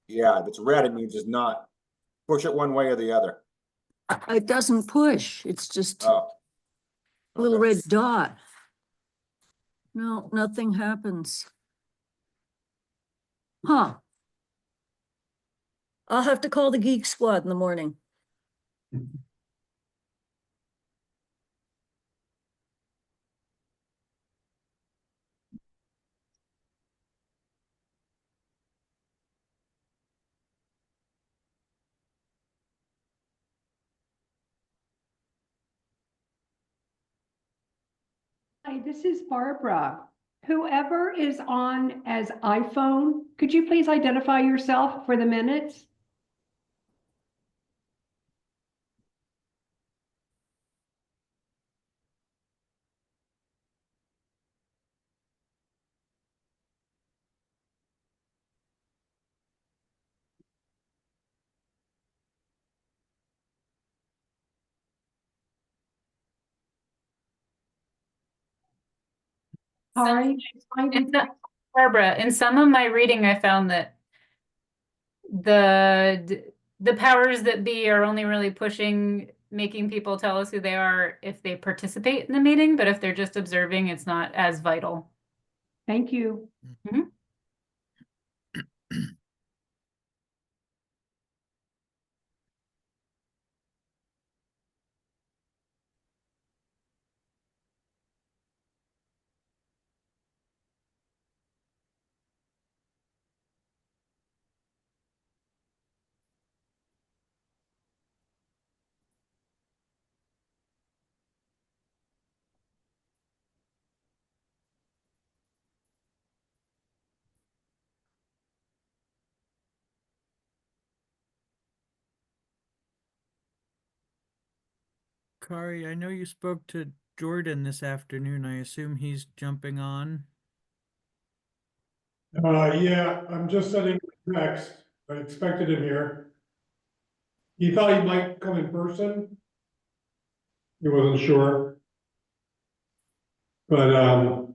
Yeah, if it's red, it means it's not. Push it one way or the other. It doesn't push. It's just a Oh. little Okay. red dot. No, nothing happens. Huh. I'll have to call the Geek Squad in the morning. Hi, this is Barbara. Whoever is on as iPhone, could you please identify yourself for the minutes? All right. Barbara, in some of my reading, I found that the powers that be are only really pushing, making people tell us who they are if they participate in the meeting, but if they're just observing, it's not as vital. Thank you. Mhm. Kari, I know you spoke to Jordan this afternoon. I assume he's jumping on. Yeah, I'm just sending a text. I expected him here. He thought he might come in person. He wasn't sure. But, I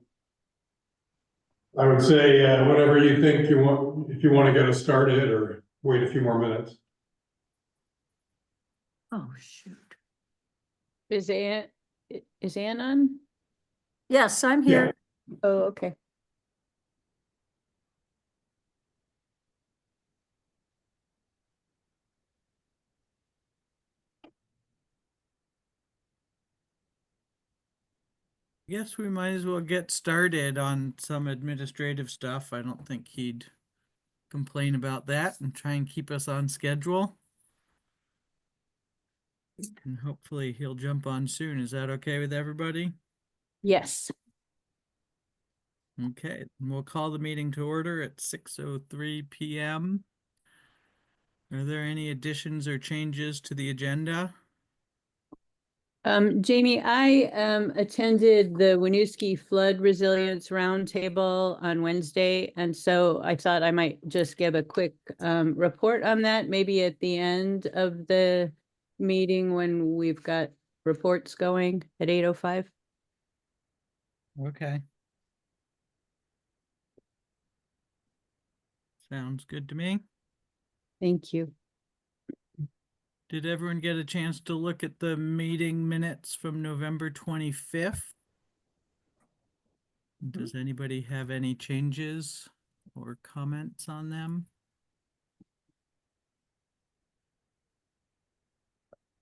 would say, whatever you think you want, if you want to get us started or wait a few more minutes. Oh, shoot. Is Ann on? Yes, I'm here. Oh, okay. Guess we might as well get started on some administrative stuff. I don't think he'd complain about that and try and keep us on schedule. And hopefully he'll jump on soon. Is that okay with everybody? Yes. Okay, and we'll call the meeting to order at 6:03 p.m. Are there any additions or changes to the agenda? Jamie, I attended the Winooski Flood Resilience Roundtable on Wednesday, and so I thought I might just give a quick report on that, maybe at the end of the meeting when we've got reports going at 8:05. Okay. Sounds good to me. Thank you. Did everyone get a chance to look at the meeting minutes from November 25th? Does anybody have any changes or comments on them?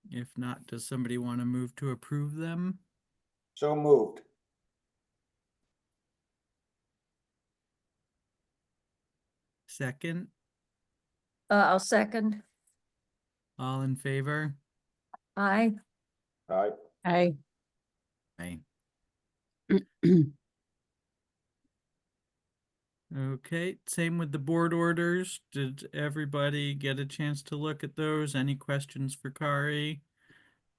If not, does somebody want to move to approve them? So moved. Second, I'll second. all in favor? Aye. All right. I Aye. Okay, same with the board orders. Did everybody get a chance to look at those? Any questions for Kari?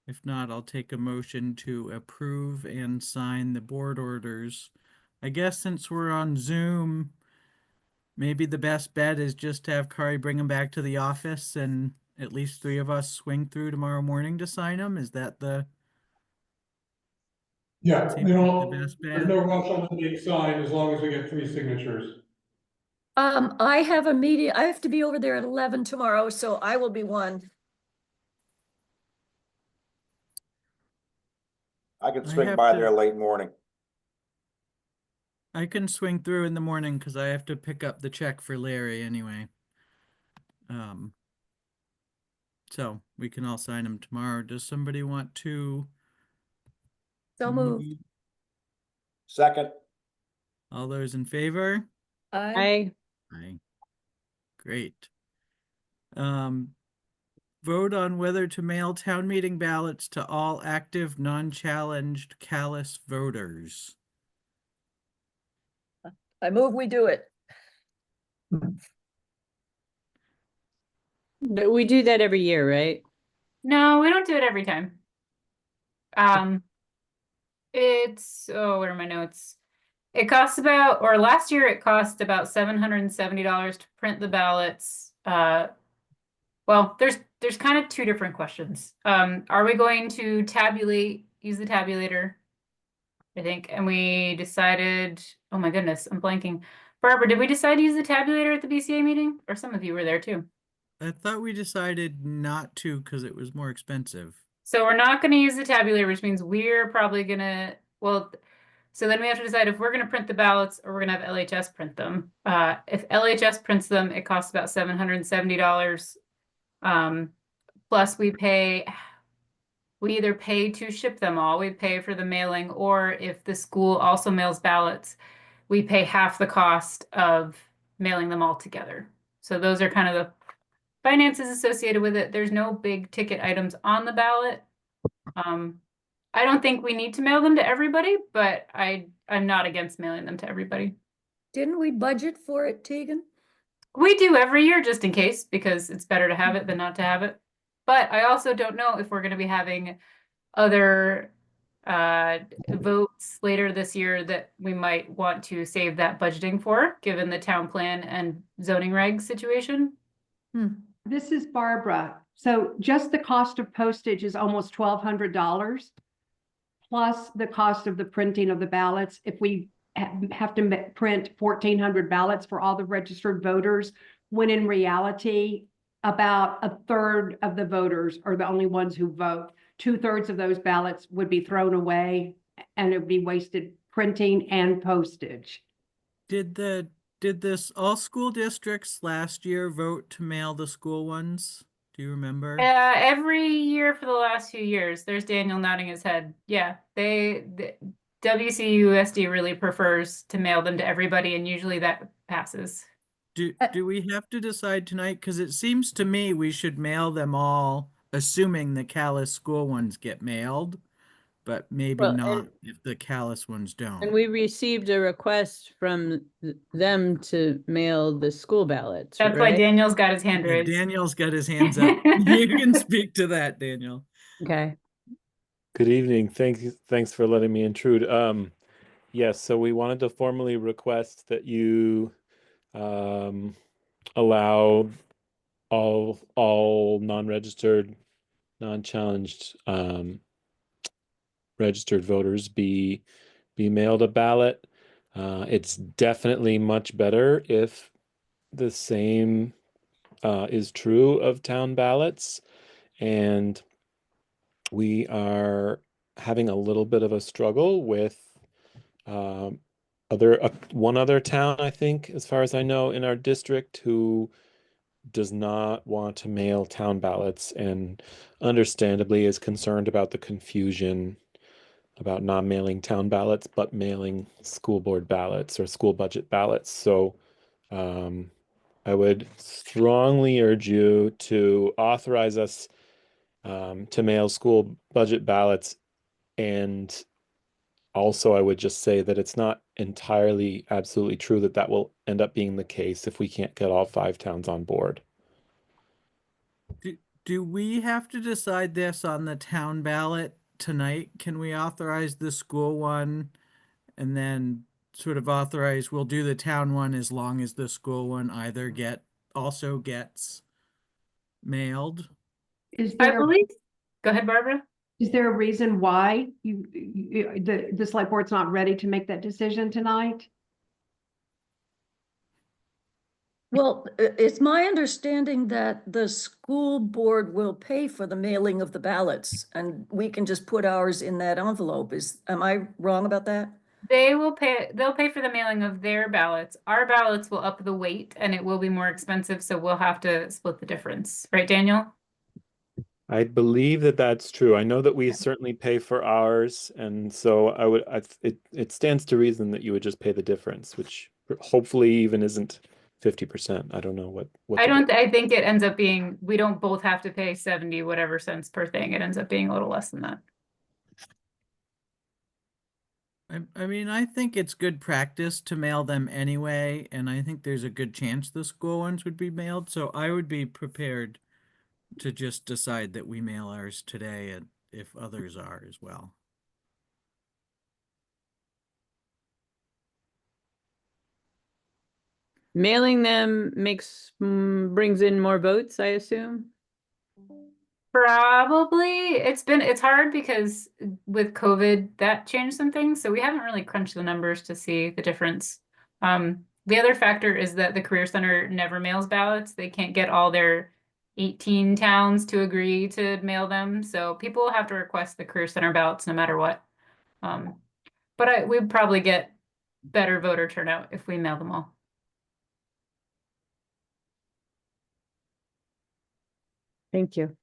If not, I'll take a motion to approve and sign the board orders. I guess since we're on Zoom, maybe the best bet is just to have Kari bring them back to the office and at least three of us swing through tomorrow morning to sign them. Is that the Yeah, seems you like know, the best there's bet? no rush on the big sign as long as we get 3 signatures. I have a meeting, I have to be over there at 11 tomorrow, so I will be one. I can I swing have by to- there late morning. I can swing through in the morning because I have to pick up the check for Larry anyway. So we can all sign them tomorrow. Does somebody want to So moved. move? Second, All those in favor? I, Aye. Great. Vote on whether to mail town meeting ballots to all active, non-challenged Calais voters. I move we do it. But we do that every year, right? No, we don't do it every time. It's, oh, where are my notes? It costs about, or last year it cost about $770 to print the ballots. Well, there's kind of two different questions. Are we going to use the tabulator? I think, and we decided, oh my goodness, I'm blanking. Barbara, did we decide to use the tabulator at the BCA meeting? Or some of you were there too. I thought we decided not to because it was more expensive. So we're not going to use the tabulator, which means we're probably going to, well, so then we have to decide if we're going to print the ballots or we're going to have LHS print them. If LHS prints them, it costs about $770. Plus we either pay to ship them all, we pay for the mailing, or if the school also mails ballots, we pay half the cost of mailing them all together. So those are kind of the finances associated with it. There's no big ticket items on the ballot. I don't think we need to mail them to everybody, but I'm not against mailing them to everybody. Didn't we budget for it, Tegan? We do every year just in case, because it's better to have it than not to have it. But I also don't know if we're going to be having other votes later this year that we might want to save that budgeting for, given the town plan and zoning reg situation. This is Barbara. So just the cost of postage is almost $1,200. Plus the cost of the printing of the ballots. If we have to print 1,400 ballots for all the registered voters, when in reality, about a third of the voters are the only ones who vote. 2/3 of those ballots would be thrown away and it would be wasted printing and postage. Did this all school districts last year vote to mail the school ones? Do you remember? Every year for the last few years, there's Daniel nodding his head. Yeah, the WCUSD really prefers to mail them to everybody, and usually that passes. Do we have to decide tonight? Because it seems to me we should mail them all, assuming the Calais school ones get mailed, but maybe Well, not if the Calais ones don't. And we received a request from them to mail the school ballots, That's why right? Daniel's got his hand Yeah, raised. Daniel's got his hands up. You can speak to that, Daniel. Okay. Good evening. Thanks for letting me intrude. Yes, so we wanted to formally request that you allow all non-registered, non-challenged registered voters be mailed a ballot. It's definitely much better if the same is true of town ballots, and we are having a little bit of a struggle with one other town, I think, as far as I know, in our district, who does not want to mail town ballots and understandably is concerned about the confusion about not mailing town ballots, but mailing school board ballots or school budget ballots. So I would strongly urge you to authorize us to mail school budget ballots. And also, I would just say that it's not entirely absolutely true that that will end up being the case if we can't get all 5 towns on board. Do we have to decide this on the town ballot tonight? Can we authorize the school one and then sort of authorize, we'll do the town one as long as the school one either also gets mailed? Is I there, believe. Go ahead, Barbara. is there a reason why the select board's not ready to make that decision tonight? Well, it's my understanding that the school board will pay for the mailing of the ballots and we can just put ours in that envelope. Am I wrong about that? They'll pay for the mailing of their ballots. Our ballots will up the weight and it will be more expensive, so we'll have to split the difference. Right, Daniel? I believe that that's true. I know that we certainly pay for ours, and so it stands to reason that you would just pay the difference, which hopefully even isn't 50%. I don't know what I think it ends up being, we don't both have to pay 70 whatever cents per thing. It ends up being a little less than that. I mean, I think it's good practice to mail them anyway, and I think there's a good chance the school ones would be mailed, so I would be prepared to just decide that we mail ours today and if others are as well. Mailing them brings in more votes, I assume. Probably. It's hard because with COVID, that changed some things. So we haven't really crunched the numbers to see the difference. The other factor is that the Career Center never mails ballots. They can't get all their 18 towns to agree to mail them. So people will have to request the Career Center ballots no matter what. But we'd probably get better voter turnout if we mail them all. Thank you.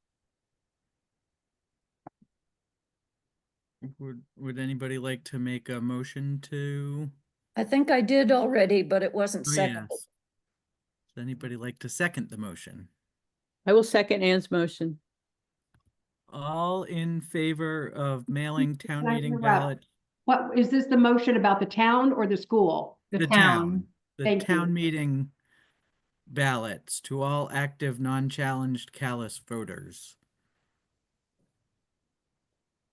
Would anybody like to make a motion to? I think I did already, but it wasn't Oh, seconded. yes. Does anybody like to second the motion? I will second Ann's motion. All in favor of mailing town Can I meeting interrupt? ballot? What, is this the motion about the town or the school? The town. The Thank you. town meeting ballots to all active, non-challenged Calais voters.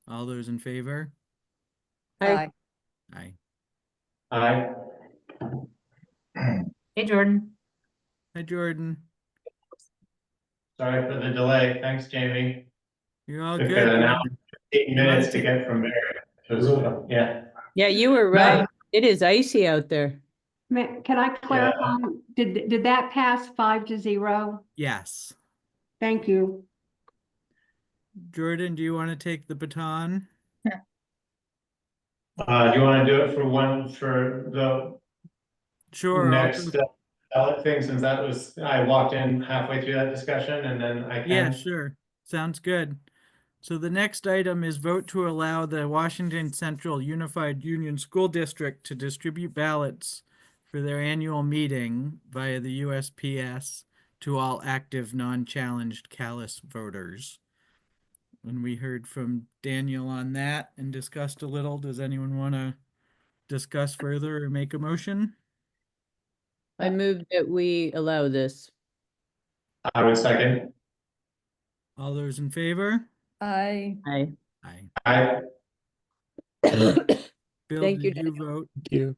All those in favor? Aye. Aye. Aye. Hey, Jordan. Hi, Jordan. Sorry for the delay. Thanks, Jamie. You're all Took good. an hour, Jordan. 8 minutes to get from there. It was, yeah. Yeah, you were right. It is icy out there. Can I clarify? Did that pass 5-0? Yes. Thank you. Jordan, do you want to take the baton? Do you want to do it for the Sure. next ballot thing, since I walked in halfway through that discussion and then I can. Yeah, sure. Sounds good. So the next item is vote to allow the Washington Central Unified Union School District to distribute ballots for their annual meeting via the USPS to all active, non-challenged Calais voters. When we heard from Daniel on that and discussed a little, does anyone want to discuss further or make a motion? I move that we allow this. I would second. All those in favor? Aye. Aye. Aye. Bill, Thank you, did you vote? Thank you.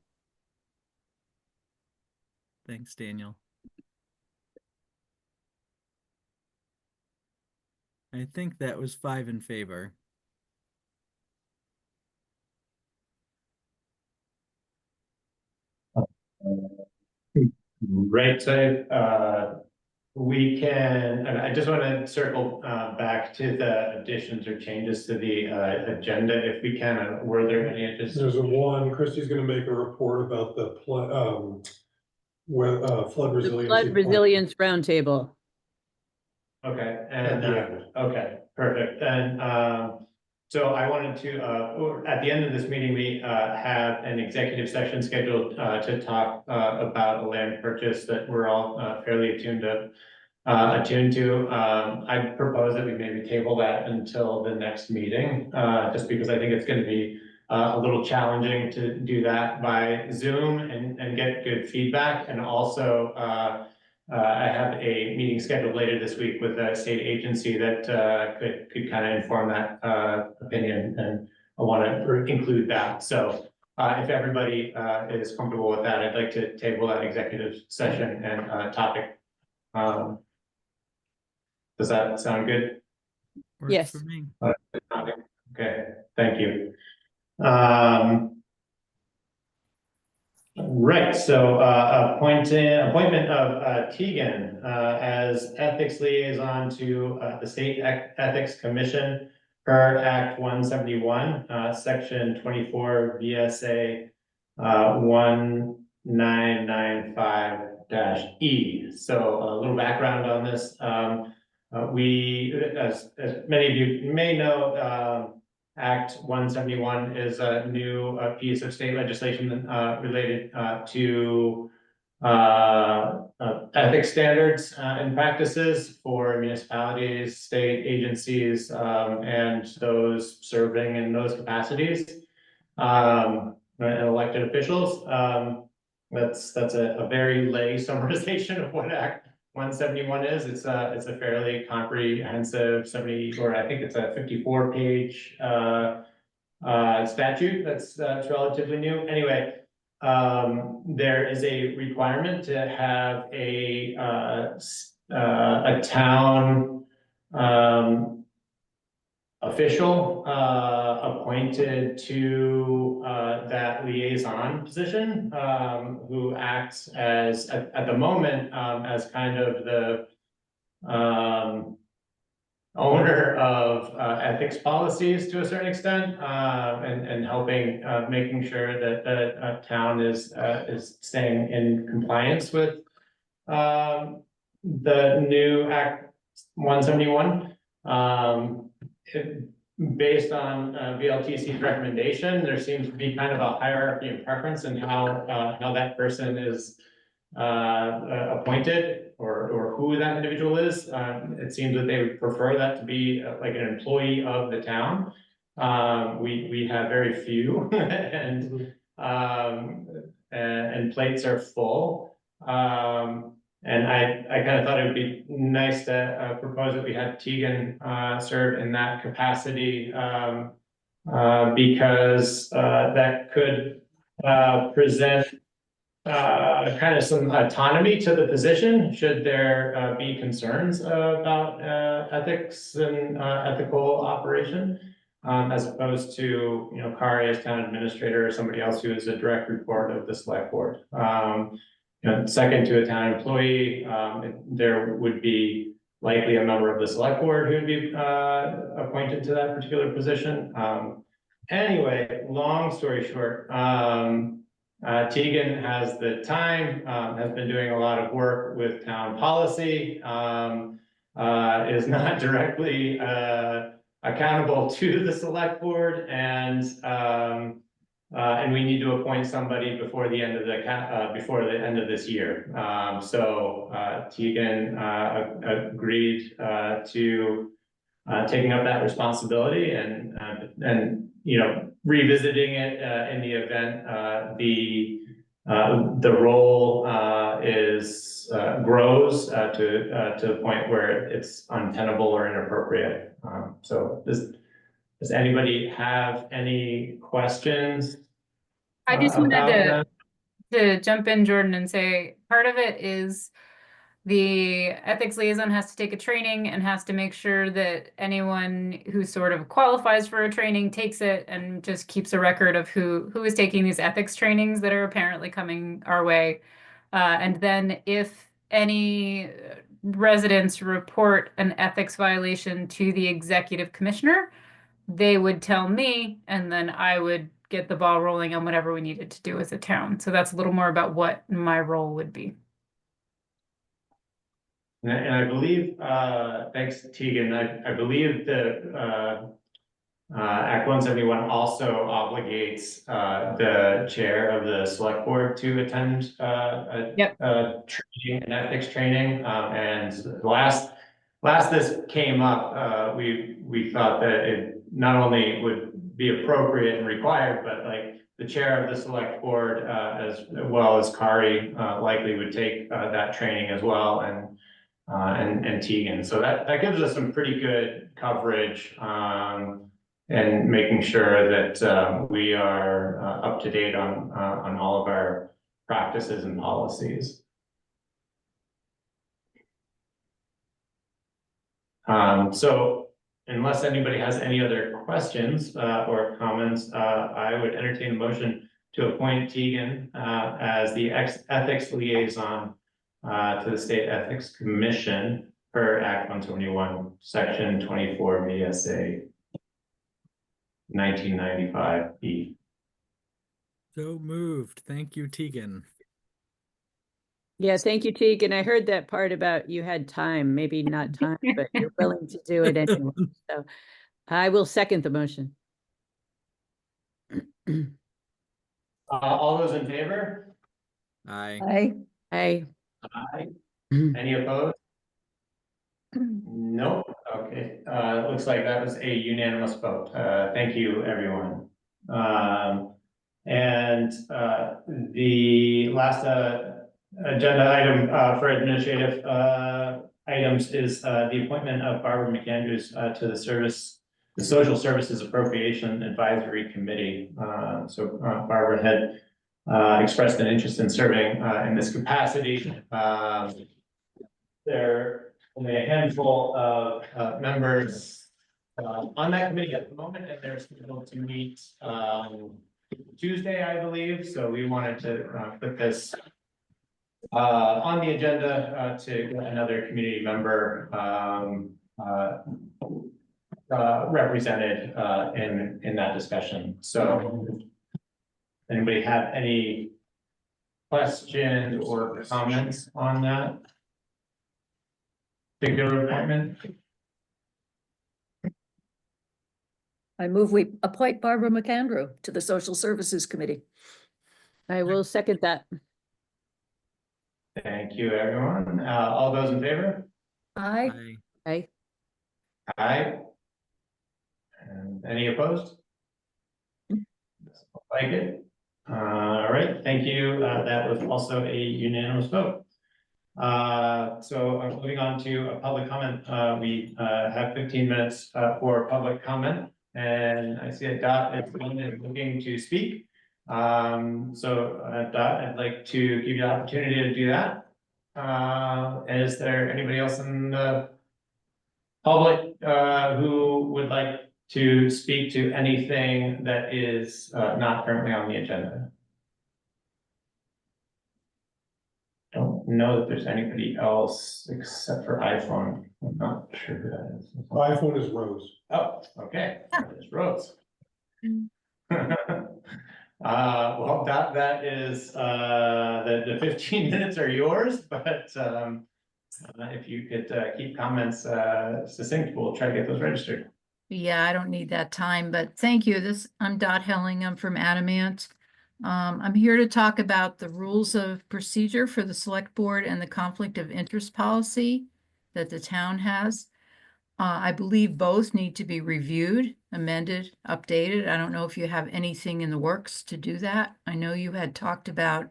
Thanks, Daniel. I think that was 5 in favor. Right, so we can, and I just want to circle back to the additions or changes to the agenda if we can. Were there any additions? There's Christie's gonna make a report about the flood The resiliency. Flood Resilience Roundtable. Okay, and Yeah. okay, perfect. And so I wanted to, at the end of this meeting, we have an executive session scheduled to talk about a land purchase that we're all fairly attuned to. I propose that we maybe table that until the next meeting, just because I think it's going to be a little challenging to do that by Zoom and get good feedback. And also, I have a meeting scheduled later this week with a state agency that could kind of inform that opinion, and I want to include that. So if everybody is comfortable with that, I'd like to table that executive session and topic. Does that sound good? Works Yes. for me. Okay, thank you. Right, so appointment of Tegan as ethics liaison to the State Ethics Commission per Act 171, Section 24 VSA 1995-E. So a little background on this. We, as many of you may know, Act 171 is a new piece of state legislation related to ethics standards and practices for municipalities, state agencies, and those serving in those capacities, and elected officials. That's a very lay summarization of what Act 171 is. It's a fairly comprehensive 70, or I think it's a 54-page statute that's relatively new. Anyway, there is a requirement to have a town official appointed to that liaison position, who acts as at the moment as kind of the owner of ethics policies to a certain extent, and helping making sure that the town is staying in compliance with the new Act 171. Based on VLTC's recommendation, there seems to be kind of a hierarchy and preference in how that person is appointed, or who that individual is. It seems that they would prefer that to be like an employee of the town. We have very few, and plates are full. And I kind of thought it would be nice to propose that we had Tegan serve in that capacity, because that could present kind of some autonomy to the position, should there be concerns about ethics and ethical operation, as opposed to, you know, Kari as town administrator, or somebody else who is a direct report of the select board. Second to a town employee, there would be likely a member of the select board who would be appointed to that particular position. Anyway, long story short, Tegan has the time, has been doing a lot of work with town policy, is not directly accountable to the select board, and we need to appoint somebody before the end of this year. So Tegan agreed to taking up that responsibility, and you know, revisiting it in the event the role grows to the point where it's untenable or inappropriate. So does anybody have any questions? I just wanted about to jump in, Jordan, and say part of it is the ethics liaison has to take a training and has to make sure that anyone who sort of qualifies for a training takes it, and just keeps a record of who is taking these ethics trainings that are apparently coming our way. And then if any residents report an ethics violation to the executive commissioner, they would tell me, and then I would get the ball rolling on whatever we needed to do as a town. So that's a little more about what my role would be. And I believe, thanks, Tegan, I believe that Act 171 also obligates the chair of the select board to attend Yep. training and ethics training. And last this came up, we thought that it not only would be appropriate and required, but like the chair of the select board, as well as Kari, likely would take that training as well, and Tegan. So that gives us some pretty good coverage, and making sure that we are up to date on all of our practices and policies. So unless anybody has any other questions or comments, I would entertain a motion to appoint Tegan as the ethics liaison to the State Ethics Commission per Act 171, Section 24 VSA 1995B. So moved. Thank you, Tegan. Yeah, thank you, Tegan. I heard that part about you had time, maybe not time, but you're willing to do it anyway. So I will second the motion. All those in favor? Aye. I, Aye. Any opposed? Nope. Okay, it looks like that was a unanimous vote. Thank you, everyone. And the last agenda item for administrative items is the appointment of Barbara McAndrews to the Social Services Appropriation Advisory Committee. So Barbara had expressed an interest in serving in this capacity. There are only a handful of members on that committee at the moment, and they're scheduled to meet Tuesday, I believe. So we wanted to put this on the agenda to get another community member represented in that discussion. So anybody have any questions or comments on that particular appointment? I move we appoint Barbara McAndrew to the Social Services Committee. I will second that. Thank you, everyone. All those in favor? I, Aye. Aye. And any opposed? Like it. All right, thank you. That was also a unanimous vote. So I'm moving on to a public comment. We have 15 minutes for public comment, and I see that Dot is looking to speak. So Dot, I'd like to give you the opportunity to do that. Is there anybody else in the public who would like to speak to anything that is not currently on the agenda? Don't know that there's anybody else except for iPhone. I'm not sure who that is. iPhone is Rose. Oh, okay, there's Rose. Well, that is, the 15 minutes are yours, but if you could keep comments succinct, we'll try to get those registered. Yeah, I don't need that time, but thank you. I'm Dot Helling. I'm from Adamant. I'm here to talk about the rules of procedure for the select board and the conflict of interest policy that the town has. I believe both need to be reviewed, amended, updated. I don't know if you have anything in the works to do that. I know you had talked about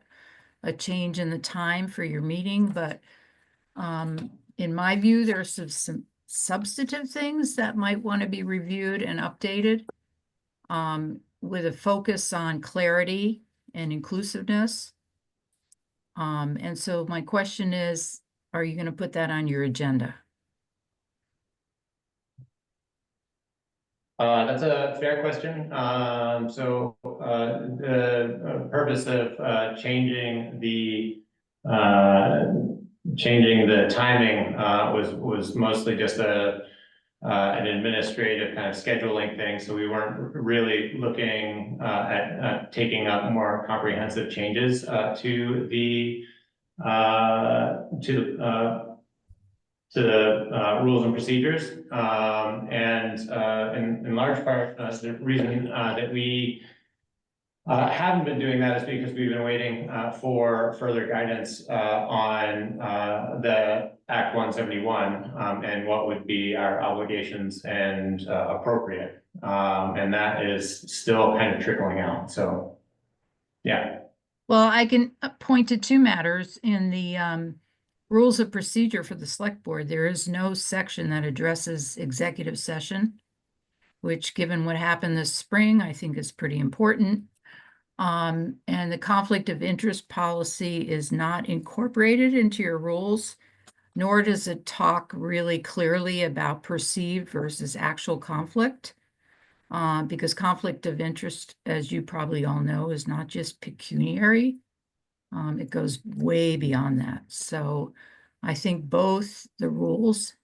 a change in the time for your meeting, but in my view, there are some substantive things that might want to be reviewed and updated with a focus on clarity and inclusiveness. And so my question is, are you going to put that on your agenda? That's a fair question. So the purpose of changing the timing was mostly just an administrative kind of scheduling thing. So we weren't really looking at taking up more comprehensive changes to the rules and procedures. And in large part, the reason that we haven't been doing that is because we've been waiting for further guidance on the Act 171 and what would be our obligations and appropriate. And that is still kind of trickling out. So, yeah. Well, I can point to two matters in the rules of procedure for the select board. There is no section that addresses executive session, which given what happened this spring, I think is pretty important. And the conflict of interest policy is not incorporated into your rules, nor does it talk really clearly about perceived versus actual conflict. Because conflict of interest, as you probably all know, is not just pecuniary. It goes way beyond that. So I think both the rules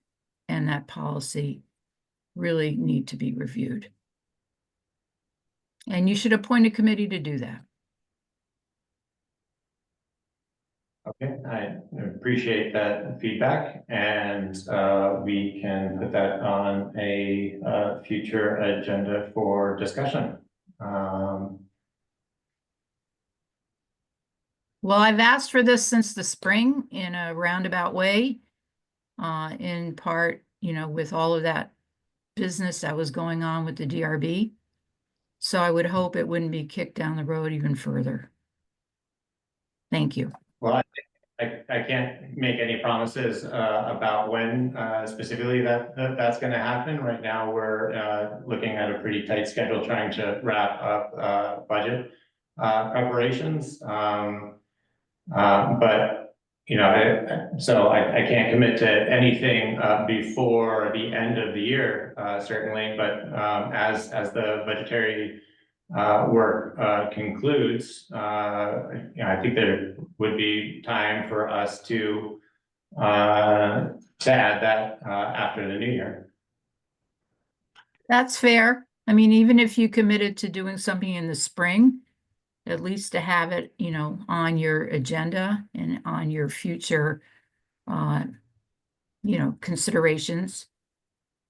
and that policy really need to be reviewed. And you should appoint a committee to do that. Okay, I appreciate that feedback, and we can put that on a future agenda for discussion. Well, I've asked for this since the spring in a roundabout way. In part, with all of that business that was going on with the DRB. So I would hope it wouldn't be kicked down the road even further. Thank you. Well, I can't make any promises about when specifically that's going to happen. Right now, we're looking at a pretty tight schedule, trying to wrap up budget preparations. But so I can't commit to anything before the end of the year, certainly. But as the budgetary work concludes, I think there would be time for us to add that after the new year. That's fair. I mean, even if you committed to doing something in the spring, at least to have it, on your agenda and on your future, considerations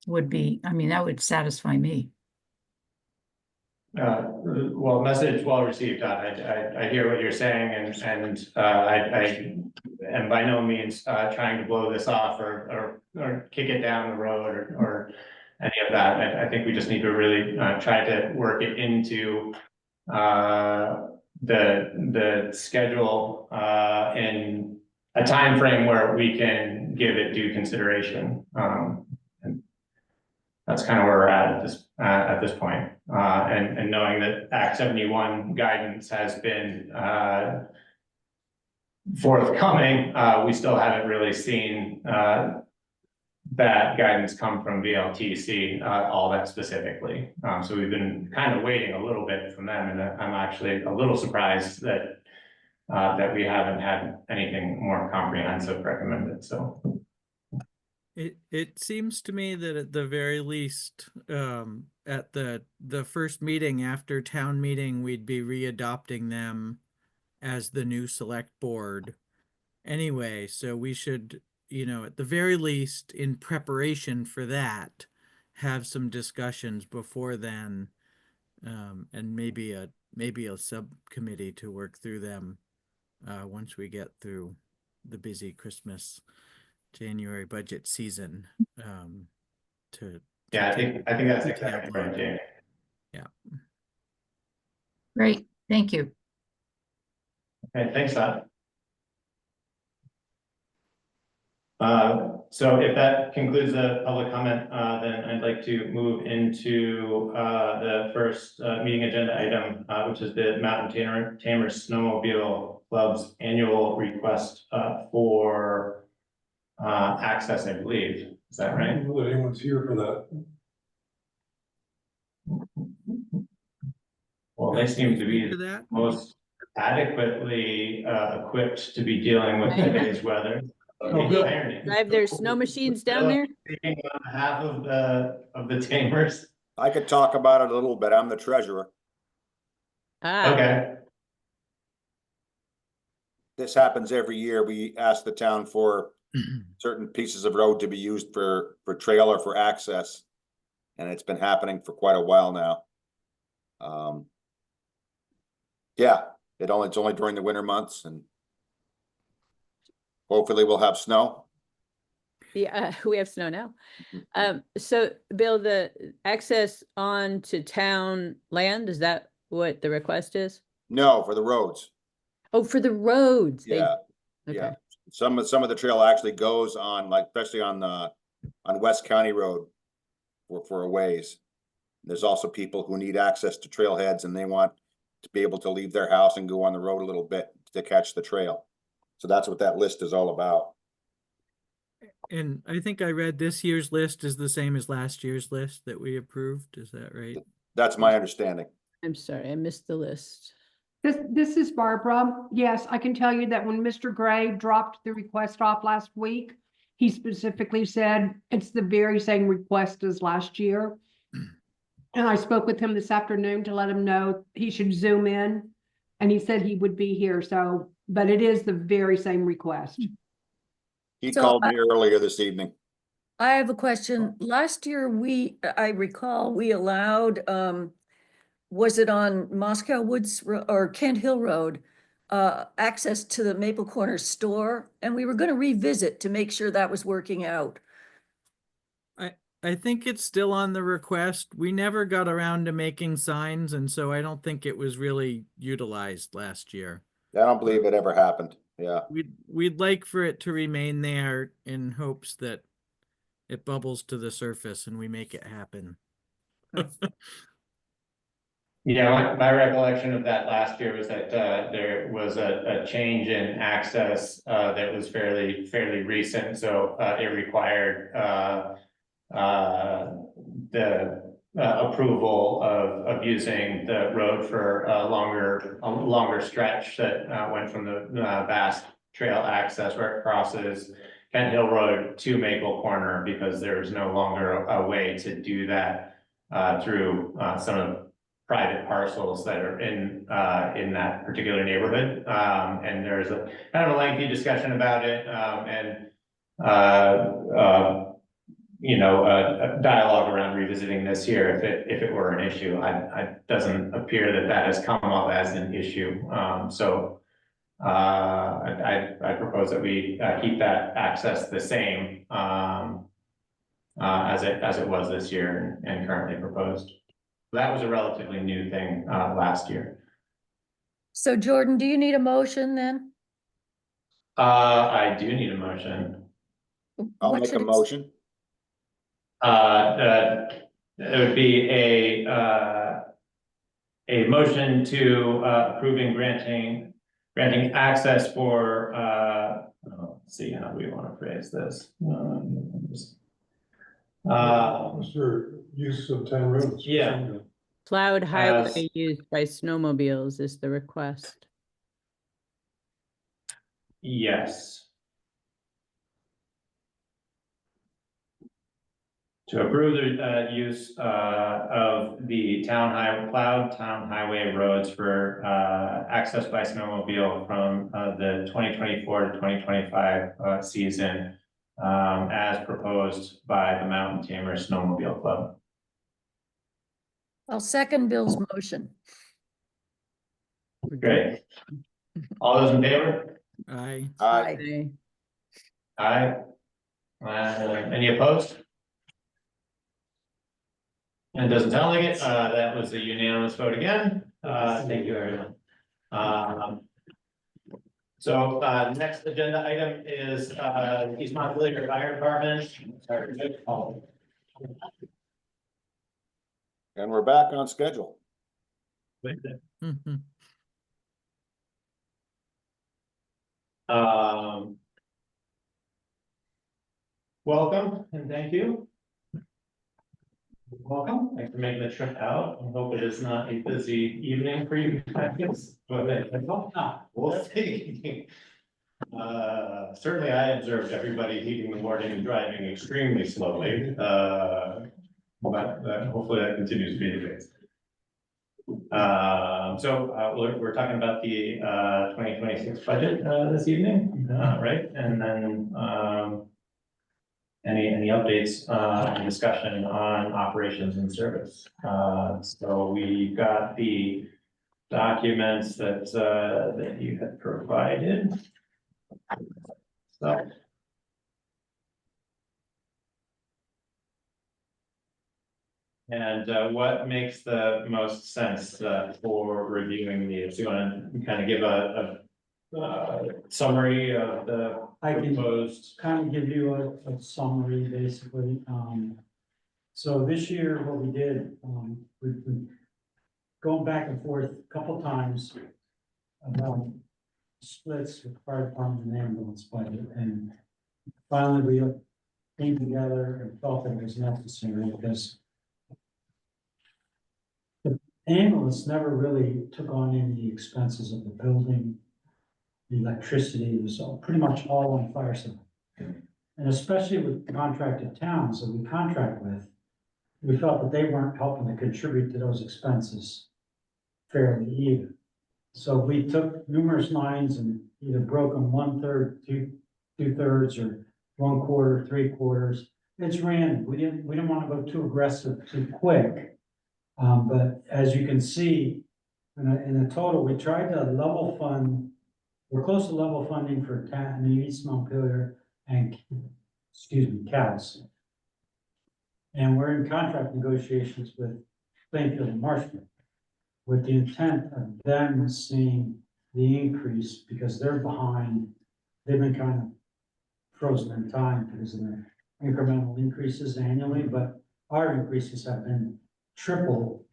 would be, that would satisfy me. Well, message well received. I hear what you're saying, and I am by no means trying to blow this off or kick it down the road or any of that. I think we just need to really try to work it into the schedule in a time frame where we can give it due consideration. And that's kind of where we're at this point. And knowing that Act 71 guidance has been forthcoming, we still haven't really seen that guidance come from VLTC all that specifically. So we've been kind of waiting a little bit from them, and I'm actually a little surprised that that we haven't had anything more comprehensive recommended. So it seems to me that at the very least, at the first meeting after town meeting, we'd be readopting them as the new select board anyway. So we should, at the very least, in preparation for that, have some discussions before then, and maybe a subcommittee to work through them once we get through the busy Christmas January budget season. I think that's exactly right, Jamie. Yeah. Great, thank you. Okay, thanks, Todd. So if that concludes the public comment, then I'd like to move into the first meeting agenda item, which is the Mountain Tamer Snowmobile Club's annual request for access, I believe. Is that I right? don't know that anyone's here for that. Well, they seem to be To that? most adequately equipped to be dealing with today's weather. Irony. Drive their snow machines down there? Speaking on behalf of the Tamers. I could talk about it a little bit. I'm the treasurer. Ah, Okay. This happens every year. We ask the town for certain pieces of road to be used for trail or for access. And it's been happening for quite a while now. Yeah, it's only during the winter months, and hopefully we'll have snow. yeah, we have snow now. So Bill, the access on to town land, is that what the request is? No, for the roads. Oh, for the roads. Yeah, Okay. yeah. Some of the trail actually goes on, like, especially on West County Road for a ways. There's also people who need access to trailheads, and they want to be able to leave their house and go on the road a little bit to catch the trail. So that's what that list is all about. And I think I read this year's list is the same as last year's list that we approved. Is that right? That's my understanding. I'm sorry, I missed the list. This is Barbara. Yes, I can tell you that when Mr. Gray dropped the request off last week, he specifically said it's the very same request as last year. And I spoke with him this afternoon to let him know he should zoom in, and he said he would be here. So, but it is the very same request. He So called me earlier this evening. I have a question. Last year, I recall, we allowed, was it on Moscow Woods or Kent Hill Road, access to the Maple Corner store? And we were going to revisit to make sure that was working out. I think it's still on the request. We never got around to making signs, and so I don't think it was really utilized last year. I don't believe it ever happened. Yeah. We'd like for it to remain there in hopes that it bubbles to the surface and we make it happen. Yeah, my recollection of that last year was that there was a change in access that was fairly recent, so it required the approval of using the road for a longer stretch that went from the vast trail access where it crosses Kent Hill Road to Maple Corner, because there's no longer a way to do that through some of the private parcels that are in that particular neighborhood. And there's a kind of a lengthy discussion about it, a dialogue around revisiting this year if it were an issue. It doesn't appear that has come up as an issue. I propose that we keep that access the same as it was this year and currently proposed. That was a relatively new thing last year. So Jordan, do you need a motion then? I do need a motion. I'll What make should a it- motion. It would be a motion to approving granting access for let's see how we want to phrase this. For use of town roads. Yeah. Plowed As- highway used by snowmobiles is the request. Yes. To approve the use of the plowed town highway roads for access by snowmobile from the 2024 to 2025 season as proposed by the Mountain Tamer Snowmobile Club. I'll second Bill's motion. Great. All those in favor? Aye. Aye. Aye. Aye. Any opposed? And it doesn't sound like it. That was a unanimous vote again. Thank you, everyone. So next agenda item is East Montpelier Fire Department. And we're back on schedule. Mhm. Welcome and thank you. Welcome. Thanks for making the trip out. I hope it is not a busy evening for you guys, but I hope not. We'll see. Certainly I observed everybody leaving the morning and driving extremely slowly. But hopefully that continues to be the case. So we're talking about the 2026 budget this evening, right? And then any updates and discussion on operations and service. So we got the documents that you had provided. So. And what makes the most sense for reviewing these? You want to kind of give a summary of the I can proposed? kind of give you a summary, basically. So this year, what we did, we've been going back and forth a couple times about splits with fire department and ambulance budget, and finally we came together and felt that it was necessary because ambulance never really took on any expenses of the building. The electricity was pretty much all on fire side. And especially with contracted towns that we contract with, we felt that they weren't helping to contribute to those expenses fairly either. So we took numerous lines and either broke them 1/3, 2/3, or 1/4, 3/4. It's random. We didn't want to go too aggressive too quick. But as you can see, in the total, we tried to level fund. We're close to level funding for New East Montpelier and, Calais. And we're in contract negotiations with Plainfield and Marshfield, with the intent of them seeing the increase because they're behind. They've been kind of frozen in time because of their incremental increases annually, but our increases have been triple,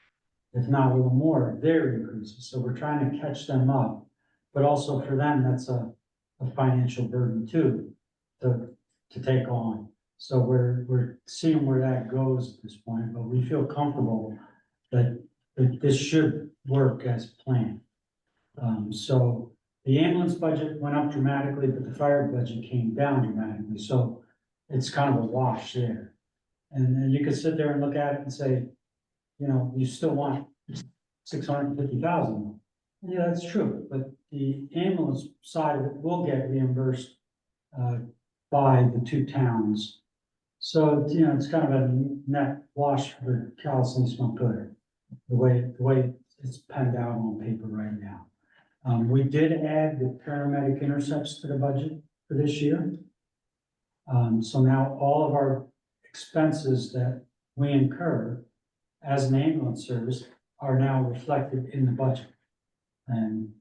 if not a little more, of their increases. So we're trying to catch them up, but also for them, that's a financial burden too, to take on. So we're seeing where that goes at this point, but we feel comfortable that this should work as planned. So the ambulance budget went up dramatically, but the fire budget came down dramatically. So it's kind of a wash there. And then you could sit there and look at it and say, you still want 650,000. Yeah, that's true, but the ambulance side of it will get reimbursed by the two towns. So, it's kind of a net wash for Calais and East Montpelier, the way it's penned out on paper right now. We did add the paramedic intercepts to the budget for this year. So now all of our expenses that we incur as an ambulance service are now reflected in the budget. And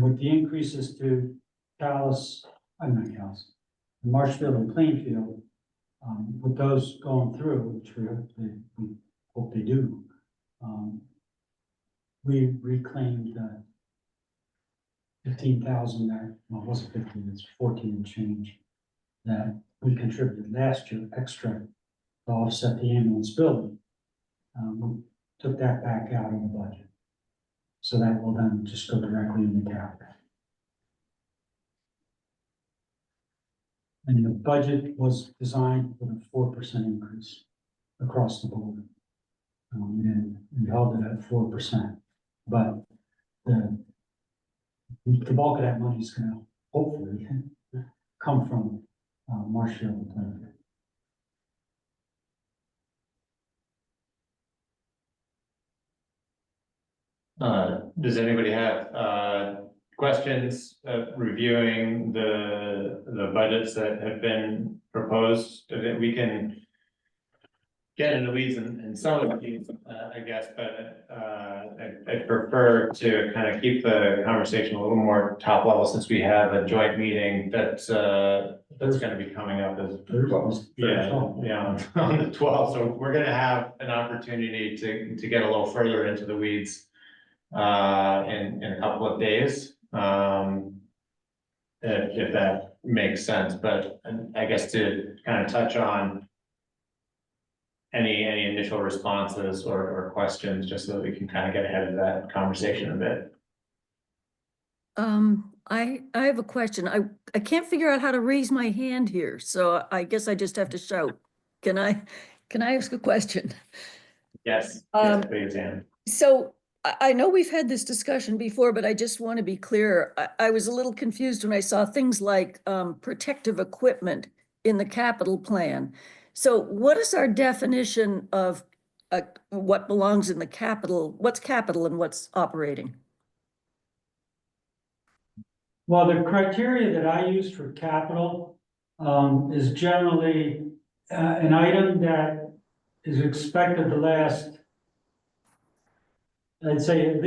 with the increases to Marshfield and Plainfield, with those going through, which we hope they do, we reclaimed 15,000 there. Well, it wasn't 15, it's 14 and change that we contributed last year extra to offset the ambulance building. We took that back out of the budget. So that will then just go directly into capital. And the budget was designed with a 4% increase across the board. And we held it at 4%. But the bulk of that money is going to hopefully come from Marshfield and Plainfield. Does anybody have questions reviewing the budgets that have been proposed? That we can get into the weeds in some of these, I guess, but I'd prefer to kind of keep the conversation a little more top level since we have a joint meeting that's going to be coming up as on the 12th. So we're going to have an opportunity to get a little further into the weeds in a couple of days, if that makes sense. But I guess to kind of touch on any initial responses or questions, just so that we can kind of get ahead of that conversation a bit. I have a question. I can't figure out how to raise my hand here, so I guess I just have to shout. Can I ask a question? Yes, yes, please, Anne. So I know we've had this discussion before, but I just want to be clear. I was a little confused when I saw things like protective equipment in the capital plan. So what is our definition of what belongs in the capital? What's capital and what's operating? Well, the criteria that I use for capital is generally an item that is expected to last, I'd say a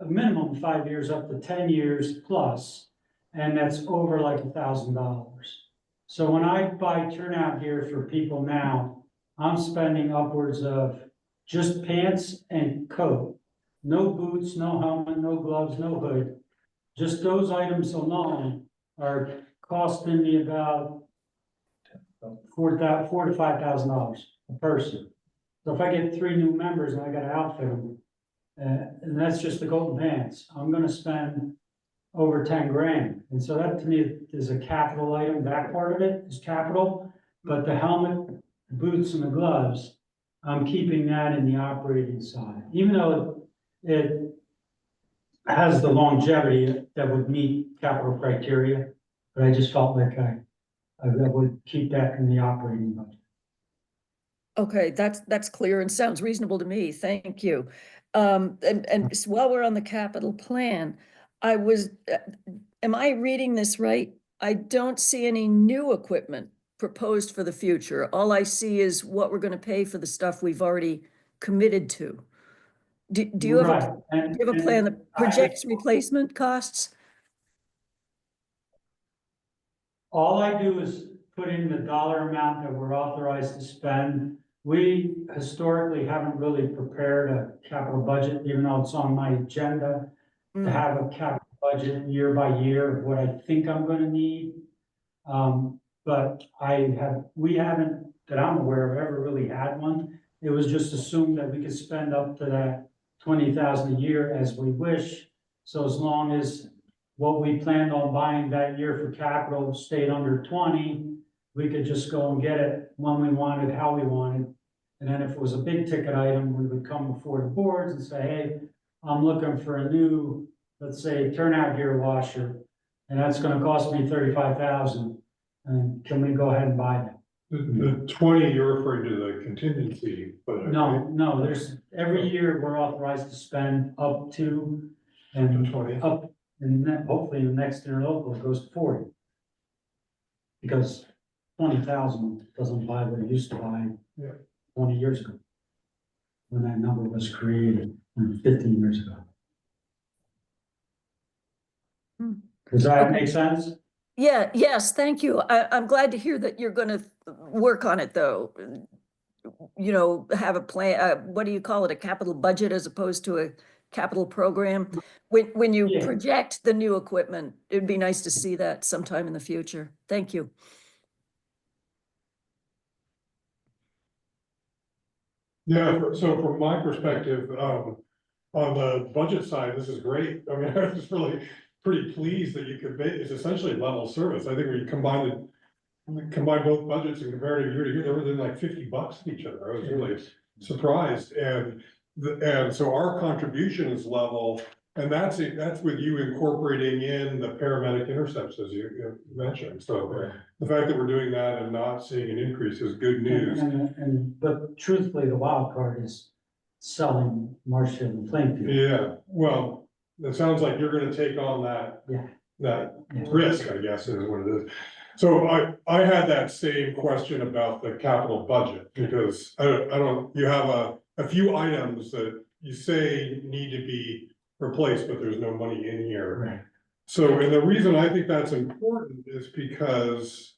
minimum of 5 years up to 10 years plus, and that's over like $1,000. So when I buy turnout gear for people now, I'm spending upwards of just pants and coat, no boots, no helmet, no gloves, no hood. Just those items alone are costing me about $4,000 to $5,000 a person. So if I get 3 new members and I got to outfit them, And that's just the Golden Pants. I'm gonna spend over 10 grand. And so that to me is a capital item. That part of it is capital, but the helmet, the boots and the gloves, I'm keeping that in the operating side, even though it has the longevity that would meet capital criteria. But I just felt like I would keep that in the operating budget. Okay, that's clear and sounds reasonable to me. Thank you. And while we're on the capital plan, am I reading this right? I don't see any new equipment proposed for the future. All I see is what we're gonna pay for the stuff we've already committed to. Do you have Right, do you have a plan that projects replacement costs? all I do is put in the dollar amount that we're authorized to spend. We historically haven't really prepared a capital budget, even though it's on my agenda to Mm, have a capital budget year by year of what I think I'm gonna need. But we haven't, that I'm aware of, ever really had one. It was just assumed that we could spend up to that 20,000 a year as we wish. So as long as what we planned on buying that year for capital stayed under 20, we could just go and get it when we wanted, how we wanted. And then if it was a big ticket item, we would come before the boards and say, hey, I'm looking for a new, let's say, turnout gear washer, and that's gonna cost me 35,000. And can we go ahead and buy that? The 20, you're referring to the contingency, but. No, there's, every year we're authorized to spend up to, and 20. up, and then hopefully the next interlocal it goes to 40. Because 20,000 doesn't buy what it used to buy Yeah. 20 years ago. When that number was created, 15 years ago. Hmm. Does that Okay. make sense? Yeah, yes, thank you. I'm glad to hear that you're gonna work on it, though. You know, have a plan, what do you call it, a capital budget as opposed to a capital program? When you Yeah. project the new equipment, it'd be nice to see that sometime in the future. Thank you. Yeah, so from my perspective, on the budget side, this is great. I mean, I was really pretty pleased that you could it's essentially level service. I think when you combine both budgets and compare it year to year, they're within like $50 of each other. I was really surprised. And so our contribution is level, and that's with you incorporating in the paramedic intercepts, as you mentioned. So the fact that we're doing that and not seeing an increase is good news. But truthfully, the wild card is selling Marshfield and Plainfield. Yeah, well, it sounds like you're gonna take on that. Yeah. That Yeah. risk, I guess, is what it is. So I had that same question about the capital budget, because I don't, you have a few items that you say need to be replaced, but there's no money in here. Right. So, and the reason I think that's important is because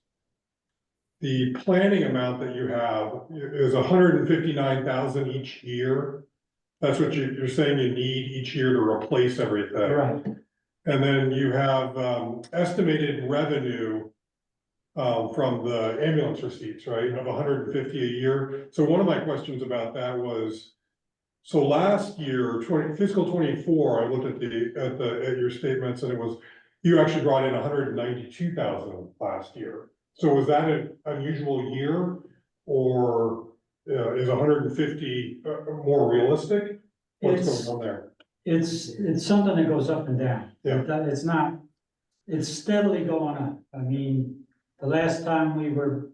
the planning amount that you have is 159,000 each year. That's what you're saying you need each year to replace everything. Right. And then you have estimated revenue from the ambulance receipts, right, of 150 a year. So one of my questions about that was, so last year, fiscal 24, I looked at your statements, and it was, you actually brought in 192,000 last year. So was that an unusual year, or is 150 more realistic? What's going on there? It's something that goes up and down. Yeah. It's not, it's steadily going up. I mean, the last time we were,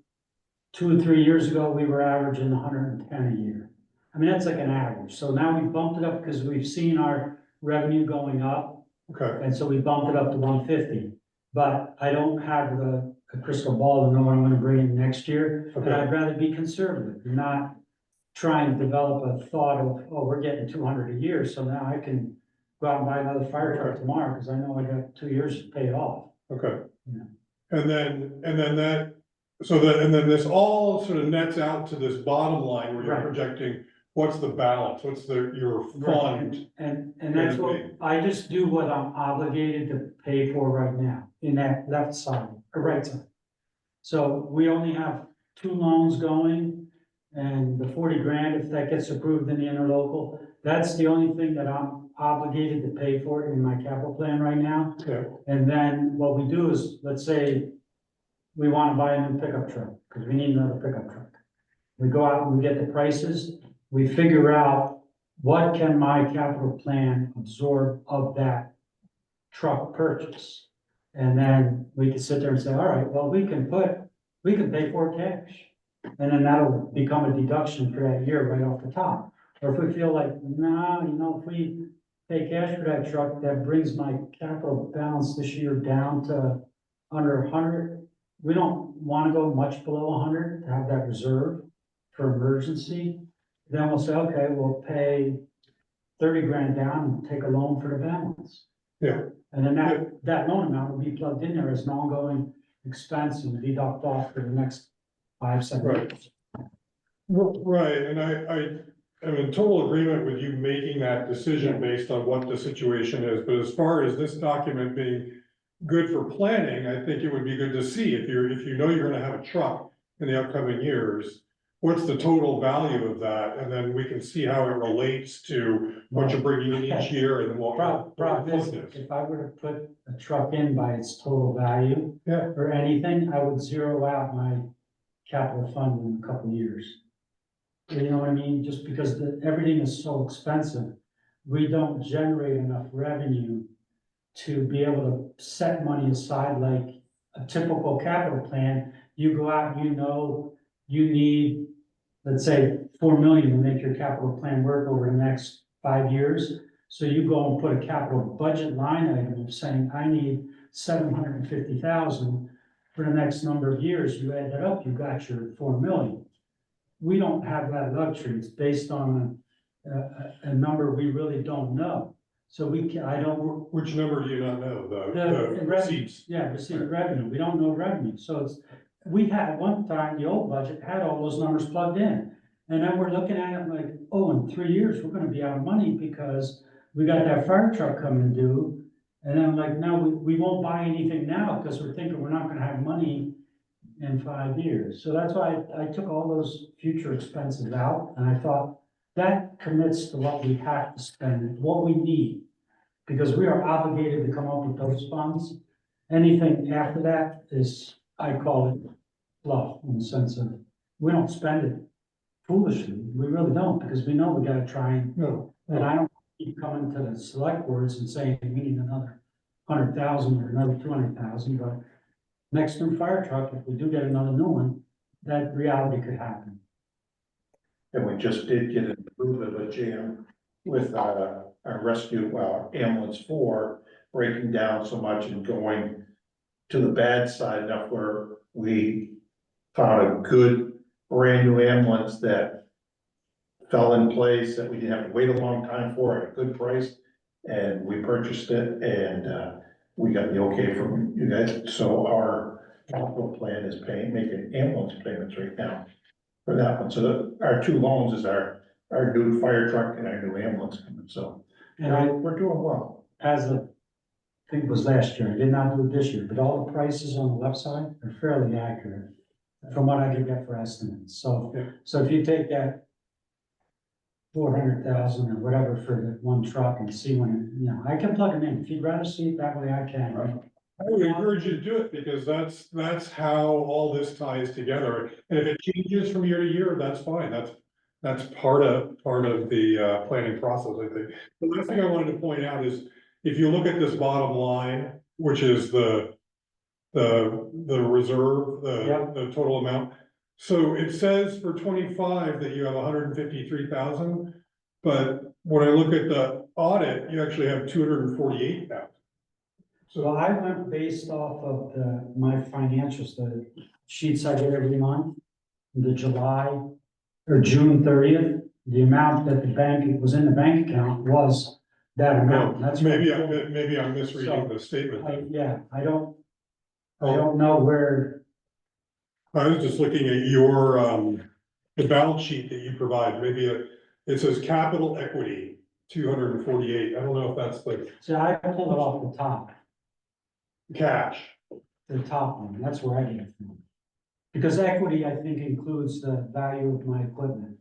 2 or 3 years ago, we were averaging 110 a year. I mean, that's like an average. So now we bumped it up because we've seen our revenue going up. Okay. And so we bumped it up to 150. But I don't have a crystal ball to know what I'm gonna bring in next year. Okay. And I'd rather be conservative, not try and develop a thought of, oh, we're getting 200 a year, so now I can go out and buy another fire truck tomorrow, because I know I got 2 years to pay it off. Okay. Yeah. And then this all sort of nets out to this bottom line where you're Right. projecting, what's the balance, what's your fund? And that's what, I just do what I'm obligated to pay for right now, in that left side, or right side. So we only have 2 loans going, And the 40 grand, if that gets approved in the interlocal, that's the only thing that I'm obligated to pay for in my capital plan right now. Yeah. And then what we do is, let's say we want to buy a new pickup truck, because we need another pickup truck. We go out and we get the prices, we figure out what can my capital plan absorb of that truck purchase. And then we can sit there and say, all right, well, we can pay for it cash. And then that'll become a deduction for that year right off the top. Or if we feel like, nah, if we pay cash for that truck, that brings my capital balance this year down to under 100. We don't want to go much below 100 to have that reserve for emergency. Then we'll say, okay, we'll pay 30 grand down and take a loan for the balance. Yeah. And then that loan amount will be plugged in there as an ongoing expense and deduct off for the next 5-7 Right. years. Right, and I am in total agreement with you making that decision based on what the situation is, but as far as this document being good for planning, I think it would be good to see if you know you're gonna have a truck in the upcoming years, what's the total value of that, and then we can see how it relates to what you're bringing in each year and then what. Problem is, if I were to put a truck in by its total value. Yeah. Or anything, I would zero out my capital fund in a couple of years. You know what I mean? Just because everything is so expensive, we don't generate enough revenue to be able to set money aside like a typical capital plan. You go out, you need, let's say, 4 million to make your capital plan work over the next 5 years. So you go and put a capital budget line item of saying, I need 750,000 for the next number of years. You add that up, you got your 4 million. We don't have that luxury. It's based on a number we really don't know. So I don't. Which number do you not know, the Revenue, receipts? yeah, receipt revenue, we don't know revenue, so we had one time, the old budget had all those numbers plugged in. And then we're looking at it like, oh, in 3 years, we're gonna be out of money because we got that fire truck coming due. And then I'm like, no, we won't buy anything now, because we're thinking we're not gonna have money in 5 years. So that's why I took all those future expenses out, and I thought that commits to what we have to spend, what we need. Because we are obligated to come up with those funds. Anything after that is, I call it fluff, in the sense of, we don't spend it foolishly, we really don't, because we know we gotta try and I don't keep coming to the select boards and saying, we need another 100,000 or another 200,000, but next new fire truck, if we do get another new one, that reality could happen. And we just did get an improvement of a jam with our rescue, ambulance 4 breaking down so much and going to the bad side enough where we found a good brand new ambulance that fell in place, that we didn't have to wait a long time for at a good price. And we purchased it, and we got the okay from you guys. So our capital plan is making ambulance payments right now for that one. So our 2 loans is our new fire truck and our new ambulance coming, so And we're doing well. as of, I think it was last year, I did not do it this year, but all the prices on the left side are fairly accurate from what I could get for estimates. So if you take that 400,000 or whatever for the one truck and see when, I can plug them in. If you'd rather see it that way, I can. Right? I would encourage you to do it, because that's how all this ties together. And if it changes from year to year, that's fine. That's part of the planning process, I think. The last thing I wanted to point out is, if you look at this bottom line, which is the reserve, the total amount. So it says for 25 that you have 153,000, but when I look at the audit, you actually have 248,000. So I went based off of my financials, the sheets I get every month, the July or June 30th, the amount that the bank was in the bank account was that amount. That's Maybe I'm misreading the statement. I don't know where. I was just looking at your, the balance sheet that you provide, maybe it says capital equity, 248, I don't know if that's like So I pulled it off the top, cash. the top one, that's where I get it from. Because equity, I think, includes the value of my equipment,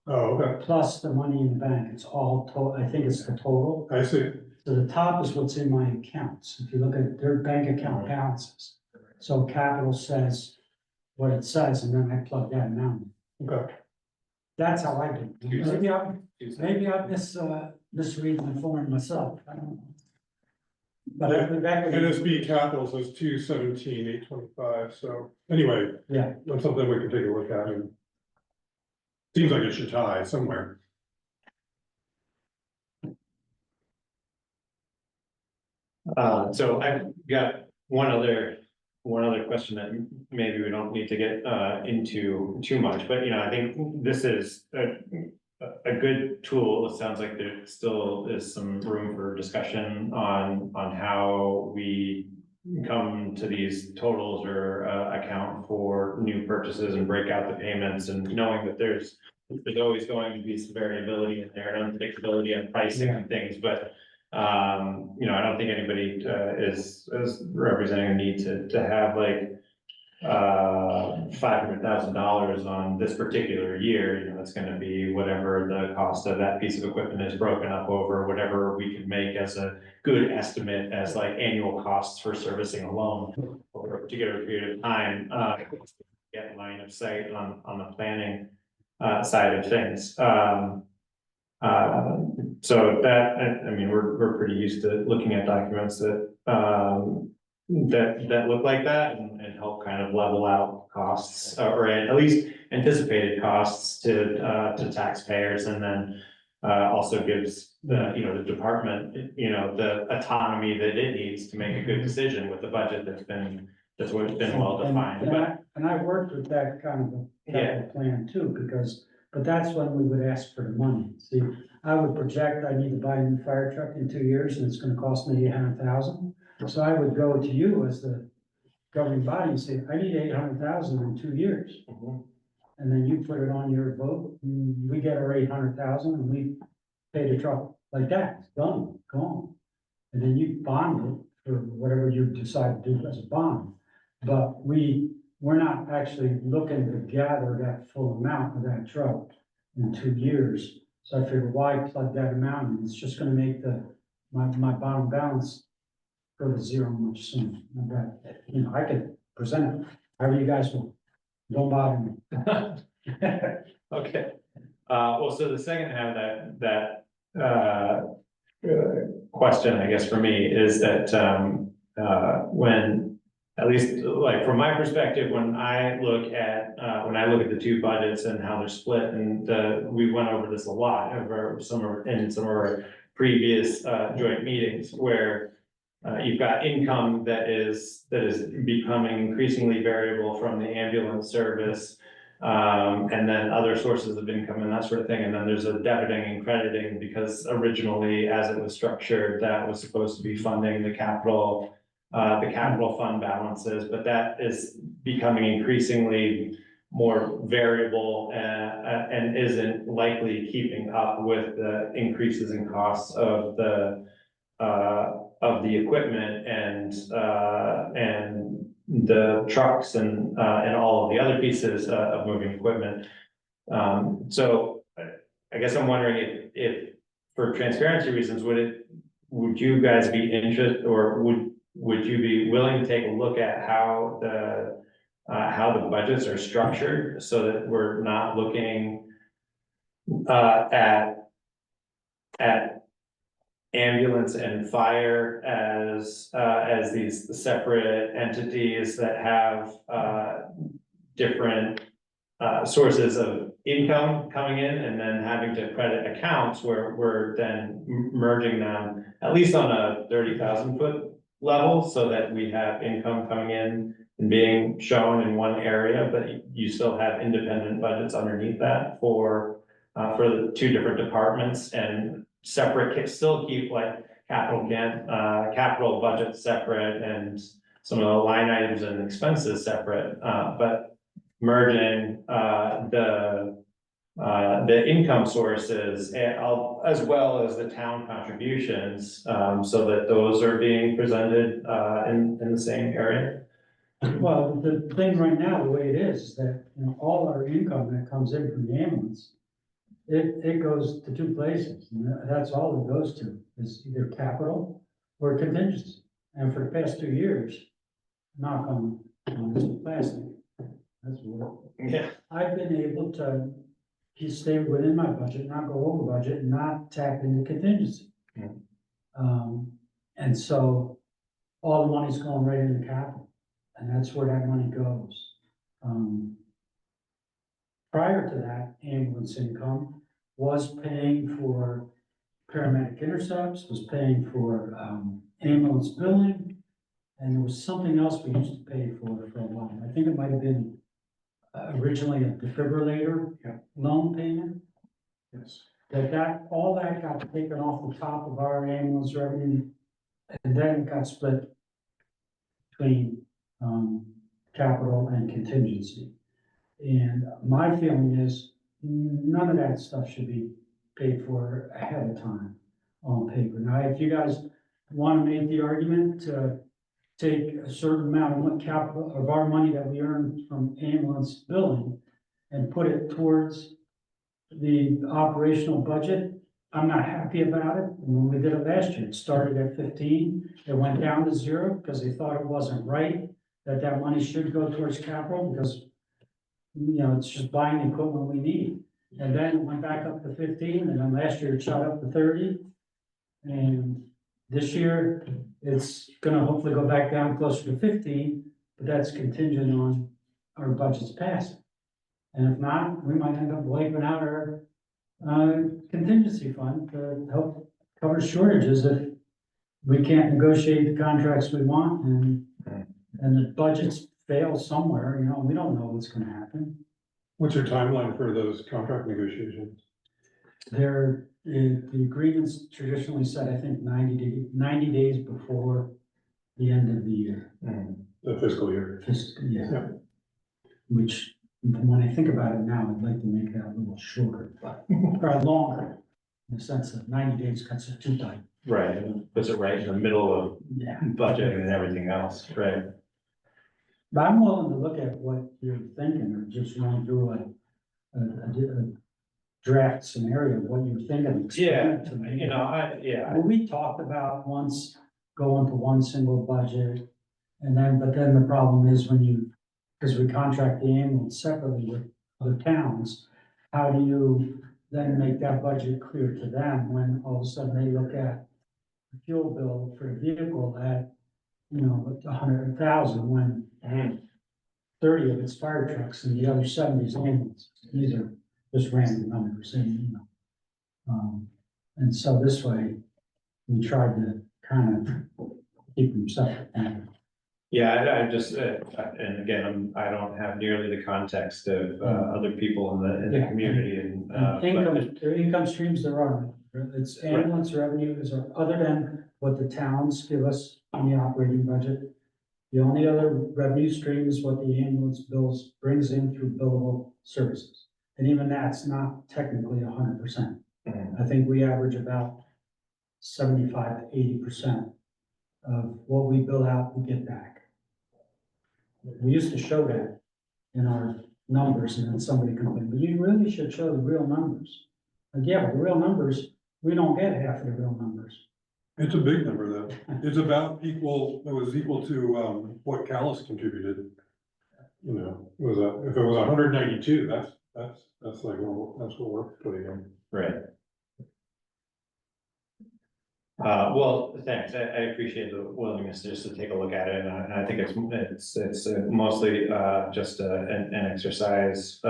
Oh, okay, plus the money in the bank. It's all I think it's the total. I see. So the top is what's in my accounts. If you look at their bank account balances. So capital says what it says, and then I plug that amount in. Okay. That's how I do it. Maybe I'm misreading the form myself. I don't know. But I think equity. NSB capital says 217,825, so anyway, Yeah, that's something we can take a look at, and seems like it should tie somewhere. So I've got one other question that maybe we don't need to get into too much, but I think this is a good tool. It sounds like there still is some room for discussion on how we come to these totals or account for new purchases and break out the payments, and knowing that there's always going to be some variability in there and unpredictability on pricing and things, but I don't think anybody is representing a need to have like $500,000 on this particular year. It's going to be whatever the cost of that piece of equipment is broken up over, whatever we can make as a good estimate as like annual costs for servicing a loan over a particular period of time. Get line of sight on the planning side of things. So that, I mean, we're pretty used to looking at documents that that look like that and help kind of level out costs, or at least anticipated costs to taxpayers, and then also gives the department the autonomy that it needs to make a good decision with the budget that's been well defined. And I worked with that kind of a capital plan too, but that's when we would ask for the money. See, I would project I need to buy a new fire truck in 2 years and it's gonna cost me $800,000. So I would go to you as the governing body and say, I need $800,000 in 2 years. And then you put it on your vote, and we get our $800,000 and we pay the truck like that, it's done, gone. And then you bond it for whatever you decide to do as a bond. But we're not actually looking to gather that full amount of that truck in 2 years. So I figured, why plug that amount in? It's just gonna make my bottom balance go to zero much sooner. But, I could present it however you guys want. Don't bother me. Okay, well, so the second half of that question, I guess, for me is that when, at least like from my perspective, when I look at the two budgets and how they're split, and we went over this a lot over some of our previous joint meetings, where you've got income that is becoming increasingly variable from the ambulance service, and then other sources of income and that sort of thing. And then there's a debiting and crediting, because originally, as it was structured, that was supposed to be funding the capital fund balances, but that is becoming increasingly more variable and isn't likely keeping up with the increases in costs of the equipment and the trucks and all of the other pieces of moving equipment. So I guess I'm wondering if for transparency reasons, would you guys be interested, or would you be willing to take a look at how the budgets are structured, so that we're not looking at ambulance and fire as these separate entities that have different sources of income coming in, and then having to credit accounts where we're then merging them at least on a 30,000 foot level, so that we have income coming in and being shown in one area, but you still have independent budgets underneath that for the two different departments, and separate, still keep like capital budget separate and some of the line items and expenses separate, but merging the income sources as well as the town contributions, so that those are being presented in the same area. Well, the thing right now, the way it is that, you know, all our income that comes in from the ambulance, it goes to two places, and that's all it goes to, is either capital or contingency. And for the past 2 years, knock on this plastic, that's what, Yeah. I've been able to stay within my budget, not go over budget, and not tap into contingency. Yeah. And so all the money's going right into capital, and that's where that money goes. Prior to that, ambulance income was paying for paramedic intercepts, was paying for, ambulance billing. And there was something else we used to pay for a while. I think it might have been originally a defibrillator loan payment. Yes. All that got taken off the top of our ambulance revenue. And then it got split between, capital and contingency. And my feeling is none of that stuff should be paid for ahead of time on paper. Now, if you guys want to make the argument to take a certain amount of capital of our money that we earn from ambulance billing and put it towards the operational budget, I'm not happy about it. When we did it last year, it started at 15, it went down to 0 because they thought it wasn't right, that money should go towards capital because, you know, it's just buying the equipment we need. And then it went back up to 15, and then last year it shot up to 30. And this year, it's gonna hopefully go back down closer to 15, but that's contingent on our budgets passing. And if not, we might end up wiping out our contingency fund to help cover shortages if we can't negotiate the contracts we want and the budgets fail somewhere, you know, we don't know what's gonna happen. What's your timeline for those contract negotiations? The agreements traditionally said, I think, 90 days before the end of the year. The fiscal year. Yeah. Yeah. Which, when I think about it now, I'd like to make that a little shorter, but, or longer, in the sense that 90 days cuts it too tight. Right, and puts it right in the middle of Yeah. budgeting and everything else, right? But I'm willing to look at what you're thinking, or just run through a draft scenario, of what you're thinking. Explain it to me. You know, Well, we talked about once going to one single budget, but then the problem is because we contract the ambulance separately with other towns, how do you then make that budget clear to them when all of a sudden they look at the fuel bill for a vehicle at, you know, 100,000 when 30 of it's fire trucks and the other 70 is ambulance. These are just random numbers, and, you know. And so this way, we tried to kind of keep them separate. Yeah, I just, and again, I don't have nearly the context of other people in the Yeah. community and. but- Income streams there are, it's ambulance revenues are other than what the towns give us in the operating budget. The only other revenue stream is what the ambulance bills brings in through billable services. And even that's not technically 100%. I think we average about 75 to 80% of what we bill out, we get back. We used to show that in our numbers, and then somebody complained, but you really should show the real numbers. Like, yeah, but the real numbers, we don't get half of the real numbers. It's a big number though. It's about equal, it was equal to, what Calais contributed. You know, if it was 192, that's like, well, that's what we're putting in. Right. Well, thanks. I appreciate the willingness just to take a look at it, and I think it's mostly just an exercise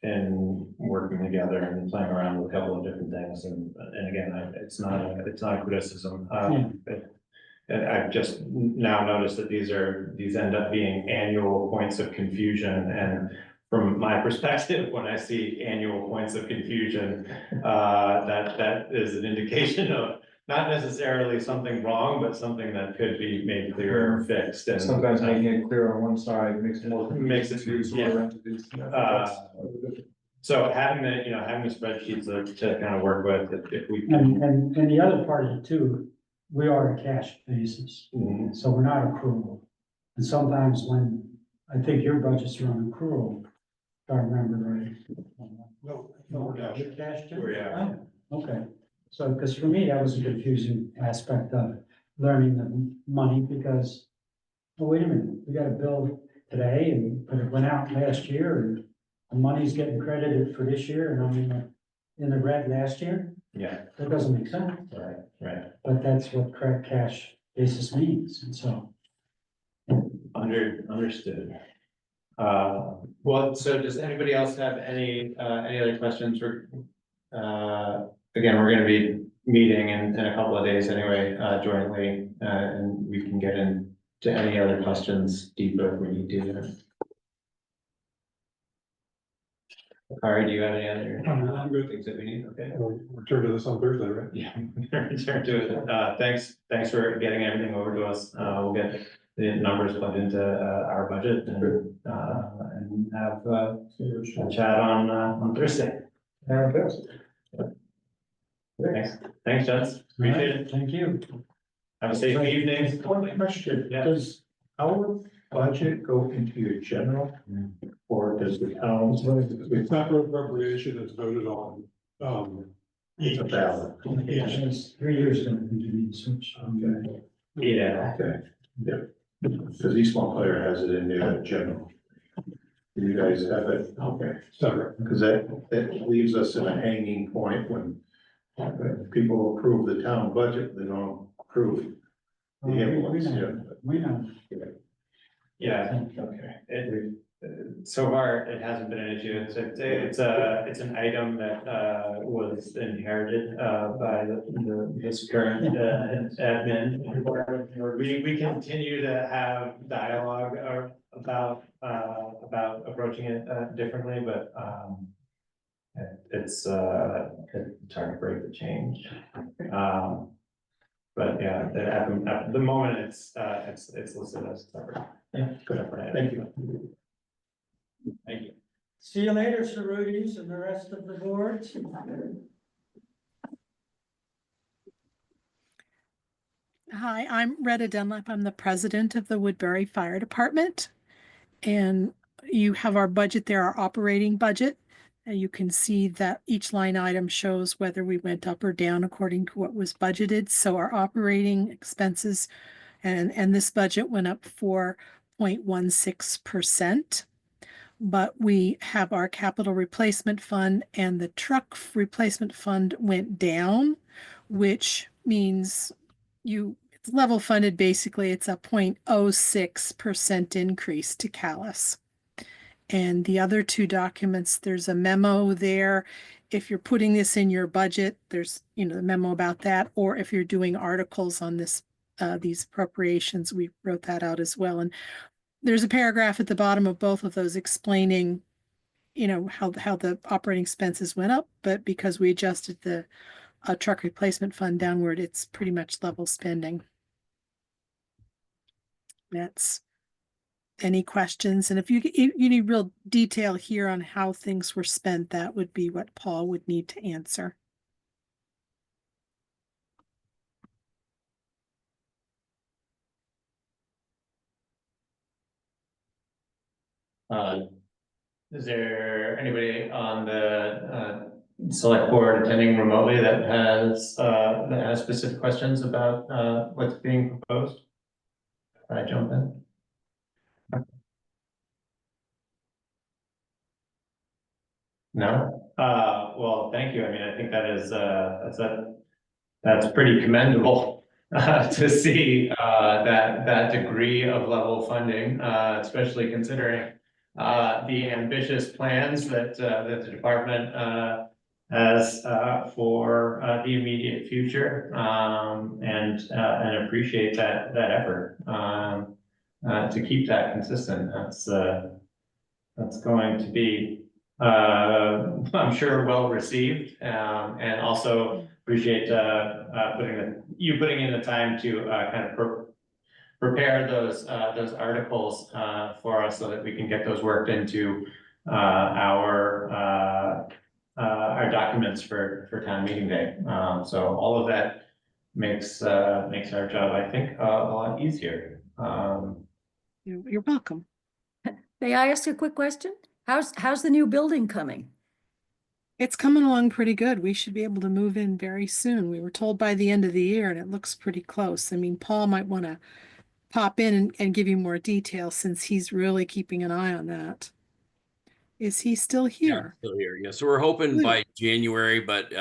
in working together and playing around with a couple of different things. And again, it's not a criticism. And I've just now noticed that these end up being annual points of confusion, and from my perspective, when I see annual points of confusion, that is an indication of not necessarily something wrong, but something that could be made clearer or fixed. And Sometimes making it clear on one side makes it more. Makes it, yeah. So having the spreadsheets to kind of work with, if we can. And the other part of it too, we are a cash basis, Mhm. so we're not accrual. And sometimes when, I think your budgets are on accrual, if I remember right. No, we're down. Your cash, Jim? Yeah. Oh, okay, so, because for me, that was a confusing aspect of learning the money, because, oh, wait a minute, we got a bill today, but it went out last year, and the money's getting credited for this year, and I'm in the red last year? Yeah, That doesn't make sense, right. but that's what correct cash basis means, and so. Understood. Well, so does anybody else have any other questions for, again, we're gonna be meeting in a couple of days anyway, jointly, and we can get into any other questions deeper if we need to. Kari, do you have any other I'm good. things that we need? Okay. We'll return to this on Thursday, right? Yeah, return to it. Thanks for getting everything over to us. We'll get the numbers plugged into our budget and have a chat on Thursday. Thanks, Jens. Appreciate it. Thank you. Have a safe evening. One question, Yeah. does our budget go into your general? Or does the town? It's not appropriation, it's voted on, It's a ballot. It's 3 years ago, we did switch. Yeah. Okay, yeah, because East Montclair has it in their general. You guys have it, okay, separate. because that leaves us in a hanging point when people approve the town budget, they don't approve the ambulance, We know. Yeah, okay. So far, it hasn't been an issue. It's an item that was inherited by this current admin. We continue to have dialogue about approaching it differently, but it's hard to break the change. But yeah, at the moment, it's listed as separate. Yeah, good, thank you. Thank you. See you later, Cerrutis and the rest of the boards. Hi, I'm Retta Dunlap. I'm the president of the Woodbury Fire Department. And you have our budget there, our operating budget. And you can see that each line item shows whether we went up or down according to what was budgeted. So our operating expenses and this budget went up 4.16%. But we have our capital replacement fund and the truck replacement fund went down, which means it's level funded. Basically, it's a 0.06% increase to Calais. And the other two documents, there's a memo there. If you're putting this in your budget, there's the memo about that. Or if you're doing articles on this, these appropriations, we wrote that out as well. And there's a paragraph at the bottom of both of those explaining, how the operating expenses went up, but because we adjusted the truck replacement fund downward, it's pretty much level spending. That's any questions. And if you need real detail here on how things were spent, that would be what Paul would need to answer. Is there anybody on the select board attending remotely that has specific questions about what's being proposed? Can I jump in? No? Well, thank you. I mean, I think that is that's pretty commendable to see that degree of level funding, especially considering the ambitious plans that the department has for the immediate future, and appreciate that effort to keep that consistent. That's going to be, I'm sure, well received, and also appreciate putting in the time to kind of prepare those articles for us so that we can get those worked into our documents for town meeting day. So all of that makes our job, I think, a lot easier. You're welcome. May I ask a quick question? How's the new building coming? It's coming along pretty good. We should be able to move in very soon. We were told by the end of the year, and it looks pretty close. I mean, Paul might want to pop in and give you more details since he's really keeping an eye on that. Is he still Yeah, here? still here. Yeah, so we're hoping Good. by January, but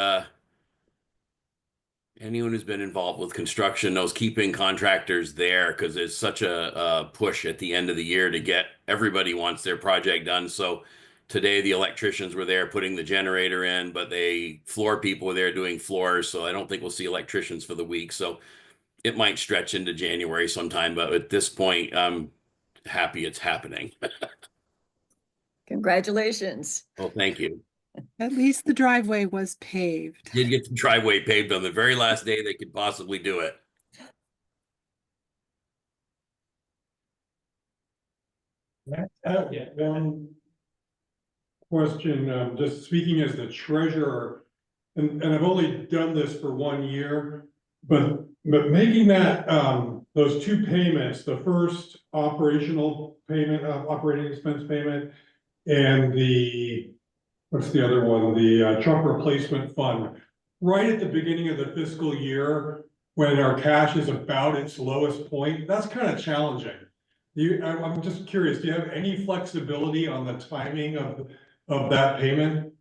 anyone who's been involved with construction knows keeping contractors there because there's such a push at the end of the year to get everybody wants their project done. So today the electricians were there putting the generator in, but floor people were there doing floors. So I don't think we'll see electricians for the week. So it might stretch into January sometime, but at this point, I'm happy it's happening. Congratulations. Well, thank you. At least the driveway was paved. Did get the driveway paved on the very last day they could possibly do it. One question, just speaking as the treasurer, and I've only done this for 1 year, but making that, those two payments, the first operational payment, operating expense payment, and what's the other one? The truck replacement fund, right at the beginning of the fiscal year, when our cash is about its lowest point, that's kind of challenging. I'm just curious, do you have any flexibility on the timing of that payment?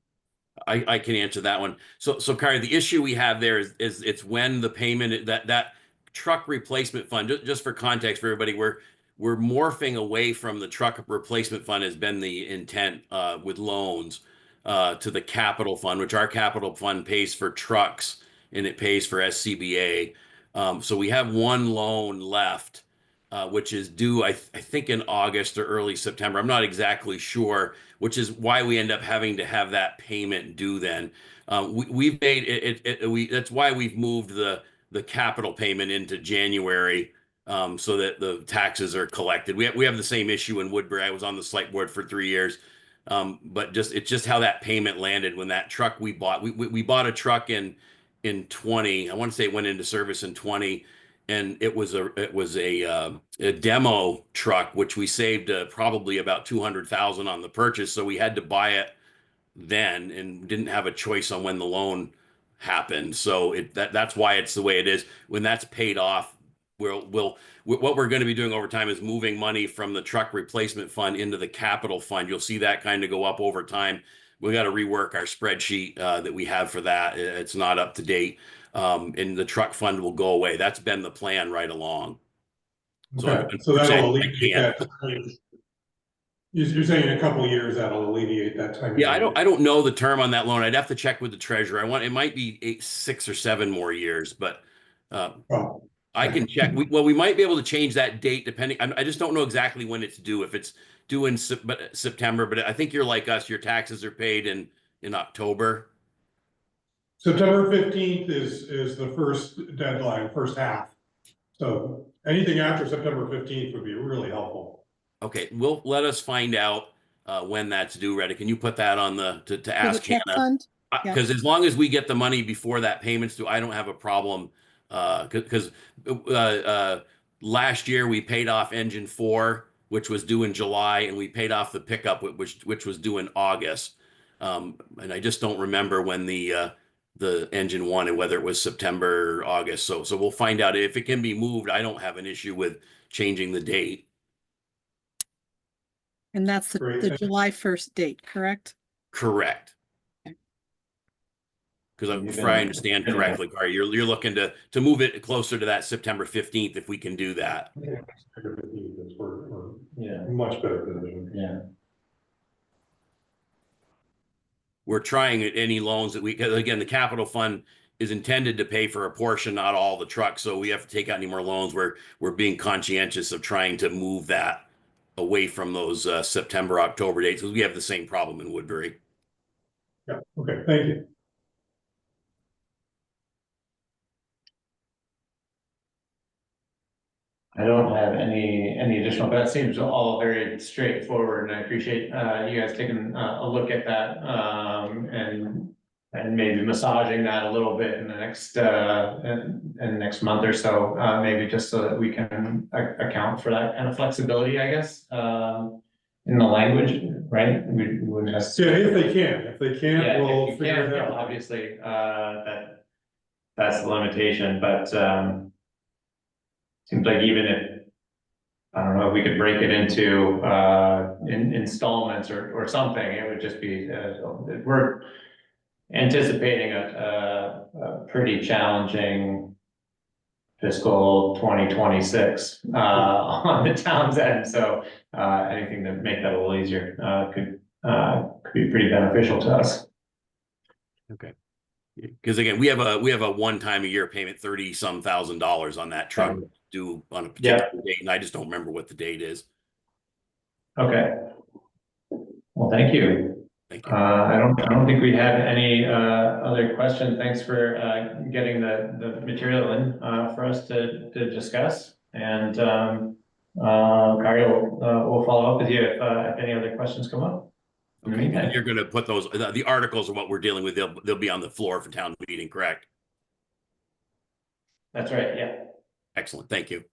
I can answer that one. So Kari, the issue we have there is it's when the payment that truck replacement fund, just for context for everybody, we're morphing away from the truck replacement fund has been the intent with loans to the capital fund, which our capital fund pays for trucks and it pays for SCBA. So we have one loan left, which is due, I think in August or early September. I'm not exactly sure, which is why we end up having to have that payment due then. We've made it, that's why we've moved the capital payment into January, so that the taxes are collected. We have the same issue in Woodbury. I was on the select board for 3 years. But it's just how that payment landed when that truck we bought. We bought a truck in 20. I want to say it went into service in 20, and it was a demo truck, which we saved probably about 200,000 on the purchase. So we had to buy it then and didn't have a choice on when the loan happened. So that's why it's the way it is. When that's paid off, what we're going to be doing over time is moving money from the truck replacement fund into the capital fund. You'll see that kind of go up over time. We got to rework our spreadsheet that we have for that. It's not up to date. And the truck fund will go away. That's been the plan right along. Okay, so that'll alleviate that. You're saying in a couple of years that'll alleviate that time. Yeah, I don't know the term on that loan. I'd have to check with the treasurer. It might be 6 or 7 more years, but I can check. We might be able to change that date depending. I just don't know exactly when it's due. If it's due in September, but I think you're like us. Your taxes are paid in October. September 15th is the first deadline, first half. So anything after September 15th would be really helpful. Okay, let us find out when that's due, Retta. Can you put that on to ask Hannah? Because as long as we get the money before that payment's due, I don't have a problem. Because last year we paid off engine 4, which was due in July, and we paid off the pickup, which was due in August. And I just don't remember when the engine 1 and whether it was September or August. So we'll find out if it can be moved. I don't have an issue with changing the date. And that's the July 1st date, correct? Correct. Because if I understand correctly, Kari, you're looking to move it closer to that September 15th if we can do that. Yeah, much better position. Yeah. We're trying at any loans that because again, the capital fund is intended to pay for a portion, not all the trucks. So we have to take out any more loans. We're being conscientious of trying to move that away from those September, October dates, because we have the same problem in Woodbury. Yeah, okay, thank you. I don't have any additional, that seems all very straightforward, and I appreciate you guys taking a look at that and and maybe massaging that a little bit in the next, in the next month or so, maybe just so that we can account for that kind of flexibility, I guess, in the language, right? We wouldn't Yeah, necessarily. if they can, if they can't, Yeah, we'll if you figure can, it yeah, out. obviously, that's the limitation, but, seems like even if, I don't know, if we could break it into, installments or something, it would just be, we're anticipating a pretty challenging fiscal 2026, on the town's end, so, anything to make that a little easier, could be pretty beneficial to us. Okay. Because again, we have a one time a year payment, 30-some thousand dollars on that truck due on a particular date, and I just don't remember what the date is. Okay. Well, thank you. Thank you. I don't think we have any other questions. Thanks for getting the material in for us to discuss. And Kari will follow up with you if any other questions come up. Okay, and you're going to put those, the articles of what we're dealing with, they'll be on the floor for town meeting, correct? That's right, yeah. Excellent, thank you.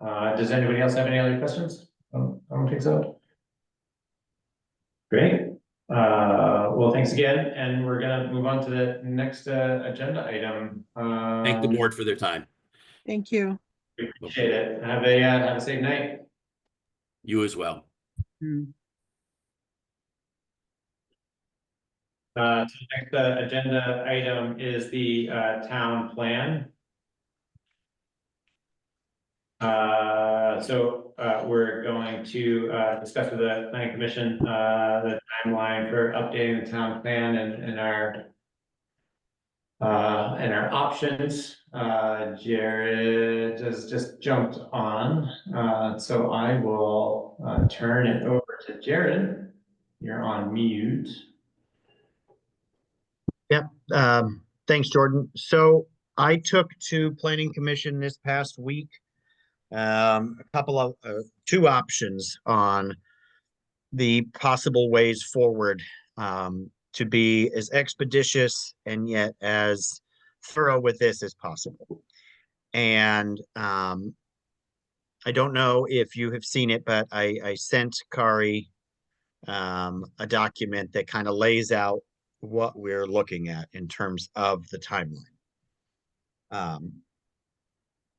Does anybody else have any other questions? I don't think so. Great. Well, thanks again, and we're gonna move on to the next agenda item. Thank the board for their time. Thank you. We appreciate it. Have a safe night. You as well. Hmm. So the next agenda item is the town plan. We're going to discuss with the planning commission the timeline for updating the town plan and our options. Jared has just jumped on, so I will turn it over to Jared. You're on mute. Yep. Thanks, Jordan. So I took to Planning Commission this past week a couple of two options on the possible ways forward to be as expeditious and yet as thorough with this as possible. And I don't know if you have seen it, but I sent Kari a document that kind of lays out what we're looking at in terms of the timeline.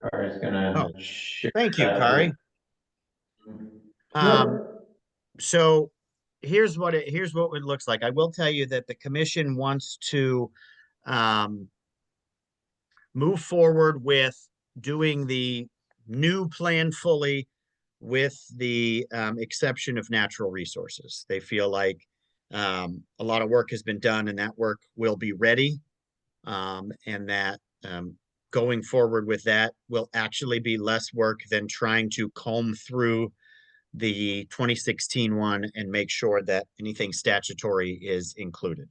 Kari's gonna share. Thank you, that. Kari. Sure. So here's what it looks like. I will tell you that the commission wants to move forward with doing the new plan fully with the exception of natural resources. They feel like a lot of work has been done and that work will be ready, and that going forward with that will actually be less work than trying to comb through the 2016 one and make sure that anything statutory is included.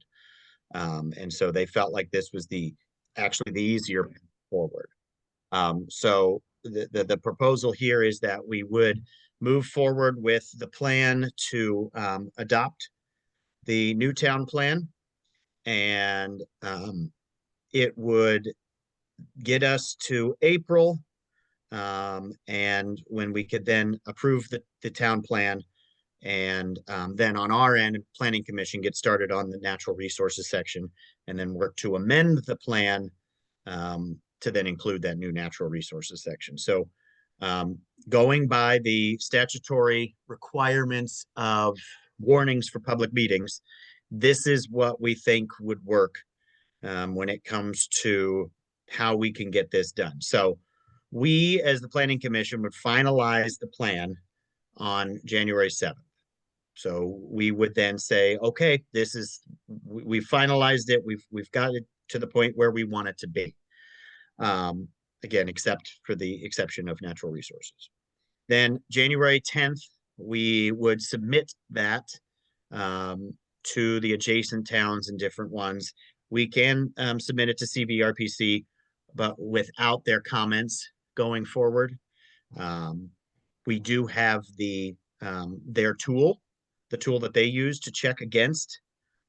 And so they felt like this was actually the easier path forward. So the proposal here is that we would move forward with the plan to adopt the new town plan, and it would get us to April, and when we could then approve the town plan, and then on our end, Planning Commission get started on the natural resources section, and then work to amend the plan to then include that new natural resources section. So going by the statutory requirements of warnings for public meetings, this is what we think would work when it comes to how we can get this done. So we, as the Planning Commission, would finalize the plan on January 7th. So we would then say, okay, we finalized it. We've got it to the point where we want it to be. Again, except for the exception of natural resources. Then January 10th, we would submit that to the adjacent towns and different ones. We can submit it to CVRPC, but without their comments going forward. We do have their tool the tool that they use to check against,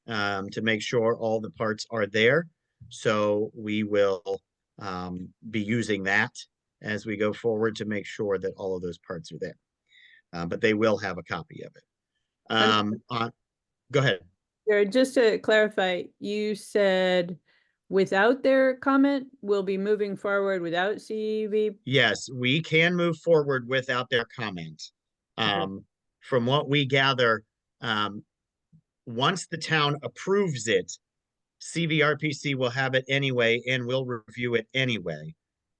to make sure all the parts are there. So we will be using that as we go forward to make sure that all of those parts are there. But they will have a copy of it. Go ahead. Jared, just to clarify, you said without their comment, we'll be moving forward without CEV? Yes, we can move forward without their comment. From what we gather, once the town approves it, CVRPC will have it anyway and will review it anyway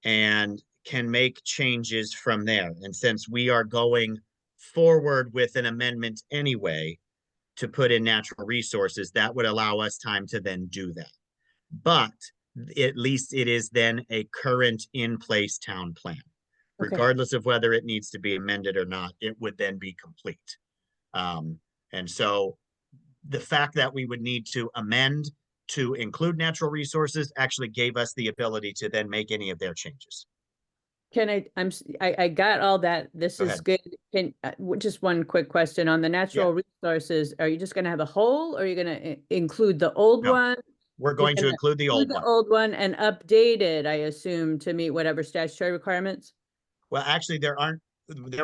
and can make changes from there. And since we are going forward with an amendment anyway to put in natural resources, that would allow us time to then do that. But at least it is then a current in place town plan. Regardless of whether it needs to be amended or not, it would then be complete. And so the fact that we would need to amend to include natural resources actually gave us the ability to then make any of their changes. I got all that. This Go is ahead. good. Just one quick question on the natural resources. Are you just going to have a whole, or are you going to include the old No, one? We're going to include the old one. Old one and update it, I assume, to meet whatever statutory requirements? Well, actually, there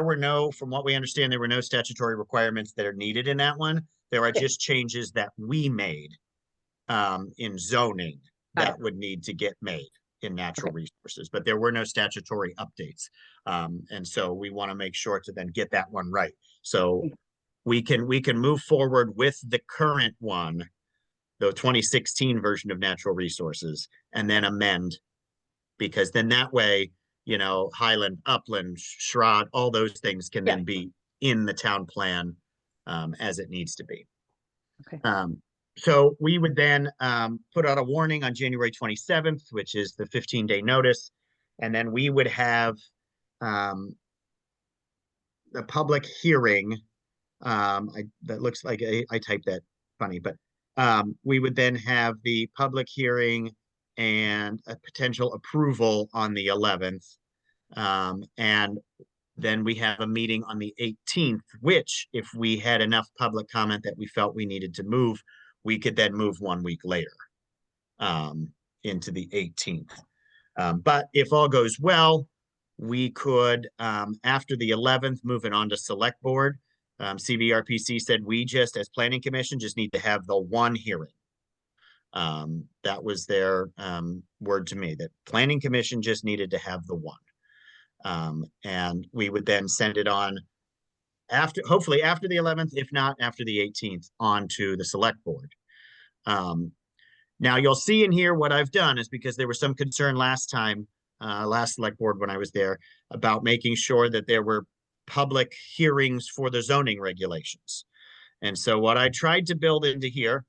were no, from what we understand, there were no statutory requirements that are needed in that one. There are just changes that we made in zoning that would need to get made in natural resources, but there were no statutory updates. And so we want to make sure to then get that one right. So we can move forward with the current one, the 2016 version of natural resources, and then amend, because then that way, you know, Highland, Upland, Shrod, all those things can then be in the town plan as it needs to be. So we would then put out a warning on January 27th, which is the 15-day notice. And then we would have the public hearing. That looks like I typed that funny, but we would then have the public hearing and a potential approval on the 11th. And then we have a meeting on the 18th, which if we had enough public comment that we felt we needed to move, we could then move 1 week later into the 18th. But if all goes well, we could, after the 11th, move it on to select board. CVRPC said we just, as planning commission, just need to have the one hearing. That was their word to me, that planning commission just needed to have the one. And we would then send it on after, hopefully after the 11th, if not after the 18th, on to the select board. Now you'll see in here what I've done is because there was some concern last time, last select board when I was there, about making sure that there were public hearings for the zoning regulations. And so what I tried to build into here,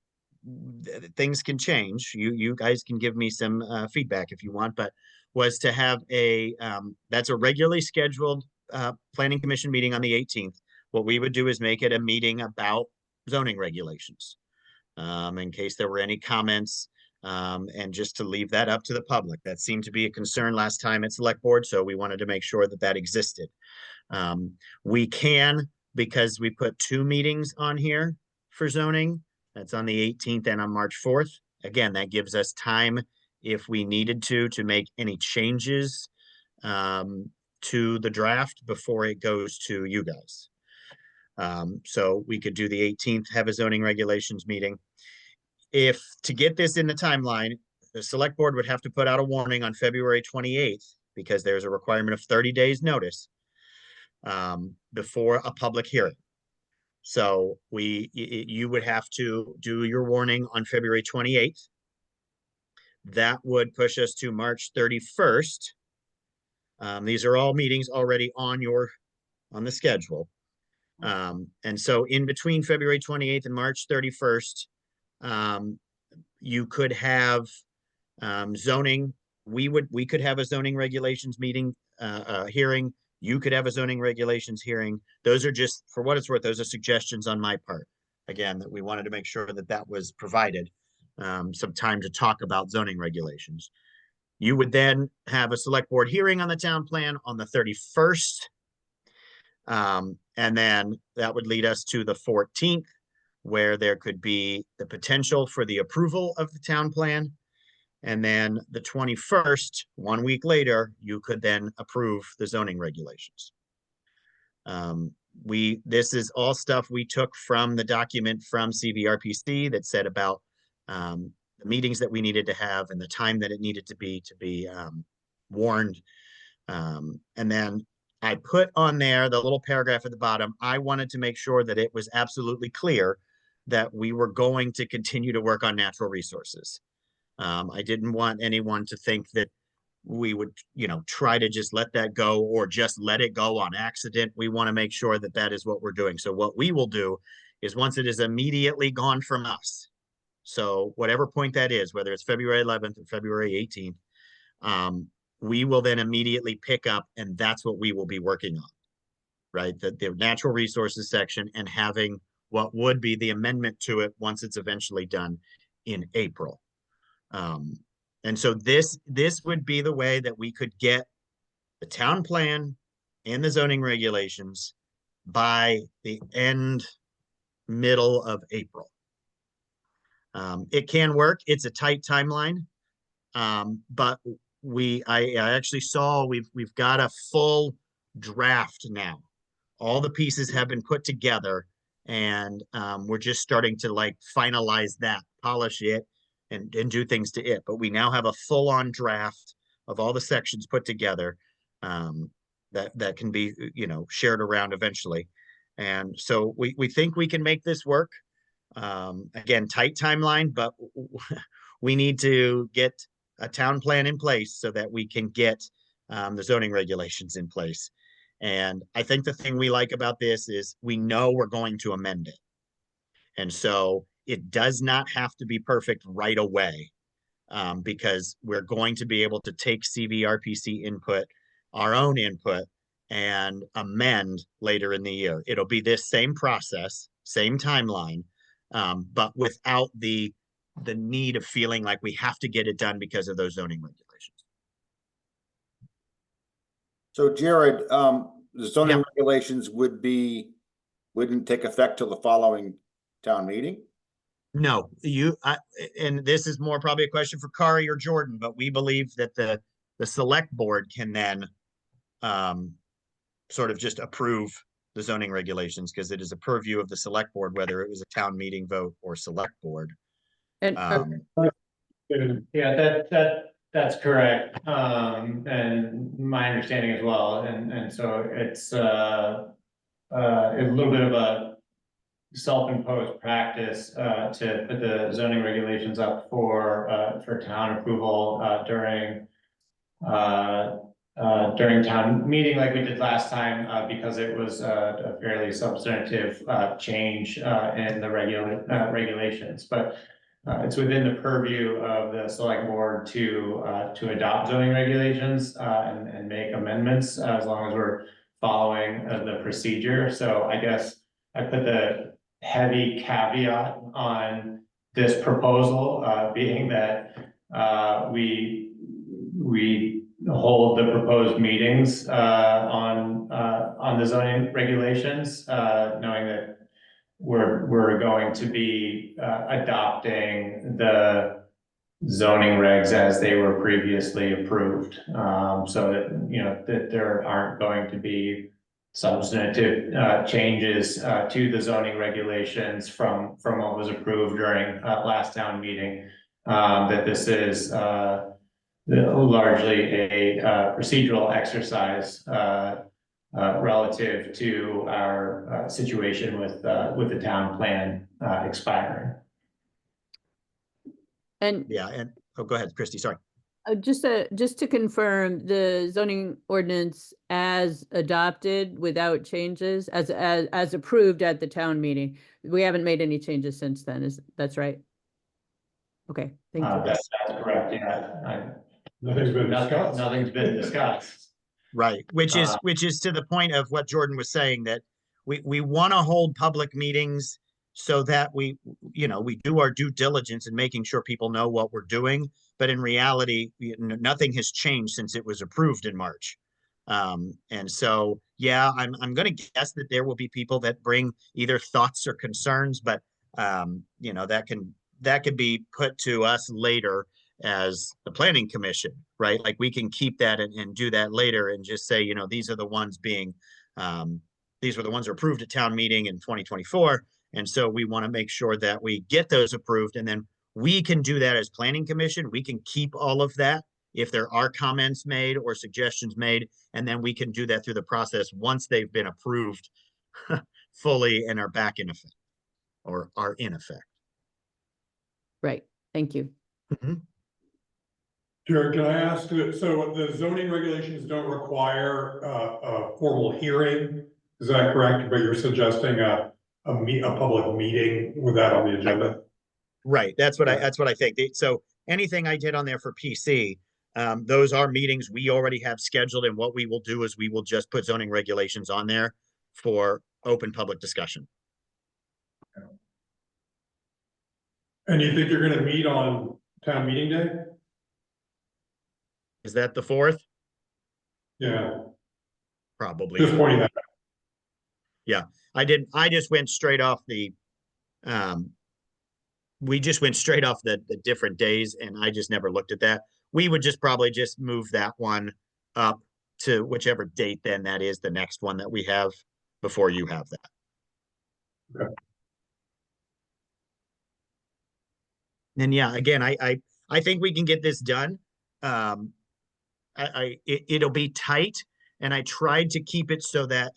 things can change. You guys can give me some feedback if you want, but was to have that's a regularly scheduled planning commission meeting on the 18th. What we would do is make it a meeting about zoning regulations in case there were any comments, and just to leave that up to the public. That seemed to be a concern last time at select board, so we wanted to make sure that that existed. We can, because we put 2 meetings on here for zoning. That's on the 18th and on March 4th. Again, that gives us time if we needed to make any changes to the draft before it goes to you guys. So we could do the 18th, have a zoning regulations meeting. If to get this in the timeline, the select board would have to put out a warning on February 28th because there's a requirement of 30 days notice before a public hearing. So you would have to do your warning on February 28th. That would push us to March 31st. These are all meetings already on the schedule. And so in between February 28th and March 31st, you could have zoning. We could have a zoning regulations meeting, hearing. You could have a zoning regulations hearing. Those are just, for what it's worth, those are suggestions on my part. Again, that we wanted to make sure that that was provided, some time to talk about zoning regulations. You would then have a select board hearing on the town plan on the 31st. And then that would lead us to the 14th, where there could be the potential for the approval of the town plan. And then the 21st, 1 week later, you could then approve the zoning regulations. This is all stuff we took from the document from CVRPC that said about the meetings that we needed to have and the time that it needed to be warned. And then I put on there the little paragraph at the bottom. I wanted to make sure that it was absolutely clear that we were going to continue to work on natural resources. I didn't want anyone to think that we would, try to just let that go or just let it go on accident. We want to make sure that that is what we're doing. So what we will do is once it is immediately gone from us, so whatever point that is, whether it's February 11th or February 18th, we will then immediately pick up, and that's what we will be working on, right? The natural resources section and having what would be the amendment to it once it's eventually done in April. And so this would be the way that we could get the town plan and the zoning regulations by the middle of April. It can work. It's a tight timeline. But I actually saw we've got a full draft now. All the pieces have been put together, and we're just starting to finalize that, polish it, and do things to it. But we now have a full-on draft of all the sections put together that can be, shared around eventually. And so we think we can make this work. Again, tight timeline, but we need to get a town plan in place so that we can get the zoning regulations in place. And I think the thing we like about this is we know we're going to amend it. And so it does not have to be perfect right away, because we're going to be able to take CVRPC input, our own input, and amend later in the year. It'll be this same process, same timeline, but without the need of feeling like we have to get it done because of those zoning regulations. So Jared, the zoning regulations wouldn't take effect till the following town meeting? No, and this is more probably a question for Kari or Jordan, but we believe that the select board can then sort of just approve the zoning regulations, because it is a purview of the select board, whether it was a town meeting vote or select board. And Yeah, that's correct. And my understanding as well. And so it's a little bit of a self-imposed practice to put the zoning regulations up for town approval during town meeting like we did last time, because it was a fairly substantive change in the regulations. But it's within the purview of the select board to adopt zoning regulations and make amendments as long as we're following the procedure. So I guess I put the heavy caveat on this proposal, being that we hold the proposed meetings on the zoning regulations, knowing that we're going to be adopting the zoning regs as they were previously approved, so that that there aren't going to be substantive changes to the zoning regulations from what was approved during last town meeting. That this is largely a procedural exercise relative to our situation with the town plan expiring. And go ahead, Christy, sorry. just to confirm, the zoning ordinance as adopted without changes, as approved at the town meeting, we haven't made any changes since then, that's right? Okay, thank you. That's correct, yeah. Nothing's been discussed. Nothing's been discussed. Right, which is to the point of what Jordan was saying, that we want to hold public meetings so that we do our due diligence in making sure people know what we're doing. But in reality, nothing has changed since it was approved in March. And so, yeah, I'm gonna guess that there will be people that bring either thoughts or concerns, but you know, that could be put to us later as the planning commission, right? Like we can keep that and do that later and just say, you know, these are the ones being, these were the ones approved at town meeting in 2024. And so we want to make sure that we get those approved, and then we can do that as planning commission. We can keep all of that if there are comments made or suggestions made, and then we can do that through the process once they've been approved fully and are back in effect or are in effect. Right, thank you. Jared, can I ask, so the zoning regulations don't require a formal hearing, is that correct? But you're suggesting a public meeting with that on the agenda? Right, that's what I think. So anything I did on there for PC, those are meetings we already have scheduled, and what we will do is we will just put zoning regulations on there for open public discussion. And you think you're gonna meet on town meeting day? Is that the 4th? Yeah. Probably. Just pointing that out. Yeah, I just went straight off the, we just went straight off the different days, and I just never looked at that. We would just probably just move that one up to whichever date then that is, the next one that we have before you have that. Okay. And yeah, again, I think we can get this done. It'll be tight, and I tried to keep it so that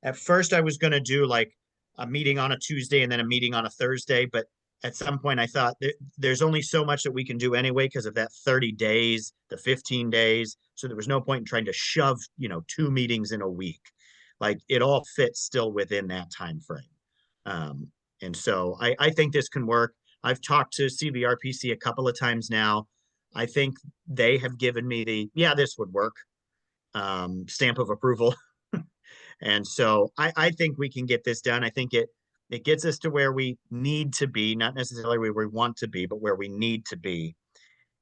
at first I was going to do like a meeting on a Tuesday and then a meeting on a Thursday, but at some point I thought there's only so much that we can do anyway because of that 30 days, the 15 days. So there was no point in trying to shove, you know, 2 meetings in a week. Like it all fits still within that time frame. And so I think this can work. I've talked to CVRPC a couple of times now. I think they have given me the, yeah, this would work, stamp of approval. And so I think we can get this done. I think it gets us to where we need to be, not necessarily where we want to be, but where we need to be.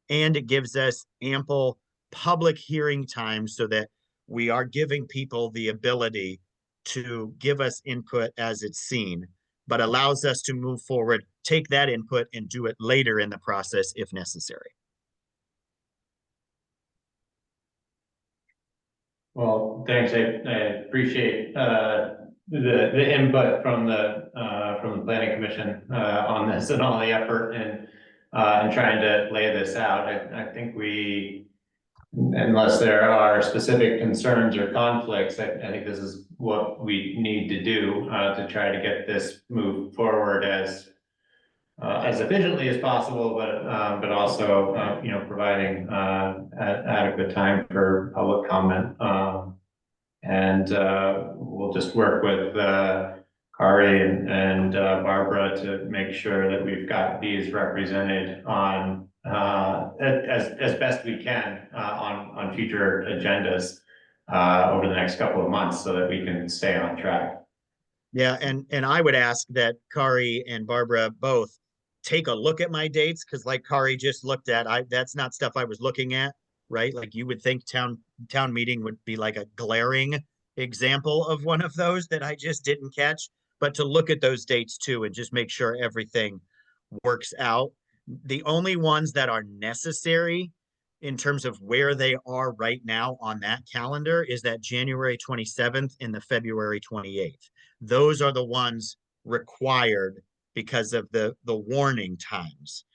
And it gives us ample public hearing time so that we are giving people the ability to give us input as it's seen, but allows us to move forward, take that input and do it later in the process if necessary. Well, thanks. I appreciate the input from the planning commission on this and all the effort and trying to lay this out. I think we, unless there are specific concerns or conflicts, I think this is what we need to do to try to get this moved forward as efficiently as possible, but also you know, providing adequate time for public comment. And we'll just work with Kari and Barbara to make sure that we've got these represented on as best we can on future agendas over the next couple of months, so that we can stay on track. Yeah, and I would ask that Kari and Barbara both take a look at my dates, because like Kari just looked at, that's not stuff I was looking at, right? Like you would think town meeting would be like a glaring example of one of those that I just didn't catch, but to look at those dates too and just make sure everything works out. The only ones that are necessary in terms of where they are right now on that calendar is that January 27th and the February 28th. Those are the ones required because of the warning times.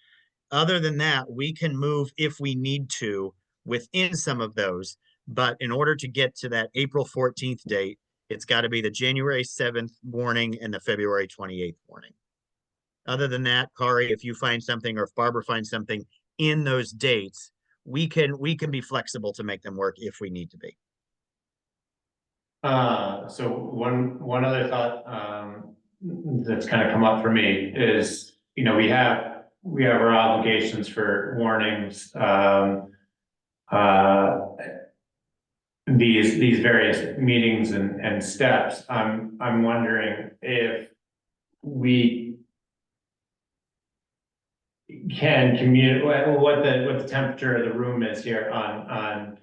Other than that, we can move if we need to within some of those, but in order to get to that April 14th date, it's got to be the January 7th warning and the February 28th warning. Other than that, Kari, if you find something or if Barbara finds something in those dates, we can be flexible to make them work if we need to be. So one other thought that's kind of come up for me is, you know, we have our obligations for warnings, these various meetings and steps. I'm wondering if we can communicate what the temperature of the room is here on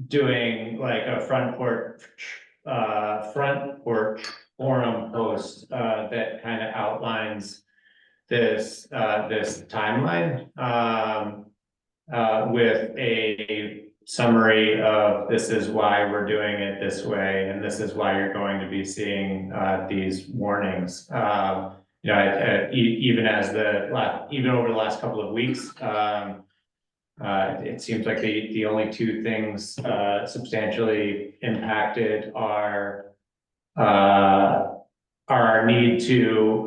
doing like a front porch forum post, that kind of outlines this timeline, with a summary of this is why we're doing it this way, and this is why you're going to be seeing, these warnings. You know, even over the last couple of weeks, it seems like the only two things substantially impacted are our need to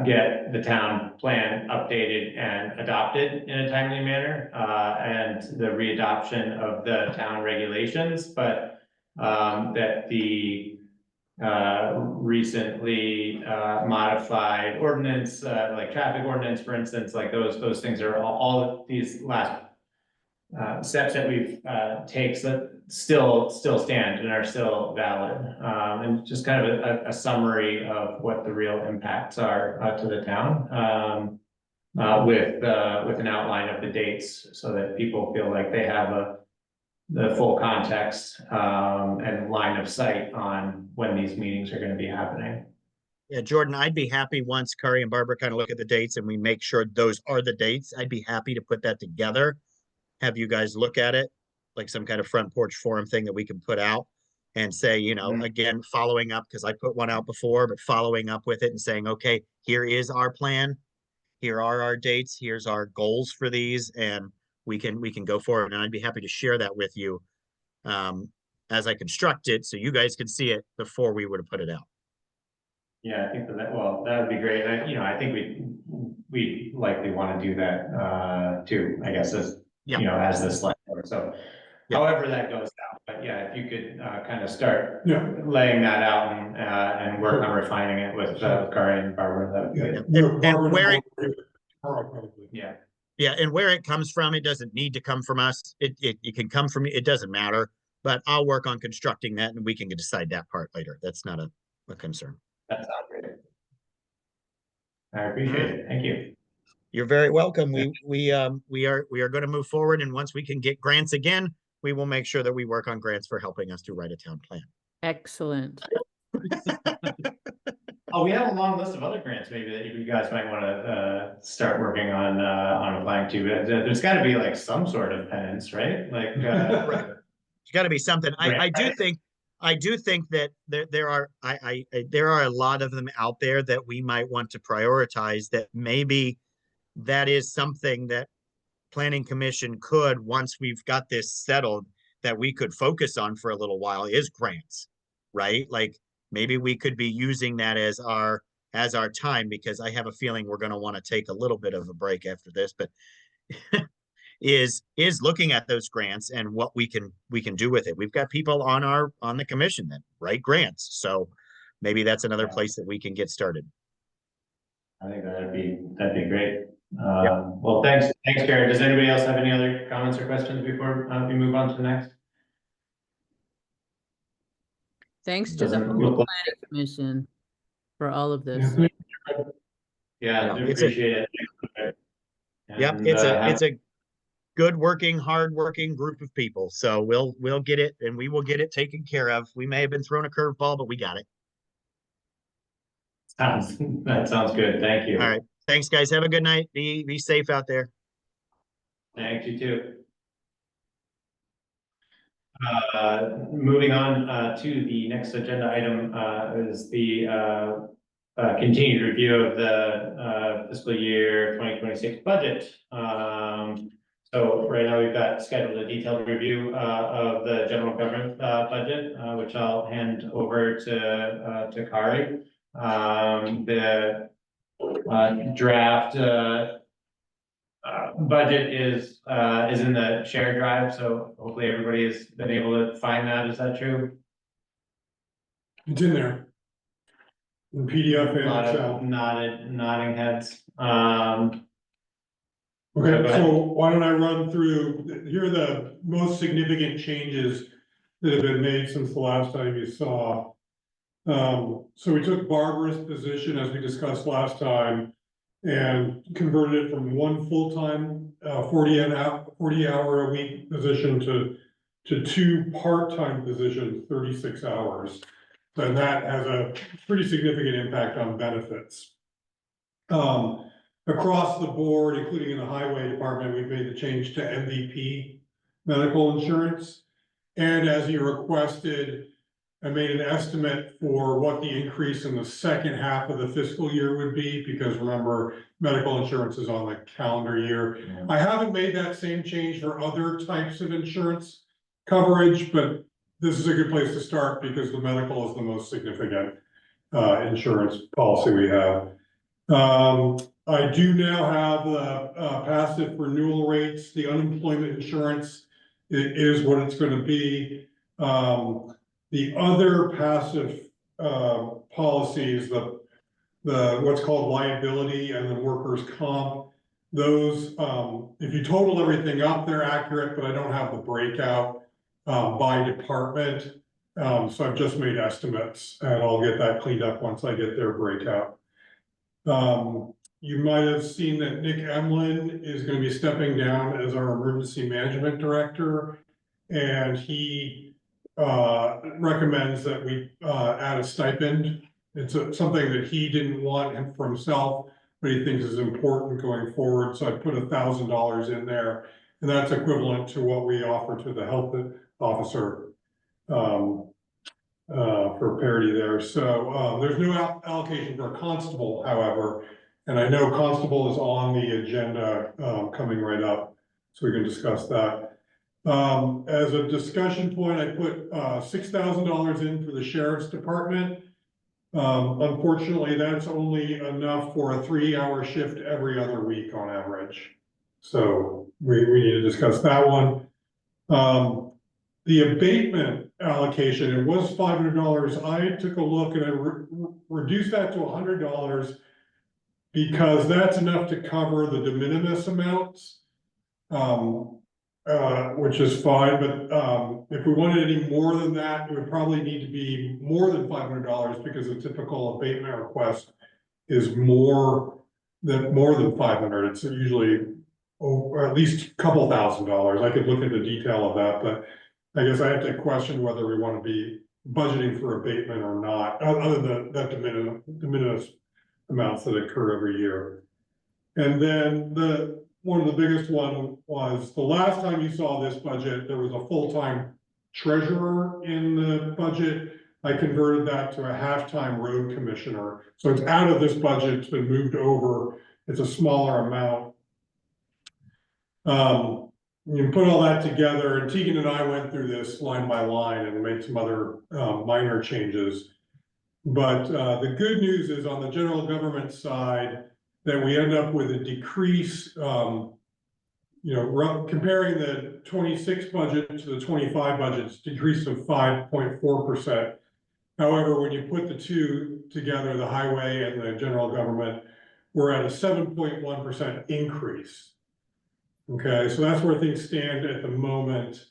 get the town plan updated and adopted in a timely manner, and the readoption of the town regulations, but that the recently modified ordinance, like traffic ordinance, for instance, like those things are all these last steps that we've takes that still stand and are still valid, and just kind of a summary of what the real impacts are to the town, with an outline of the dates, so that people feel like they have the full context, and line of sight on when these meetings are going to be happening. Yeah, Jordan, I'd be happy once Kari and Barbara kind of look at the dates and we make sure those are the dates. I'd be happy to put that together, have you guys look at it, like some kind of front porch forum thing that we can put out and say, you know, again, following up, because I put one out before, but following up with it and saying, okay, here is our plan. Here are our dates. Here's our goals for these, and we can go forward. And I'd be happy to share that with you as I construct it, so you guys can see it before we were to put it out. Yeah, I think that would be great. I think we likely want to do that too, I guess, as as the select board. So however that goes out, but yeah, if you could kind of start laying that out and work on refining it with Kari and Barbara, that would be good. And where it, and where it comes from, it doesn't need to come from us. It can come from, it doesn't matter, but I'll work on constructing that and we can decide that part later. That's not a concern. That sounds great. I appreciate it. Thank you. You're very welcome. We are going to move forward, and once we can get grants again, we will make sure that we work on grants for helping us to write a town plan. Excellent. Oh, we have a long list of other grants maybe that you guys might want to start working on applying to. There's got to be like some sort of penance, right? Like there's got to be something. I do think that there are a lot of them out there that we might want to prioritize, that maybe that is something that Planning Commission could, once we've got this settled, that we could focus on for a little while, is grants, right? Like maybe we could be using that as our time, because I have a feeling we're going to want to take a little bit of a break after this, but is looking at those grants and what we can do with it. We've got people on the commission that write grants, so maybe that's another place that we can get started. I think that'd be great. Well, thanks, Karen. Does anybody else have any other comments or questions before we move on to the next? Thanks to the whole Planning Commission for all of this. Yeah, I appreciate it. Yep, it's a good working, hard working group of people. So we'll get it, and we will get it taken care of. We may have been thrown a curveball, but we got it. That sounds good. Thank you. All right. Thanks, guys. Have a good night. Be safe out there. Thank you too. Moving on to the next agenda item is the continued review of the fiscal year 2026 budget. So right now we've got scheduled a detailed review of the general government budget, which I'll hand over to Kari. The draft budget is in the shared drive, so hopefully everybody has been able to find that. Is that true? It's in there. In PDF and Excel. Nodding heads. Okay, so why don't I run through, here are the most significant changes that have been made since the last time you saw. So we took Barbara's position, as we discussed last time, and converted it from one full-time 40 hour a week position to to 2 part-time positions, 36 hours. And that has a pretty significant impact on benefits. Across the board, including in the highway department, we've made the change to MVP medical insurance. And as you requested, I made an estimate for what the increase in the second half of the fiscal year would be, because remember, medical insurance is on the calendar year. I haven't made that same change for other types of insurance coverage, but this is a good place to start because the medical is the most significant insurance policy we have. I do now have the passive renewal rates. The unemployment insurance is what it's going to be. The other passive policies, the what's called liability and the workers' comp, those, if you total everything up, they're accurate, but I don't have the breakout by department. So I've just made estimates, and I'll get that cleaned up once I get their breakout. You might have seen that Nick Emlin is going to be stepping down as our emergency management director, and he recommends that we add a stipend. It's something that he didn't want for himself, but he thinks is important going forward. So I put $1,000 in there, and that's equivalent to what we offer to the health officer for parity there. So there's no allocation for a constable, however, and I know constable is on the agenda coming right up, so we can discuss that. As a discussion point, I put $6,000 in for the sheriff's department. Unfortunately, that's only enough for a 3-hour shift every other week on average. So we need to discuss that one. The abatement allocation, it was $500. I took a look and I reduced that to $100 because that's enough to cover the de minimis amounts, which is fine. But if we wanted any more than that, it would probably need to be more than $500 because the typical abatement request is more than $500. It's usually at least a couple $1,000s. I could look at the detail of that, but I guess I have to question whether we want to be budgeting for abatement or not, other than that de minimis amounts that occur every year. And then one of the biggest one was the last time you saw this budget, there was a full-time treasurer in the budget. I converted that to a half-time road commissioner. So it's out of this budget, it's been moved over. It's a smaller amount. You can put all that together, and Tegan and I went through this line by line and made some other minor changes. But the good news is on the general government side that we end up with a decrease, comparing the 26 budget to the 25 budget, it's a decrease of 5.4%. However, when you put the two together, the highway and the general government, we're at a 7.1% increase. Okay, so that's where things stand at the moment.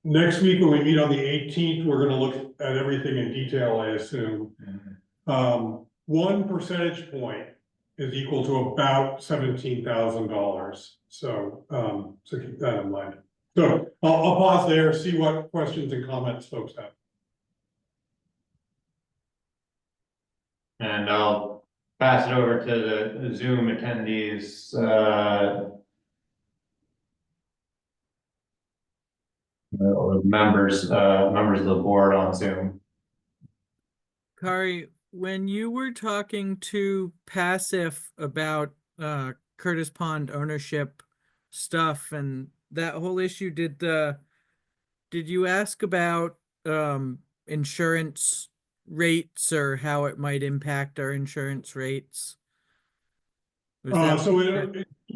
Next week, when we meet on the 18th, we're going to look at everything in detail, I assume. 1 percentage point is equal to about $17,000. So keep that in mind. So I'll pause there, see what questions and comments folks have. And I'll pass it over to the Zoom attendees. Or members of the board on Zoom. Kari, when you were talking to Passive about Curtis Pond ownership stuff and that whole issue, did you ask about insurance rates or how it might impact our insurance rates?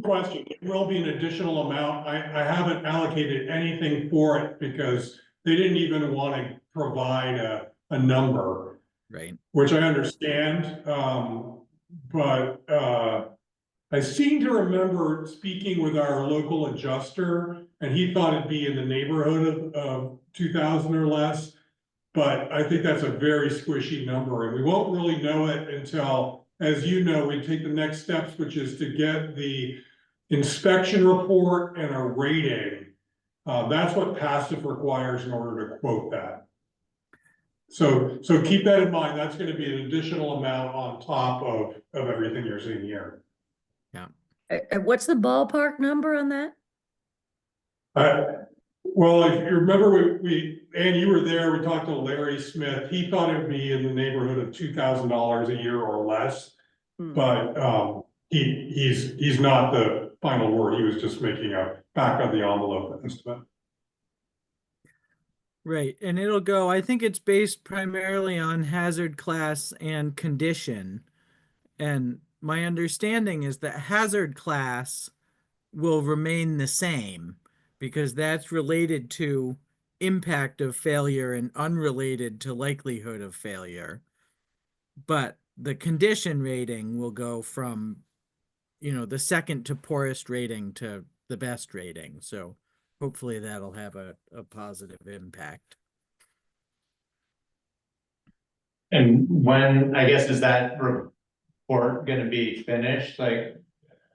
Question, it will be an additional amount. I haven't allocated anything for it because they didn't even want to provide a number, right? Which I understand, but I seem to remember speaking with our local adjuster, and he thought it'd be in the neighborhood of 2,000 or less. But I think that's a very squishy number, and we won't really know it until, as you know, we take the next steps, which is to get the inspection report and a rating. That's what passive requires in order to quote that. So keep that in mind. That's gonna be an additional amount on top of everything you're seeing here. What's the ballpark number on that? Well, if you remember, Ann, you were there, we talked to Larry Smith. He thought it would be in the neighborhood of $2,000 a year or less. But he's not the final word. He was just making a back of the envelope estimate. Right, and it'll go, I think it's based primarily on hazard class and condition. And my understanding is that hazard class will remain the same because that's related to impact of failure and unrelated to likelihood of failure. But the condition rating will go from, the second to poorest rating to the best rating. So hopefully that'll have a positive impact. And when, I guess, is that report gonna be finished? Like,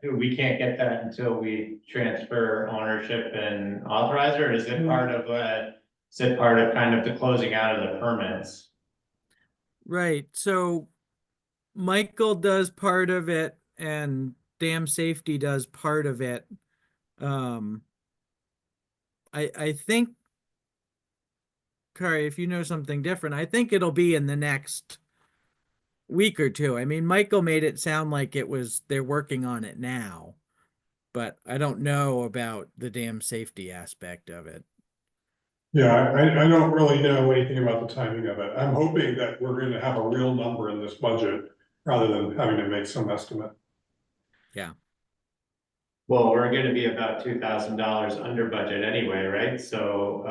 we can't get that until we transfer ownership and authorize, or is it part of kind of the closing out of the permits? Right. So Michael does part of it and dam safety does part of it. I think, Kari, if you know something different, I think it'll be in the next week or two. I mean, Michael made it sound like they're working on it now, but I don't know about the dam safety aspect of it. Yeah, I don't really know anything about the timing of it. I'm hoping that we're gonna have a real number in this budget rather than having to make some estimate. Yeah. Well, we're gonna be about $2,000 under budget anyway, right? So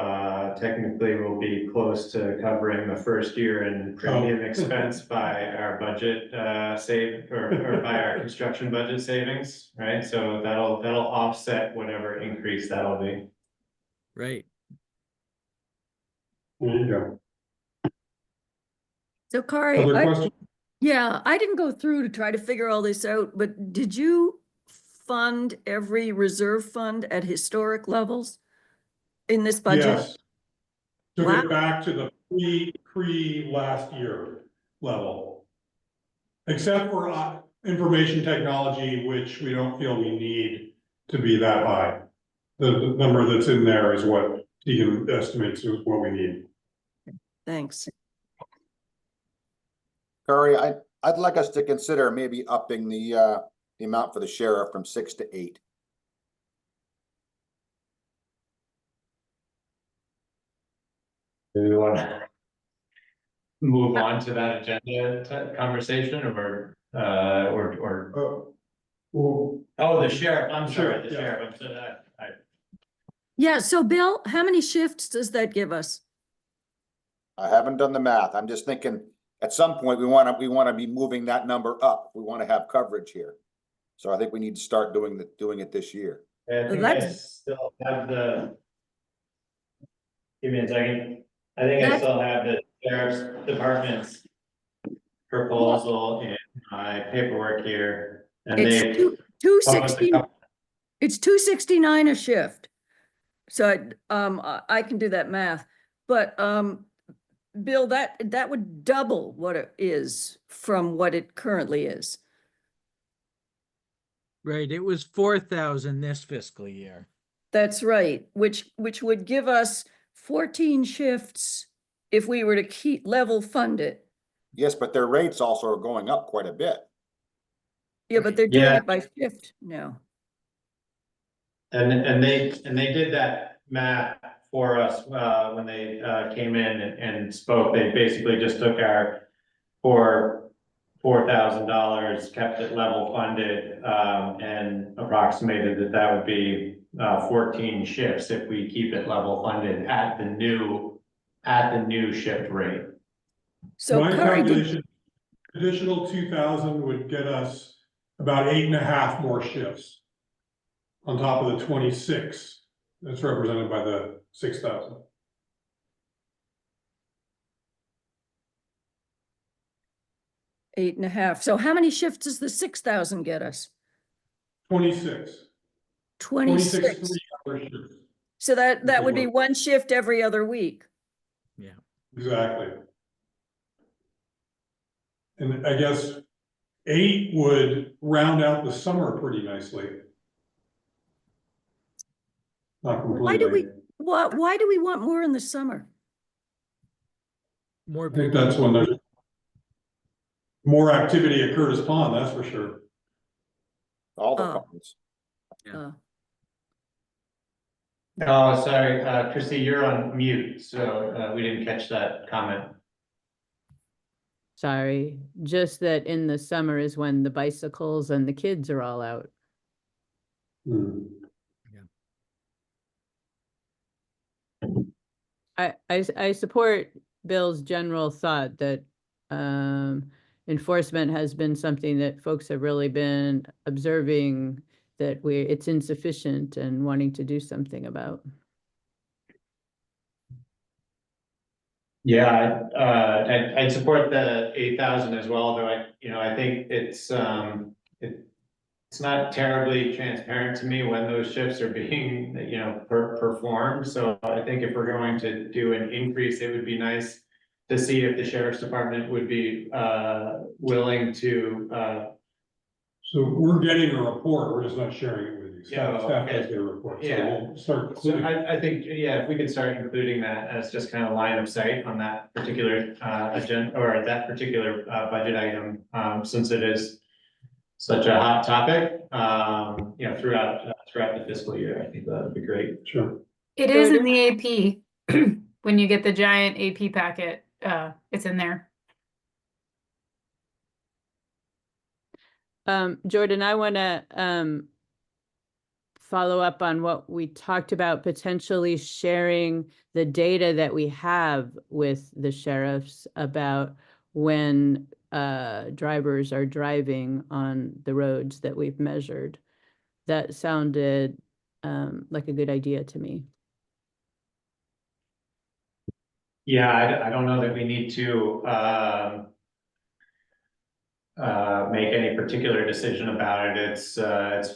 technically we'll be close to covering the first year in premium expense by our budget or by our construction budget savings, right? So that'll offset whatever increase that'll be. Right. There you go. So Kari, Other questions? yeah, I didn't go through to try to figure all this out, but did you fund every reserve fund at historic levels in this budget? Yes. Took Wow. it back to the pre last year level. Except for information technology, which we don't feel we need to be that high. The number that's in there is what Deegan estimates is what we need. Thanks. Curry, I'd like us to consider maybe upping the amount for the sheriff from 6 to 8. Do we want to move on to that agenda conversation, or oh, the sheriff, I'm sorry, the sheriff, I'm sorry. Yeah, so Bill, how many shifts does that give us? I haven't done the math. I'm just thinking at some point we want to be moving that number up. We want to have coverage here. So I think we need to start doing it this year. I think I still have give me a second. I think I still have the sheriff's department's proposal in my paperwork here. And it's it's $269 a shift. So I can do that math, but Bill, that would double what it is from what it currently is. Right, it was 4,000 this fiscal year. That's right, which would give us 14 shifts if we were to keep level fund it. Yes, but their rates also are going up quite a bit. Yeah, but they're doing it by shift now. And they did that math for us when they came in and spoke. They basically just took our $4,000, kept it level funded, and approximated that would be 14 shifts if we keep it level funded at the new shift rate. So my calculation, additional 2,000 would get us about 8.5 more shifts on top of the 26 that's represented by the 6,000. Eight and a half. So how many shifts does the 6,000 get us? 26. 26. 3-hour shifts. So that would be Sure. one shift every other week. Yeah. Exactly. And I guess 8 would round out the summer pretty nicely. Not Why do we, completely. why do we want more in the summer? More I think people. that's when there's more activity at Curtis Pond, that's for sure. All the Oh. funds. Uh, Oh, sorry, Chrissy, you're on mute, so we didn't catch that comment. Sorry, just that in the summer is when the bicycles and the kids are all out. Hmm. I support Bill's general thought that enforcement has been something that folks have really been observing, that it's insufficient and wanting to do something about. Yeah, I'd support the 8,000 as well, though I think it's not terribly transparent to me when those shifts are being, performed. So I think if we're going to do an increase, it would be nice to see if the sheriff's department would be willing to. So we're getting a report, we're just not sharing it with you. Yeah, Staff okay. does get a report, so Yeah. we'll start So including. I think, yeah, if we could start including that as just kind of line of sight on that particular agenda or that particular budget item, since it is such a hot topic, throughout the fiscal year, I think that would be great. Sure. It is in the AP. When you get the giant AP packet, it's in there. Jordan, I want to follow up on what we talked about, potentially sharing the data that we have with the sheriffs about when drivers are driving on the roads that we've measured. That sounded like a good idea to me. Yeah, I don't know that we need to make any particular decision about it. It's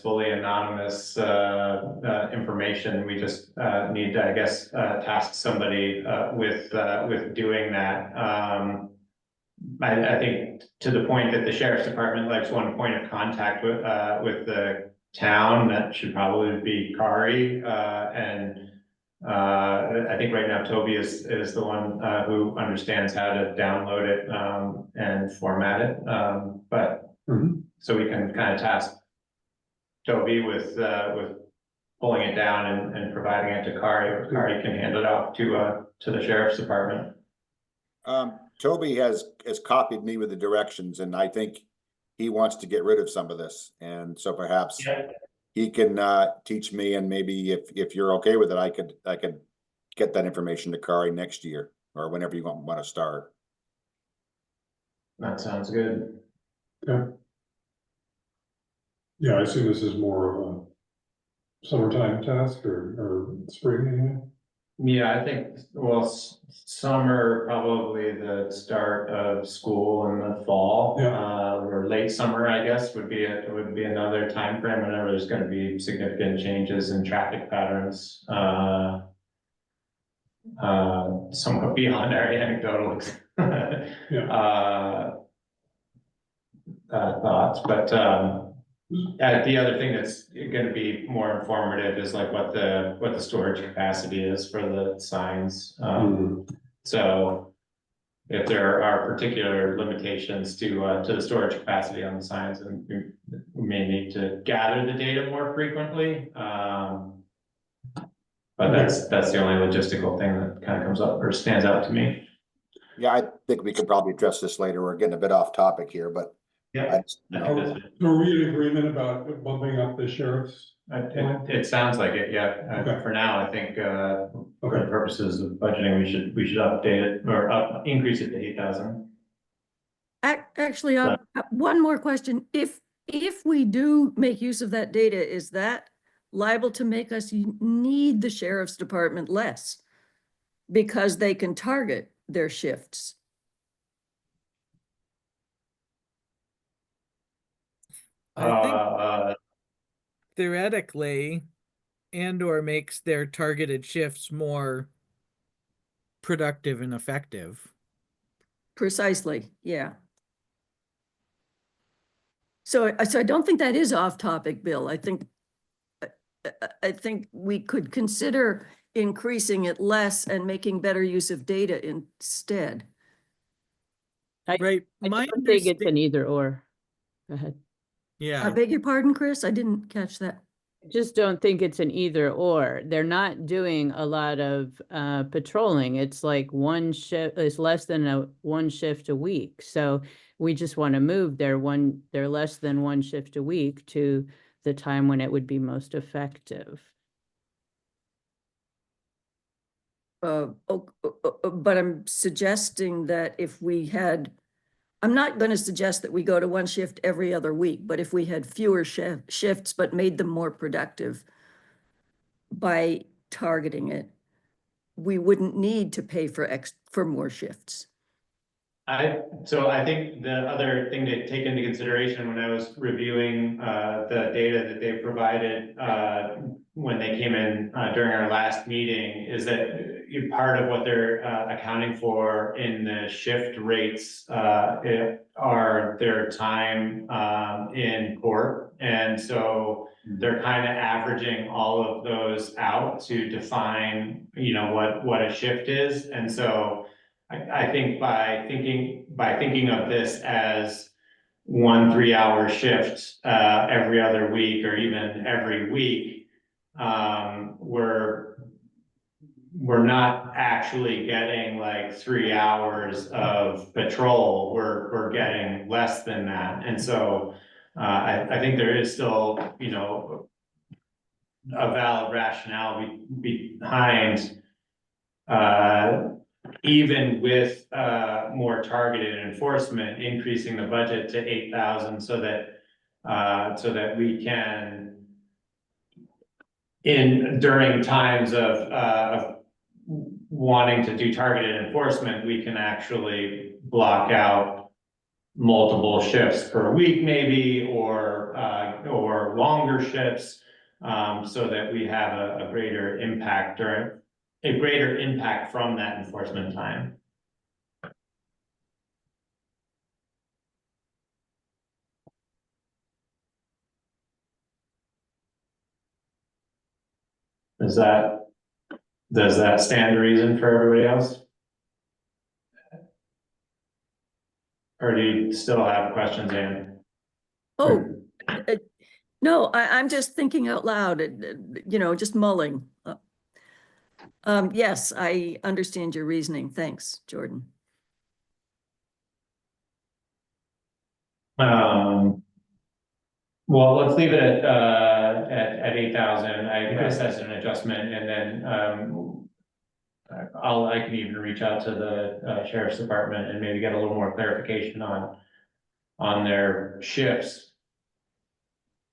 fully anonymous information. We just need to, I guess, task somebody with doing that. I think to the point that the sheriff's department likes one point of contact with the town, that should probably be Kari, and I think right now Toby is the one who understands how to download it and format it. But so we can kind of task Toby with pulling it down and providing it to Kari. Kari can hand it off to the sheriff's department. Toby has copied me with the directions, and I think he wants to get rid of some of this, and so perhaps he can teach me, and maybe if you're okay with it, I could get that information to Kari next year or whenever you want to start. That sounds good. Okay. Yeah, I assume this is more of a summertime task or spring anyway. Yeah, I think, well, summer, probably the start of school in the fall, or late summer, I guess, would be another time frame whenever there's going to be significant changes in traffic patterns. Somewhat beyond our anecdotal thoughts, but the other thing that's going to be more informative is like what the storage capacity is for the signs. So if there are particular limitations to the storage capacity on the signs, and we may need to gather the data more frequently. But that's the only logistical thing that kind of comes up or stands out to me. Yeah, I think we could probably address this later. We're getting a bit off topic here, but yeah, are we in agreement about bumping up the sheriff's? It sounds like it, yeah. For now, I think for the purposes of budgeting, we should update it or increase it to 8,000. Actually, one more question. If we do make use of that data, is that liable to make us need the sheriff's department less because they can target their shifts? I think theoretically, and or makes their targeted shifts more productive and effective. Precisely, yeah. So I don't think that is off topic, Bill. I think we could consider increasing it less and making better use of data instead. Right. I My don't think it's understa- an either or. Go ahead. I yeah. beg your pardon, Chris? I didn't catch that. Just don't think it's an either or. They're not doing a lot of patrolling. It's like one shift, it's less than one shift a week. So we just want to move their less than one shift a week to the time when it would be most effective. But I'm suggesting that if we had, I'm not going to suggest that we go to one shift every other week, but if we had fewer shifts, but made them more productive by targeting it, we wouldn't need to pay for more shifts. So I think the other thing to take into consideration when I was reviewing the data that they provided when they came in during our last meeting is that part of what they're accounting for in the shift rates are their time in court. And so they're kind of averaging all of those out to define, you know, what a shift is. And so I think by thinking of this as 1 3-hour shift every other week or even every week, we're not actually getting like 3 hours of patrol. We're getting less than that, and so I think there is still, you know, a valid rationale behind. Even with more targeted enforcement, increasing the budget to 8,000 so that we can, during times of wanting to do targeted enforcement, we can actually block out multiple shifts per week maybe, or longer shifts, so that we have a greater impact from that enforcement time. Does that stand to reason for everybody else? Or do you still have questions, Anne? Oh, no, I'm just thinking out loud, you know, just mulling. Yes, I understand your reasoning. Thanks, Jordan. Well, let's leave it at 8,000. I guess that's an adjustment, and then I can even reach out to the sheriff's department and maybe get a little more clarification on their shifts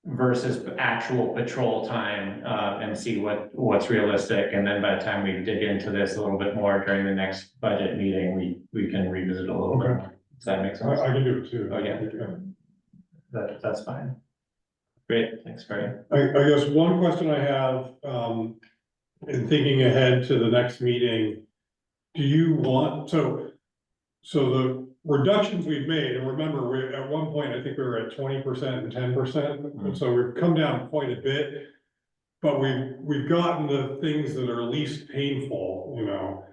versus actual patrol time, and see what's realistic. And then by the time we dig into this a little bit more during the next budget meeting, we can revisit a little bit more. Does that make sense? I can do it too. Oh, yeah. That's fine. Great, thanks, Barry. I guess one question I have, in thinking ahead to the next meeting, do you want, so the reductions we've made, and remember, at one point, I think we were at 20% and 10%, and so we've come down quite a bit, but we've gotten the things that are least painful, you know.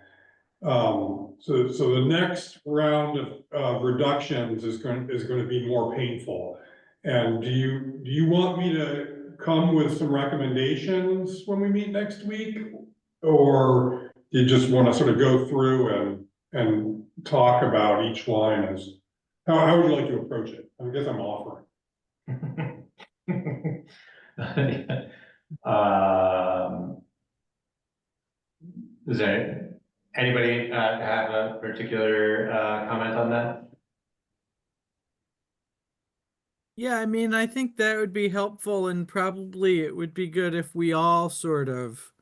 So the next round of reductions is going to be more painful. And do you want me to come with some recommendations when we meet next week? Or you just want to sort of go through and talk about each line as, how would you like to approach it? I guess I'm offering. Is there anybody have a particular comment on that? Yeah, I mean, I think that would be helpful, and probably it would be good if we all sort of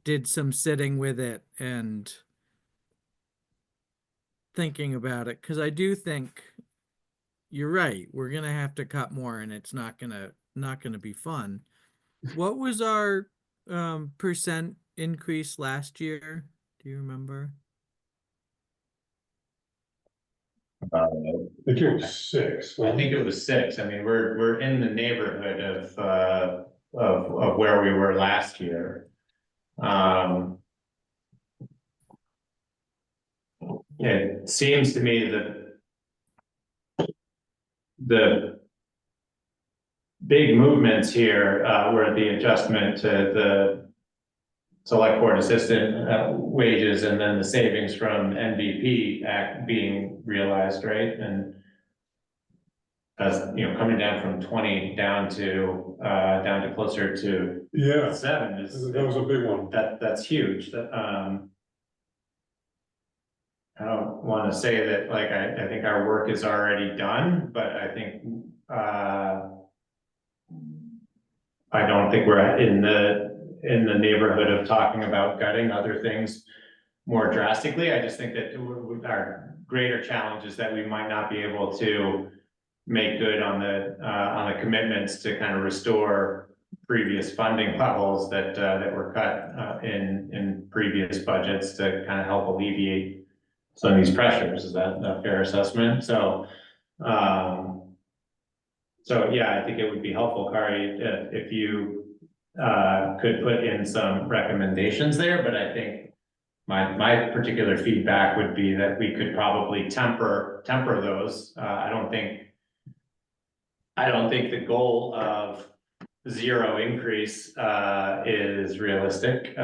did some sitting with it and thinking about it, because I do think you're right. We're gonna have to cut more, and it's not gonna be fun. What was our percent increase last year? Do you remember? I think it was 6. I think it was 6. I mean, we're in the neighborhood of where we were last year. It seems to me that the big movements here were the adjustment to the select board assistant wages, and then the savings from MVP Act being realized, right? And as you know, coming down from 20 down to closer to 7 is that was a big one. That's huge. I don't want to say that like I think our work is already done, but I think I don't think we're in the neighborhood of talking about gutting other things more drastically. I just think that our greater challenge is that we might not be able to make good on the commitments to kind of restore previous funding levels that were cut in previous budgets to kind of help alleviate some of these pressures. Is that a fair assessment? So yeah, I think it would be helpful, Kari, if you could put in some recommendations there, but I think my particular feedback would be that we could probably temper those. I don't think the goal of 0 increase is realistic.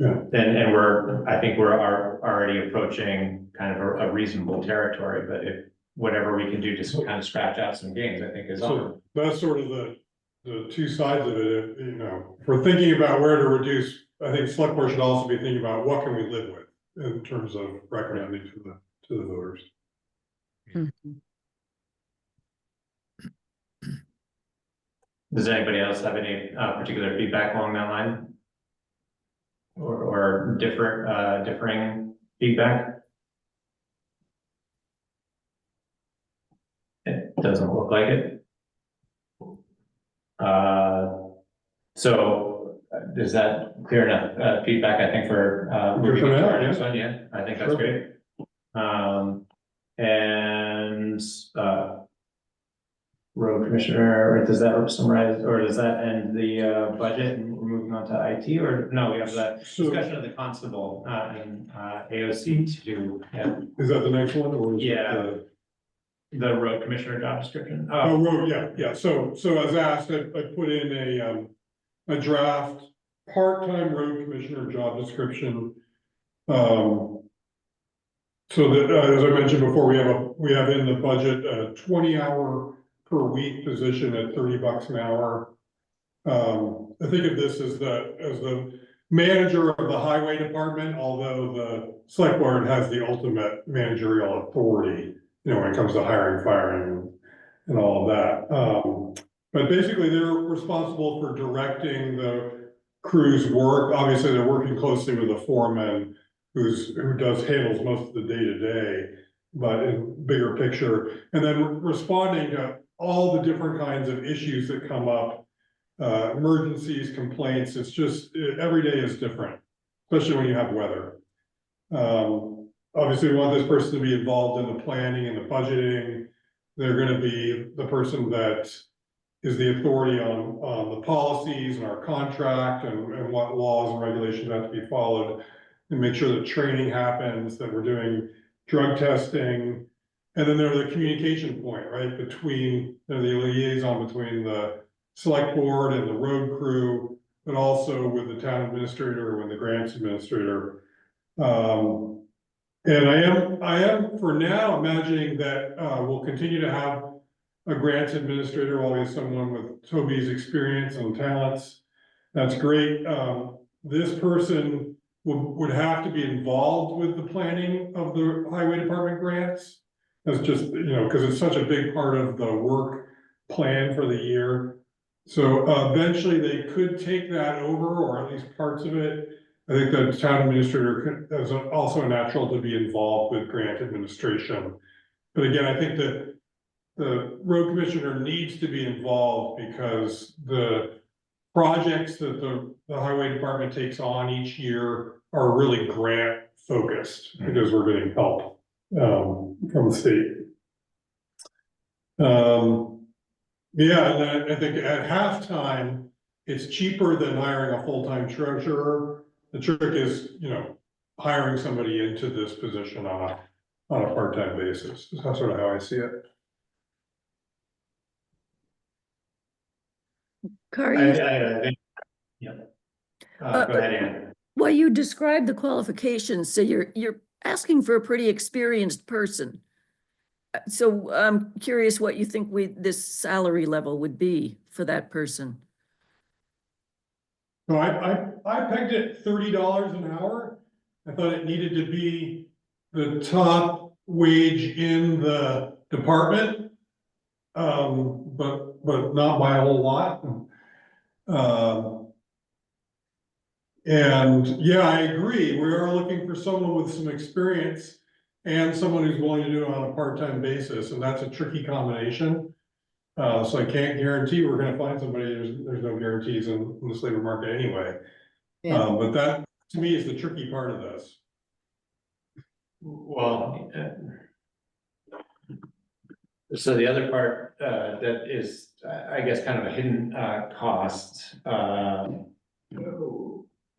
And I think we're already approaching kind of a reasonable territory, but if whatever we can do to kind of scratch out some gains, I think is on. That's sort of the two sides of it. You know, if we're thinking about where to reduce, I think select board should also be thinking about what can we live with in terms of recommending to the voters. Does anybody else have any particular feedback along that line? Or differing feedback? It doesn't look like it. So is that clear enough feedback, I think, for moving into our next one? Yeah, I think that's great. And road commissioner, does that summarize, or does that end the budget and we're moving on to IT, or no, we have that discussion of the constable and AOC to do. Yeah. Is that the next one, or is the road commissioner job description? Road, yeah. So as asked, I put in a draft part-time road commissioner job description. So that as I mentioned before, we have in the budget a 20-hour per week position at $30 an hour. I think of this as the manager of the highway department, although the select board has the ultimate managerial authority, you know, when it comes to hiring, firing, and all of that. But basically they're responsible for directing the crew's work. Obviously they're working closely with the foreman who handles most of the day-to-day, but in bigger picture, and then responding to all the different kinds of issues that come up, emergencies, complaints. It's just, every day is different, especially when you have weather. Obviously we want this person to be involved in the planning and the budgeting. They're gonna be the person that is the authority on the policies and our contract and what laws and regulations have to be followed, and make sure that training happens, that we're doing drug testing. And then they're the communication point, right, between, they're the liaison between the select board and the road crew, but also with the town administrator and the grants administrator. And I am for now imagining that we'll continue to have a grants administrator, always someone with Toby's experience and talents. That's great. This person would have to be involved with the planning of the highway department grants. That's just, you know, because it's such a big part of the work plan for the year. So eventually they could take that over, or at least parts of it. I think the town administrator is also natural to be involved with grant administration. But again, I think that the road commissioner needs to be involved because the projects that the highway department takes on each year are really grant focused because we're getting help from the state. Yeah, and I think at halftime, it's cheaper than hiring a full-time treasurer. The trick is, hiring somebody into this position on a part-time basis. That's sort of how I see it. Kari, I think, yeah. Go ahead, Ann. well, you described the qualifications, so you're asking for a pretty experienced person. So I'm curious what you think this salary level would be for that person. So I pegged it $30 an hour. I thought it needed to be the top wage in the department. But not by a whole lot. And yeah, I agree. We are looking for someone with some experience and someone who's willing to do it on a part-time basis, and that's a tricky combination. So I can't guarantee we're gonna find somebody. There's no guarantees in this labor market anyway. Yeah. But that, to me, is the tricky part of this. Well, so the other part that is, I guess, kind of a hidden cost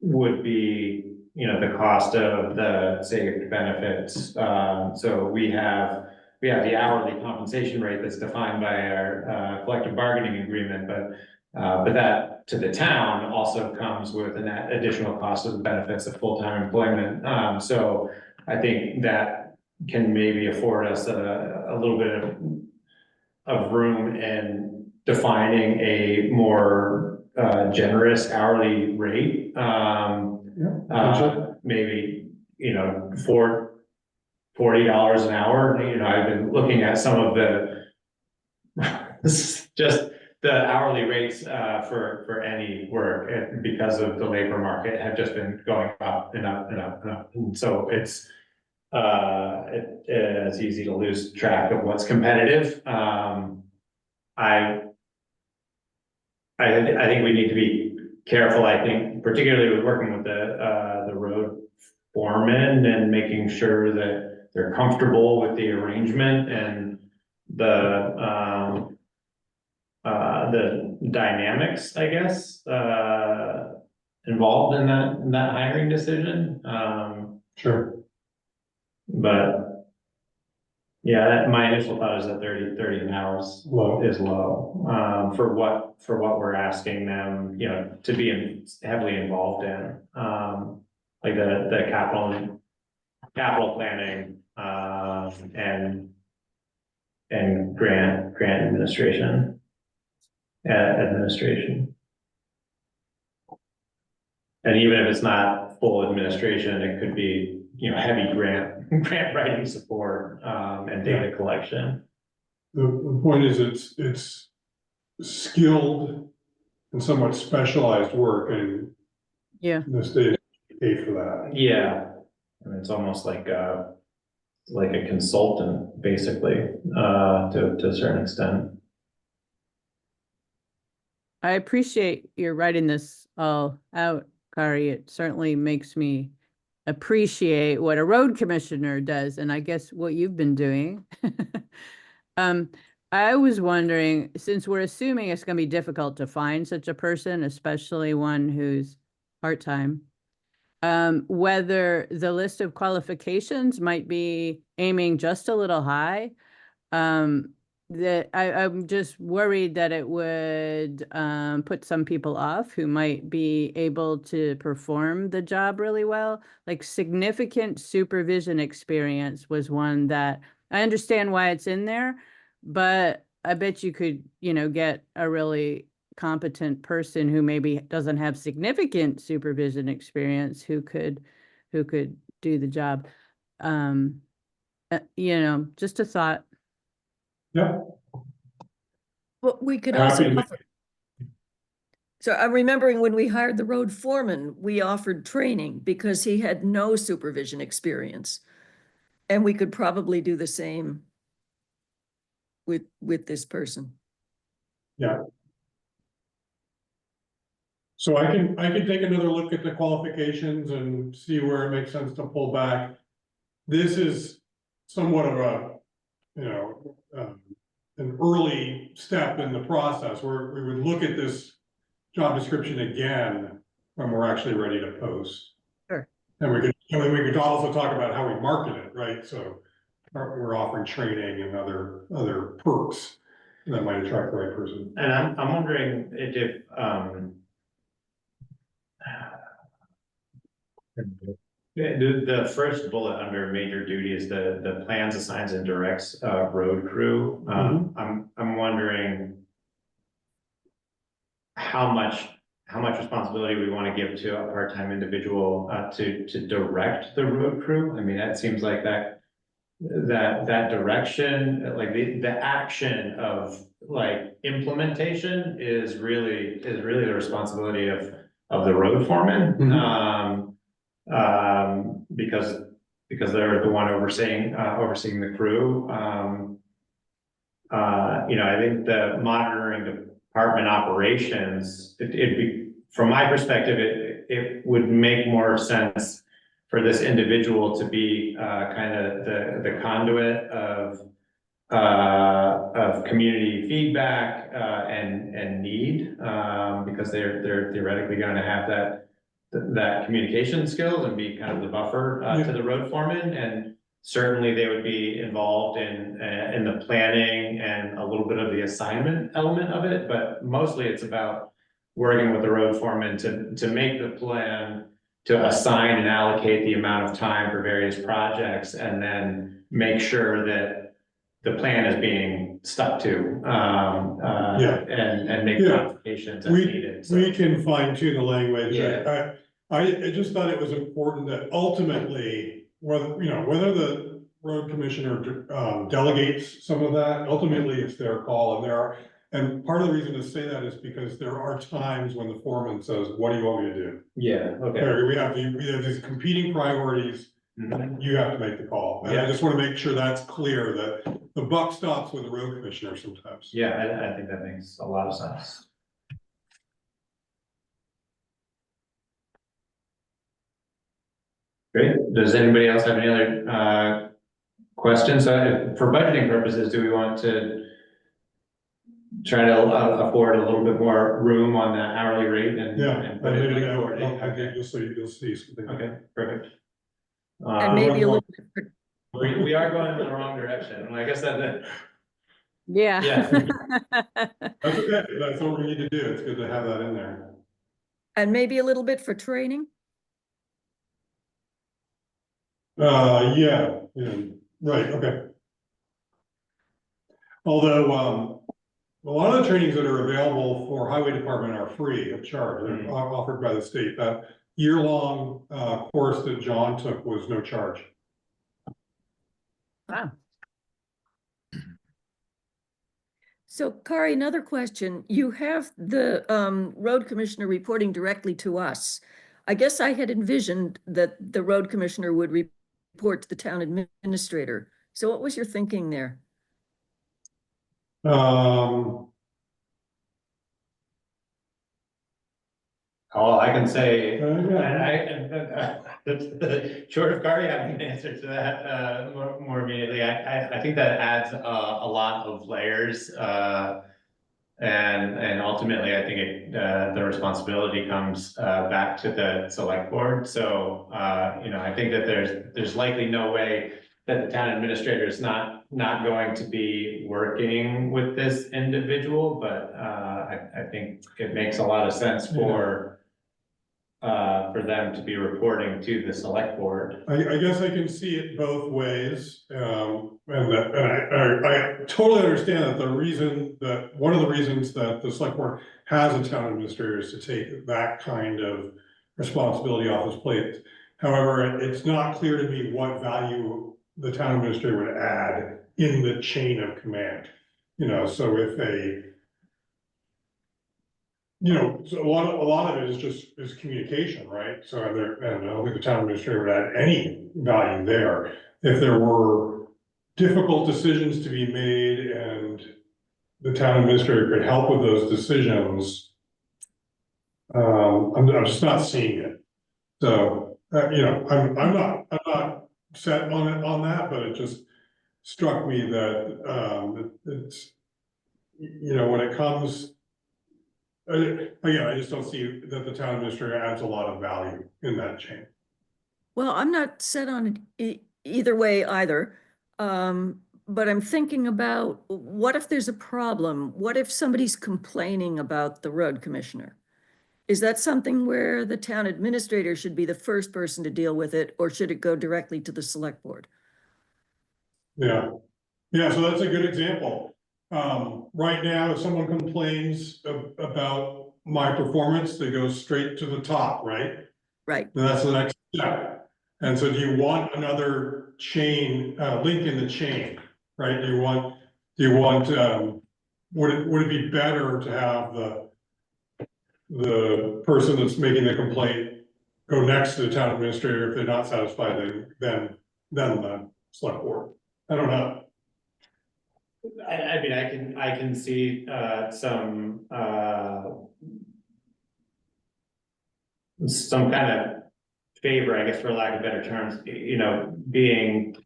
would be, the cost of the saved benefits. So we have the hourly compensation rate that's defined by our collective bargaining agreement, but that to the town also comes with an additional cost of the benefits of full-time employment. So I think that can maybe afford us a little bit of room in defining a more generous hourly rate. Maybe, for $40 an hour. I've been looking at some of the just the hourly rates for any work because of the labor market have just been going up and up and up and up. And so it's easy to lose track of what's competitive. I think we need to be careful. I think particularly with working with the road foreman and making sure that they're comfortable with the arrangement and the dynamics, I guess, involved in that hiring decision. Sure. But yeah, my initial thought is that 30 an hour is low for what we're asking them, to be heavily involved in, like the capital planning, and grant administration. And even if it's not full administration, it could be, heavy grant writing support, and data collection. The point is it's skilled and somewhat specialized work, and the state pay for that. Yeah, and it's almost like a consultant, basically, to a certain extent. I appreciate your writing this all out, Kari. It certainly makes me appreciate what a road commissioner does, and I guess what you've been doing. I was wondering, since we're assuming it's going to be difficult to find such a person, especially one who's part-time, whether the list of qualifications might be aiming just a little high. That I'm just worried that it would put some people off who might be able to perform the job really well. Like significant supervision experience was one that I understand why it's in there, but I bet you could, get a really competent person who maybe doesn't have significant supervision experience who could do the job. Just a thought. Yeah. Well, we could Happy also to- offer. So I'm remembering when we hired the road foreman, we offered training because he had no supervision experience. And we could probably do the same with this person. Yeah. So I can take another look at the qualifications and see where it makes sense to pull back. This is somewhat of a, you know, an early step in the process where we would look at this job description again when we're actually ready to post. Sure. And we could also talk about how we market it, right? So we're offering training and other perks that might attract the right person. And I'm wondering if the first bullet under major duty is the plans, assigns, and directs road crew. I'm wondering how much responsibility we want to give to a part-time individual to direct the road crew. I mean, that seems like that direction, like the action of like implementation is really the responsibility of the road foreman. Because they're the one overseeing the crew. You know, I think the monitoring department operations, it'd be, from my perspective, it would make more sense for this individual to be kind of the conduit of community feedback and need, because they're theoretically going to have that communication skills and be kind of the buffer to the road foreman. And certainly they would be involved in the planning and a little bit of the assignment element of it, but mostly it's about working with the road foreman to make the plan, to assign and allocate the amount of time for various projects, and then make sure that the plan is being stuck to, and make modifications as needed. So. We can fine tune the language. Yeah. I just thought it was important that ultimately, whether the road commissioner delegates some of that, ultimately it's their call, and part of the reason to say that is because there are times when the foreman says, what do you want me to do? Yeah, okay. We have these competing priorities, and you have to make the call. And I just want to make sure that's clear, that the buck stops with the road commissioner sometimes. Yeah, I think that makes a lot of sense. Great. Does anybody else have any other questions? For budgeting purposes, do we want to try to afford a little bit more room on the hourly rate and put it like 40? Okay. You'll see something. Okay, perfect. And maybe a little bit. We are going in the wrong direction. I guess that. Yeah. That's okay. That's what we need to do. It's good to have that in there. And maybe a little bit for training. Yeah, right, okay. Although, a lot of the trainings that are available for highway department are free of charge. They're offered by the state. That year-long course that John took was no charge. Wow. So Kari, another question. You have the road commissioner reporting directly to us. I guess I had envisioned that the road commissioner would report to the town administrator. So what was your thinking there? All I can say, short of Kari having an answer to that more immediately, I think that adds a lot of layers, and ultimately I think the responsibility comes back to the select board. So I think that there's likely no way that the town administrator is not going to be working with this individual, but I think it makes a lot of sense for them to be reporting to the select board. I guess I can see it both ways, and I totally understand that one of the reasons that the select board has a town administrator is to take that kind of responsibility off his plate. However, it's not clear to me what value the town administrator would add in the chain of command. So if so a lot of it is communication, right? So and I don't think the town administrator would add any value there. If there were difficult decisions to be made and the town administrator could help with those decisions, I'm just not seeing it. So, I'm not set on it, on that, but it just struck me that, it's, when it comes, again, I just don't see that the town administrator adds a lot of value in that chain. Well, I'm not set on it either way either. But I'm thinking about, what if there's a problem? What if somebody's complaining about the road commissioner? Is that something where the town administrator should be the first person to deal with it, or should it go directly to the select board? Yeah, yeah, so that's a good example. Right now, if someone complains about my performance, they go straight to the top, right? Right. And that's the next step. And so do you want another chain, link in the chain, right? Do you want, would it be better to have the person that's making the complaint go next to the town administrator if they're not satisfied, then the select board? I don't know. I mean, I can see some kind of favor, I guess, for lack of better terms, being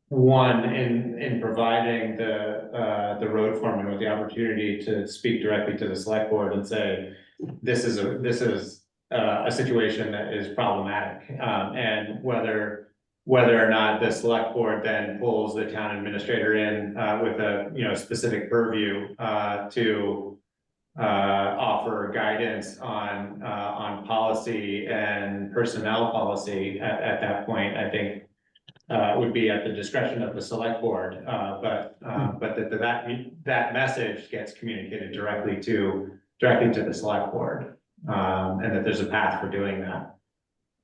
one in providing the road foreman with the opportunity to speak directly to the select board and say, this is a situation that is problematic, and whether or not the select board then pulls the town administrator in with a specific purview to offer guidance on policy and personnel policy at that point, I think would be at the discretion of the select board, but that message gets communicated directly to the select board, and that there's a path for doing that.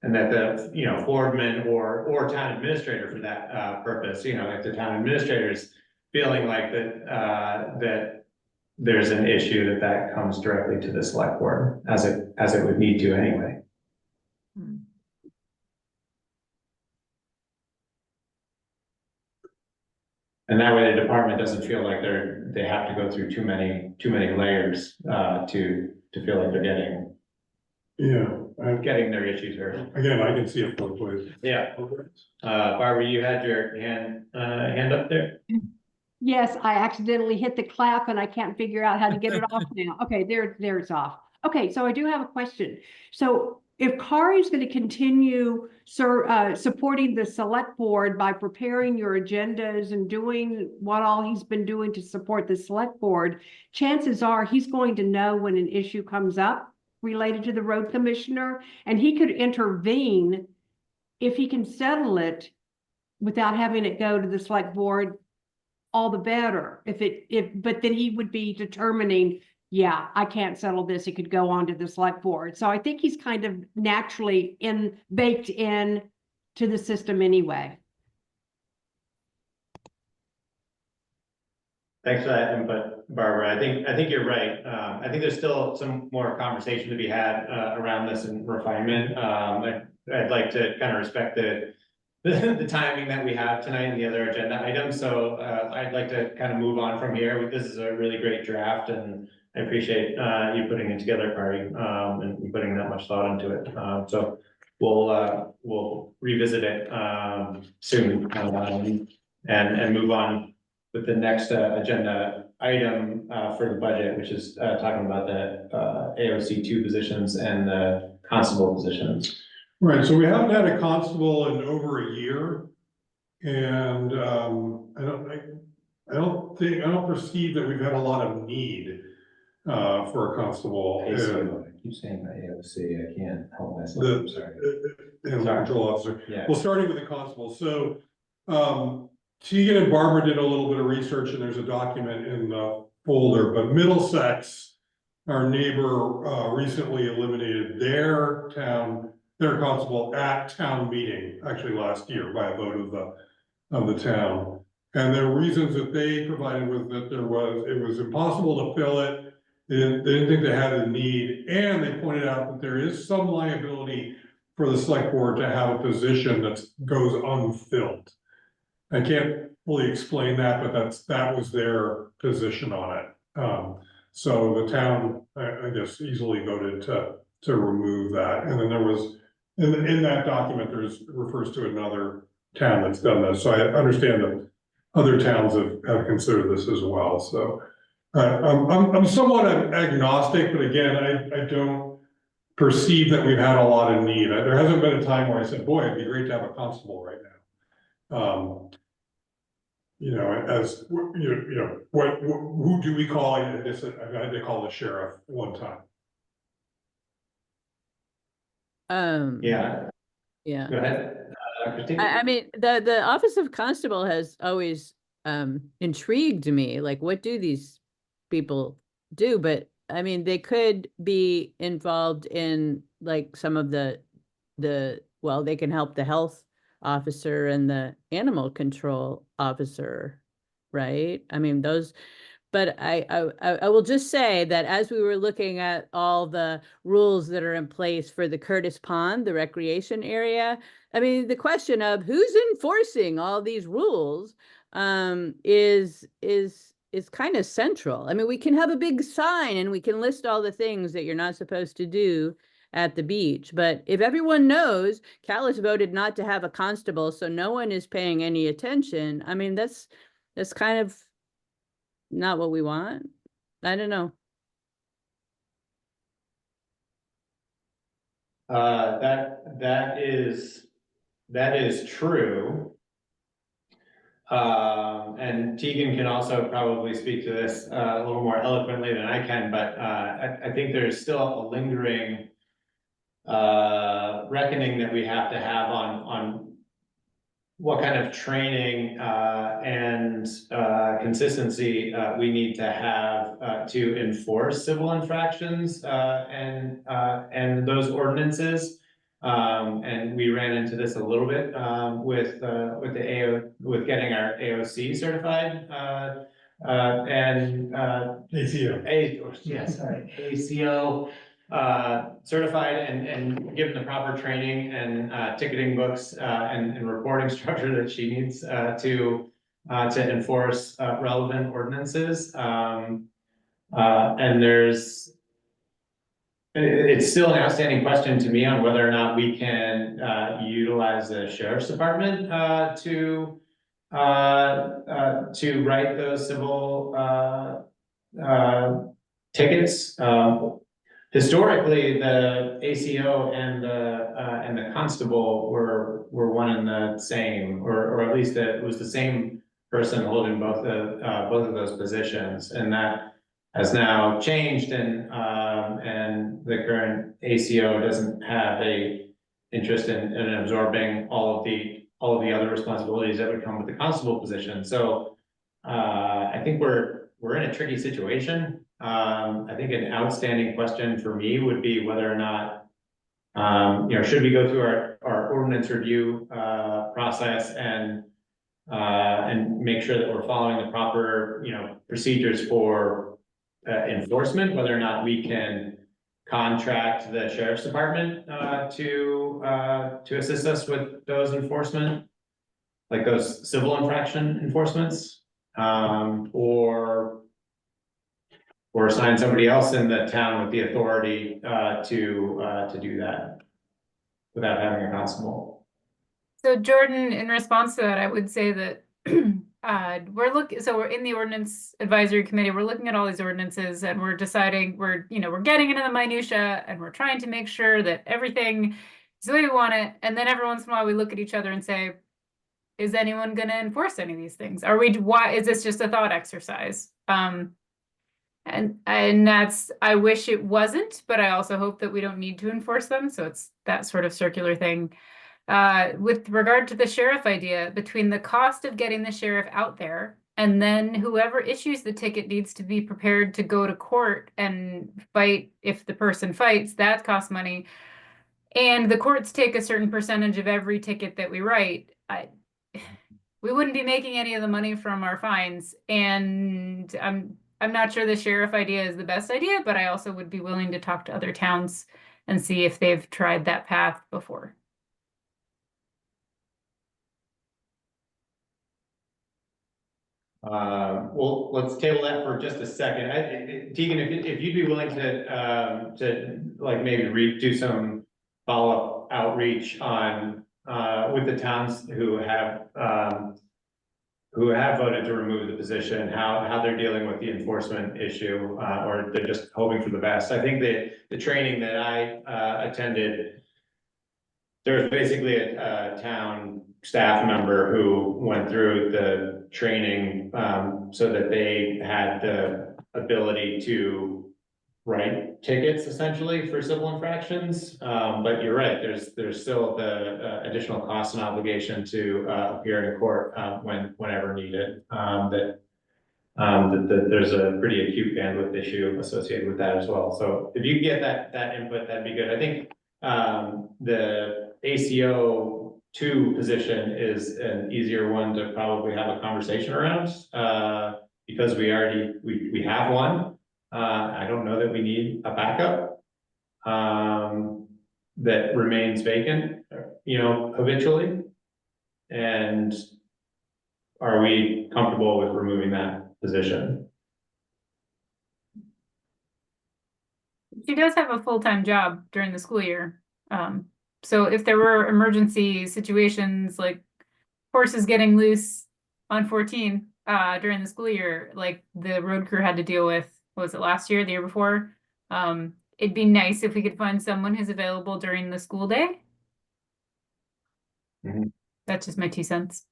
And that the, boardman or town administrator for that purpose, if the town administrator is feeling like that there's an issue, that comes directly to the select board, as it would need to anyway. And that way the department doesn't feel like they have to go through too many layers to feel like they're getting their issues heard. Again, I can see it both ways. Yeah. Barbara, you had your hand up there? Yes, I accidentally hit the clap and I can't figure out how to get it off now. Okay, there it's off. Okay, so I do have a question. So if Kari is going to continue supporting the select board by preparing your agendas and doing what all he's been doing to support the select board, chances are he's going to know when an issue comes up related to the road commissioner, and he could intervene if he can settle it without having it go to the select board. All the better. But then he would be determining, yeah, I can't settle this. It could go on to the select board. So I think he's kind of naturally baked in to the system anyway. Thanks for that input, Barbara. I think you're right. I think there's still some more conversation to be had around this and refinement. I'd like to kind of respect the timing that we have tonight and the other agenda items. So I'd like to kind of move on from here. This is a really great draft, and I appreciate you putting it together, Kari, and putting that much thought into it. So we'll revisit it soon and move on with the next agenda item for the budget, which is talking about the AOC 2 positions and the constable positions. Right, so we haven't had a constable in over a year. And I don't perceive that we've had a lot of need for a constable. I keep saying my AOC, I can't help myself, I'm sorry. Animal control officer. Yeah. Well, starting with the constable, so Tegan and Barbara did a little bit of research, and there's a document in the folder, but Middlesex, our neighbor, recently eliminated their constable at town meeting, actually last year, by a vote of the town. And the reasons that they provided was that it was impossible to fill it. They didn't think they had the need, and they pointed out that there is some liability for the select board to have a position that goes unfilled. I can't fully explain that, but that was their position on it. So the town, I guess, easily voted to remove that. And then there was, in that document, refers to another town that's done this. So I understand that other towns have considered this as well. So I'm somewhat agnostic, but again, I don't perceive that we've had a lot of need. There hasn't been a time where I said, boy, it'd be great to have a constable right now. You know, as you know, who do we call? I guess I had to call the sheriff one time. Yeah, Yeah. go ahead. Christine? I mean, the office of constable has always intrigued me. Like, what do these people do? But I mean, they could be involved in like some of the well, they can help the health officer and the animal control officer, right? I mean, those. But I will just say that as we were looking at all the rules that are in place for the Curtis Pond, the recreation area, I mean, the question of who's enforcing all these rules is kind of central. I mean, we can have a big sign and we can list all the things that you're not supposed to do at the beach, but if everyone knows Calais voted not to have a constable, so no one is paying any attention, I mean, that's kind of not what we want. I don't know. That is true. And Tegan can also probably speak to this a little more eloquently than I can, but I think there's still a lingering reckoning that we have to have on what kind of training and consistency we need to have to enforce civil infractions and those ordinances. And we ran into this a little bit with getting our AOC certified and ACO. ACO certified and given the proper training and ticketing books and reporting structure that she needs to enforce relevant ordinances. And it's still an outstanding question to me on whether or not we can utilize the sheriff's department to write those civil tickets. Historically, the ACO and the constable were one and the same, or at least it was the same person holding both of those positions, and that has now changed, and the current ACO doesn't have a interest in absorbing all of the other responsibilities that would come with the constable position. So I think we're in a tricky situation. I think an outstanding question for me would be whether or not, should we go through our ordinance review process and make sure that we're following the proper, procedures for enforcement, whether or not we can contract the sheriff's department to assist us with those enforcement, like those civil infraction enforcements, or assign somebody else in the town with the authority to do that without having a constable. So Jordan, in response to that, I would say that we're in the ordinance advisory committee, we're looking at all these ordinances and we're deciding, we're getting into the minutia and we're trying to make sure that everything is the way we want it. And then every once in a while we look at each other and say, is anyone going to enforce any of these things? Why is this just a thought exercise? And I wish it wasn't, but I also hope that we don't need to enforce them. So it's that sort of circular thing. With regard to the sheriff idea, between the cost of getting the sheriff out there, and then whoever issues the ticket needs to be prepared to go to court and fight. If the person fights, that costs money. And the courts take a certain percentage of every ticket that we write. We wouldn't be making any of the money from our fines. And I'm not sure the sheriff idea is the best idea, but I also would be willing to talk to other towns and see if they've tried that path before. Well, let's table that for just a second. Tegan, if you'd be willing to like maybe do some follow-up outreach on, with the towns who have voted to remove the position, how they're dealing with the enforcement issue, or they're just hoping for the best. I think that the training that I attended, there was basically a town staff member who went through the training, so that they had the ability to write tickets essentially for civil infractions. But you're right, there's still the additional cost and obligation to appear in court whenever needed. That there's a pretty acute bandwidth issue associated with that as well. So if you get that input, that'd be good. I think the ACO 2 position is an easier one to probably have a conversation around, because we have one. I don't know that we need a backup that remains vacant, habitually. And are we comfortable with removing that position? She does have a full-time job during the school year. So if there were emergency situations like horses getting loose on 14 during the school year, like the road crew had to deal with, was it last year, the year before? It'd be nice if we could find someone who's available during the school day. That's just my 2 cents.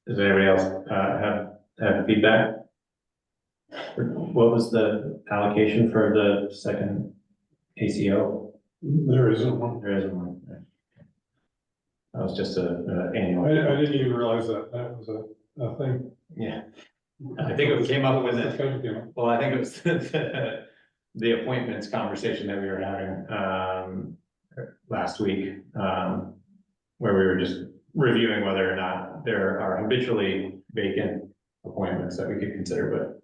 Does anybody else have feedback? What was the allocation for the second ACO? There isn't one. There isn't one. That was just a annual. I didn't even realize that was a thing. Yeah. I think it came up with it. Well, I think it was the appointments conversation that we were having last week, where we were just reviewing whether or not there are habitually vacant appointments that we could consider, but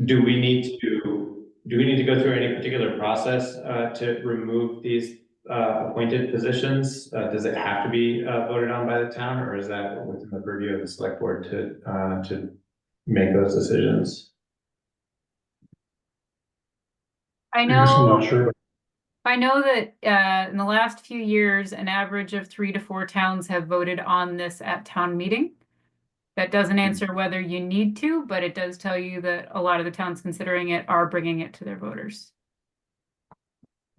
do we need to go through any particular process to remove these appointed positions? Does it have to be voted on by the town, or is that within the purview of the select board to make those decisions? I I'm not know, sure. I know that in the last few years, an average of 3 to 4 towns have voted on this at town meeting. That doesn't answer whether you need to, but it does tell you that a lot of the towns considering it are bringing it to their voters.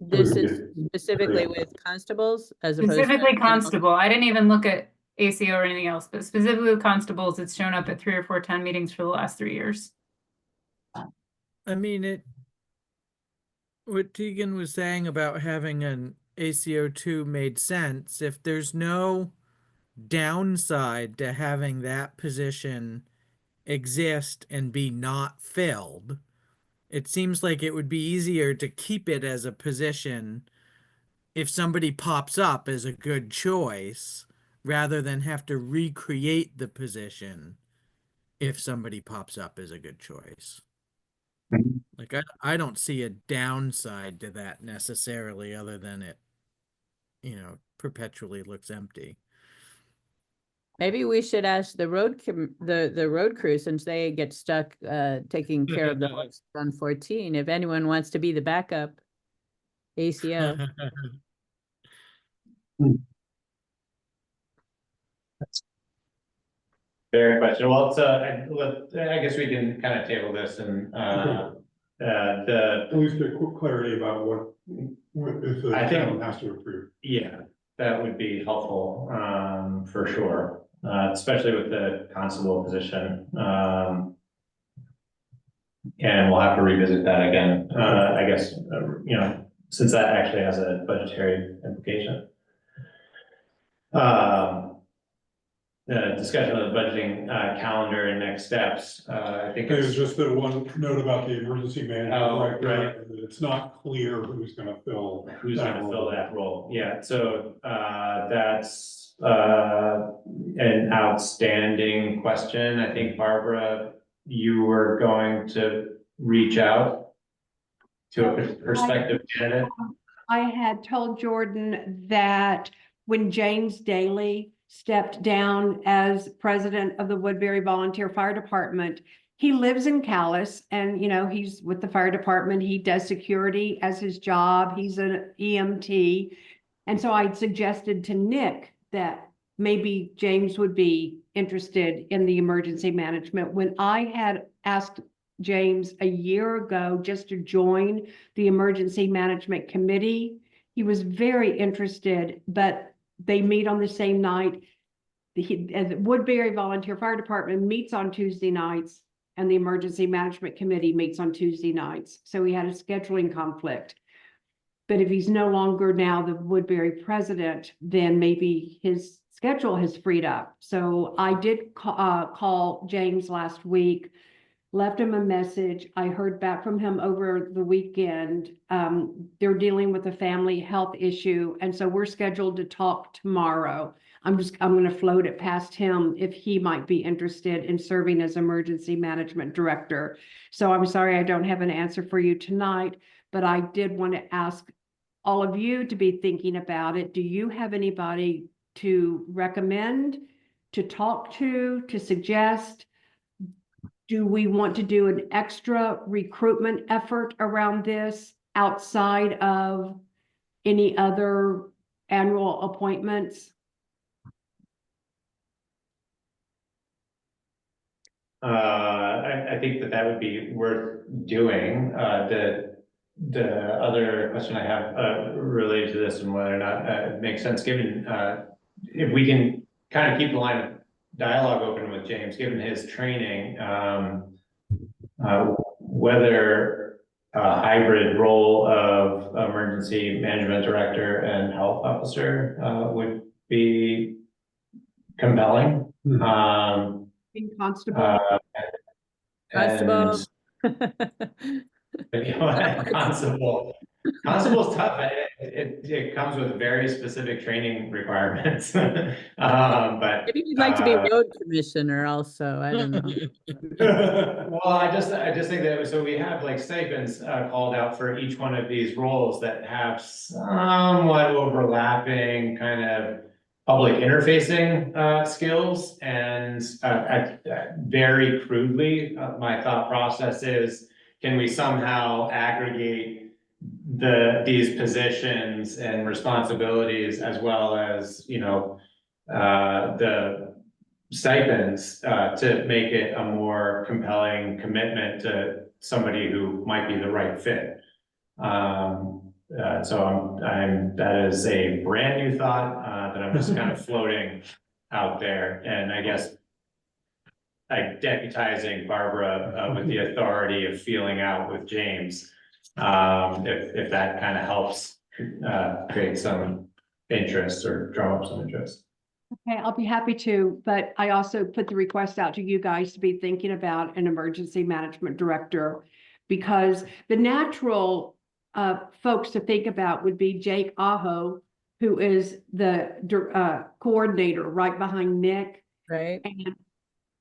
This is specifically with constables as opposed to. Specifically constable. I didn't even look at ACO or anything else, but specifically with constables, it's shown up at 3 or 4 town meetings for the last 3 years. I mean, what Tegan was saying about having an ACO 2 made sense. If there's no downside to having that position exist and be not filled, it seems like it would be easier to keep it as a position if somebody pops up as a good choice, rather than have to recreate the position if somebody pops up as a good choice. Like, I don't see a downside to that necessarily, other than it, perpetually looks empty. Maybe we should ask the road crew, since they get stuck taking care of the horse on 14, if anyone wants to be the backup ACO. Fair question. Well, it's I guess we can kind of table this and At least a quick clarity about what if the town has to approve. Yeah, that would be helpful, for sure, especially with the constable position. And we'll have to revisit that again, I guess, since that actually has a budgetary implication. Discussion of the budgeting calendar and next steps. I think There's just the one note about the emergency management. Oh, right. It's not clear who's gonna fill that role. Yeah, so that's an outstanding question. I think, Barbara, you were going to reach out to a prospective candidate. I had told Jordan that when James Daly stepped down as president of the Woodbury Volunteer Fire Department, he lives in Calais and, he's with the fire department. He does security as his job. He's an EMT. And so I suggested to Nick that maybe James would be interested in the emergency management. When I had asked James a year ago just to join the emergency management committee, he was very interested, but they meet on the same night. The Woodbury Volunteer Fire Department meets on Tuesday nights and the emergency management committee meets on Tuesday nights. So he had a scheduling conflict. But if he's no longer now the Woodbury president, then maybe his schedule has freed up. So I did call James last week, left him a message. I heard back from him over the weekend. They're dealing with a family health issue. And so we're scheduled to talk tomorrow. I'm going to float it past him if he might be interested in serving as emergency management director. So I'm sorry I don't have an answer for you tonight, but I did want to ask all of you to be thinking about it. Do you have anybody to recommend, to talk to suggest? Do we want to do an extra recruitment effort around this outside of any other annual appointments? I think that would be worth doing. The other question I have related to this and whether or not it makes sense, given if we can kind of keep the line of dialogue open with James, given his training, whether a hybrid role of emergency management director and health officer would be compelling. Constable. Constable. Constable's tough. It comes with very specific training requirements. But Maybe you'd like to be road commissioner also. I don't know. Well, I just think that, so we have like stipends called out for each one of these roles that have somewhat overlapping kind of public interfacing skills. And very crudely, my thought process is, can we somehow aggregate these positions and responsibilities, as well as, the stipends, to make it a more compelling commitment to somebody who might be the right fit. So that is a brand new thought that I'm just kind of floating out there, and I guess like deputizing Barbara with the authority of feeling out with James, if that kind of helps create some interest or draw up some interest. Okay, I'll be happy to, but I also put the request out to you guys to be thinking about an emergency management director, because the natural folks to think about would be Jake Aho, who is the coordinator right behind Nick. Right. And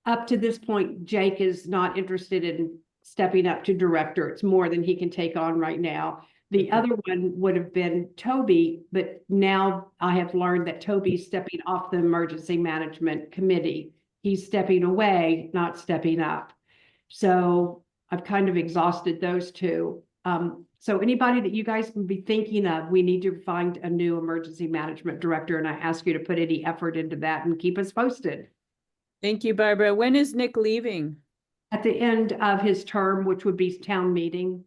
up to this point, Jake is not interested in stepping up to director. It's more than he can take on right now. The other one would have been Toby, but now I have learned that Toby's stepping off the emergency management committee. He's stepping away, not stepping up. So I've kind of exhausted those two. So anybody that you guys can be thinking of, we need to find a new emergency management director, and I ask you to put any effort into that and keep us posted. Thank you, Barbara. When is Nick leaving? At the end of his term, which would be town meeting.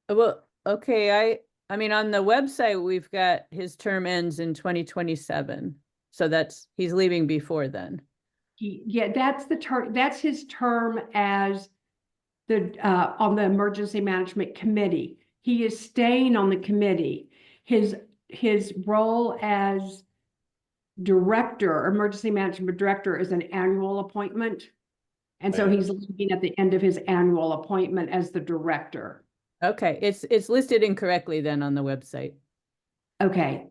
Well, okay, I mean, on the website, we've got his term ends in 2027. So he's leaving before then. Yeah, that's the term. That's his term as on the emergency management committee. He is staying on the committee. His role as director, emergency management director, is an annual appointment. And so he's leaving at the end of his annual appointment as the director. Okay, it's listed incorrectly then on the website. Okay.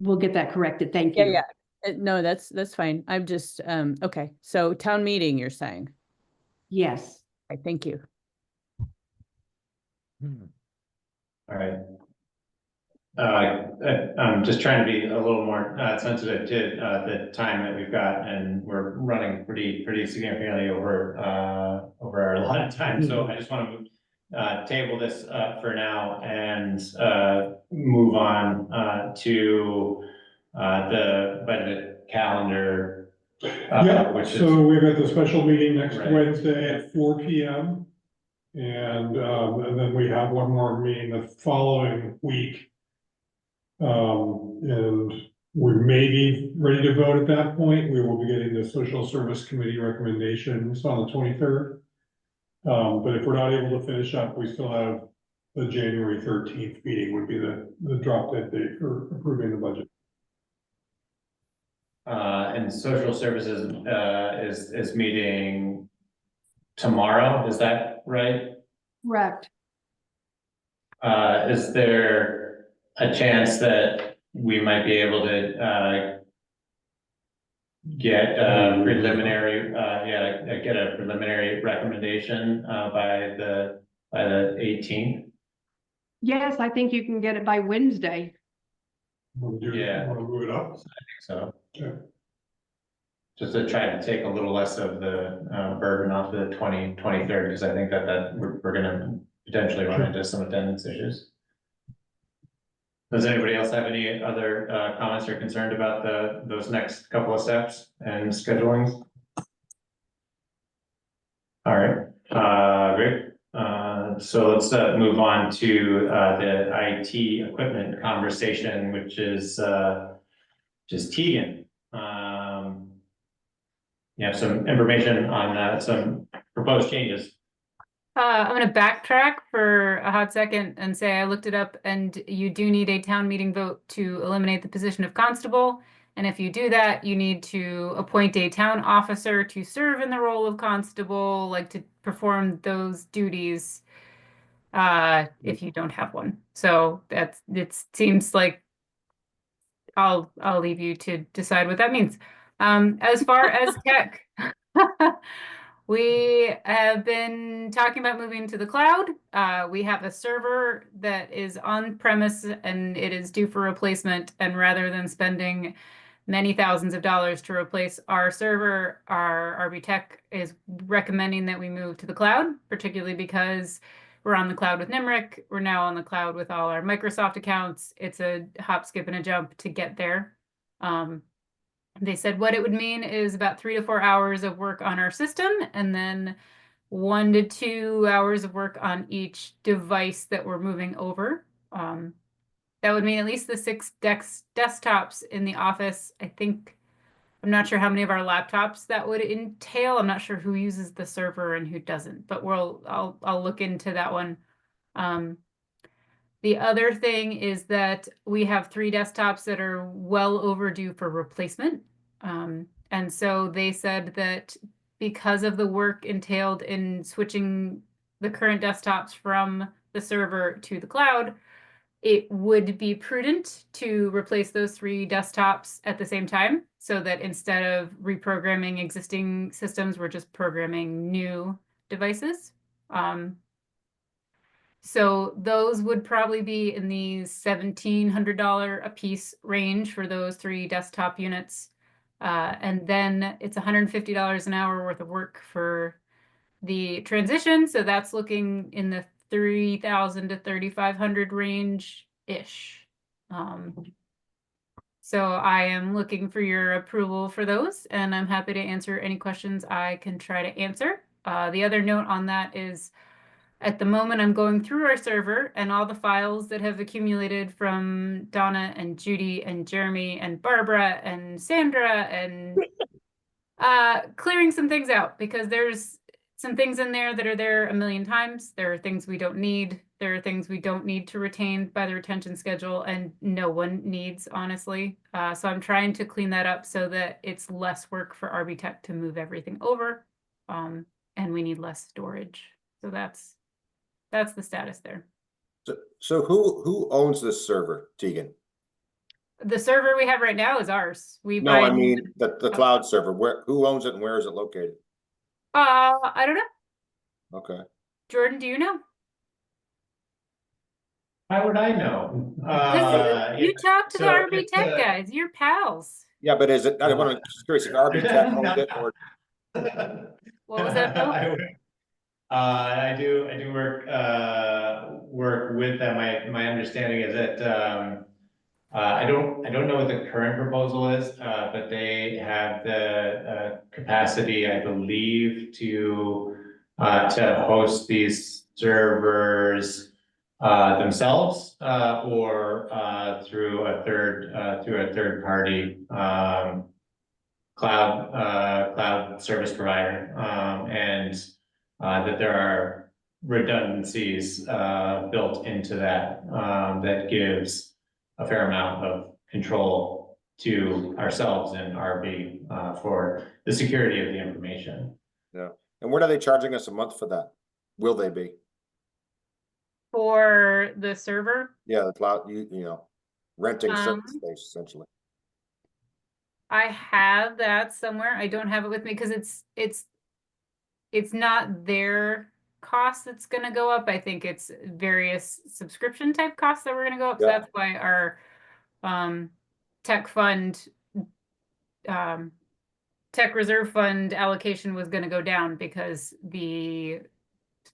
We'll get that corrected. Thank you. Yeah. No, that's fine. I'm just, okay. So town meeting, you're saying? Yes. Okay, thank you. All right. I'm just trying to be a little more sensitive to the time that we've got, and we're running pretty significantly over our allotted time. So I just want to table this for now and move on to the budget calendar. Yeah, which is so we've got the special meeting next Right. Wednesday at 4 p.m. And then we have one more meeting the following week. And we may be ready to vote at that point. We will be getting the social service committee recommendations on the 23rd. But if we're not able to finish up, we still have the January 13th meeting would be the drop dead date for approving the budget. And social services is meeting tomorrow, is that right? Correct. Is there a chance that we might be able to get a preliminary, get a preliminary recommendation by the 18th? Yes, I think you can get it by Wednesday. Yeah. Want to move it up? I think so. Yeah. Just to try to take a little less of the burden off the 23rd, because I think that we're gonna potentially run into some attendance issues. Does anybody else have any other comments or concerned about those next couple of steps and scheduling? All right, great. So let's move on to the IT equipment conversation, which is Tegan. You have some information on some proposed changes. I'm gonna backtrack for a hot second and say I looked it up, and you do need a town meeting vote to eliminate the position of constable. And if you do that, you need to appoint a town officer to serve in the role of constable, like to perform those duties, if you don't have one. So it seems like I'll leave you to decide what that means. As far as tech, we have been talking about moving to the cloud. We have a server that is on premise and it is due for replacement. And rather than spending many thousands of dollars to replace our server, our RB Tech is recommending that we move to the cloud, particularly because we're on the cloud with Nimric. We're now on the cloud with all our Microsoft accounts. It's a hop, skip, and a jump to get there. They said what it would mean is about 3 to 4 hours of work on our system, and then 1 to 2 hours of work on each device that we're moving over. That would mean at least the 6 desktops in the office. I'm not sure how many of our laptops that would entail. I'm not sure who uses the server and who doesn't, but I'll look into that one. The other thing is that we have 3 desktops that are well overdue for replacement. And so they said that because of the work entailed in switching the current desktops from the server to the cloud, it would be prudent to replace those 3 desktops at the same time, so that instead of reprogramming existing systems, we're just programming new devices. So those would probably be in the $1,700 a piece range for those 3 desktop units. And then it's $150 an hour worth of work for the transition. So that's looking in the $3,000 to $3,500 range-ish. So I am looking for your approval for those, and I'm happy to answer any questions I can try to answer. The other note on that is, at the moment, I'm going through our server and all the files that have accumulated from Donna and Judy and Jeremy and Barbara and Sandra, and clearing some things out, because there's some things in there that are there a million times. There are things we don't need. There are things we don't need to retain by the retention schedule, and no one needs, honestly. So I'm trying to clean that up so that it's less work for RB Tech to move everything over, and we need less storage. So that's the status there. So who owns this server, Tegan? The server we have right now is ours. No, I mean the cloud server. Who owns it and where is it located? I don't know. Okay. Jordan, do you know? How would I know? You talk to the so RB it's, Tech guys, you're pals. Yeah, but is it, I want to, curious if RB Tech owns it or, What was that, Bill? I do work with them. My understanding is that, I don't know what the current proposal is, but they have the, capacity, I believe, to host these servers, themselves, or, through a third party, cloud service provider, and that there are redundancies built into that, that gives a fair amount of control to ourselves and RB for the security of the information. yeah. And what are they charging us a month for that? Will they be? For the server, Yeah, the cloud, you know, renting server Um, space essentially. I have that somewhere. I don't have it with me because it's not their cost that's gonna go up. I think it's various subscription type costs that were gonna go up. So Yeah. that's why our tech fund tech reserve fund allocation was gonna go down because the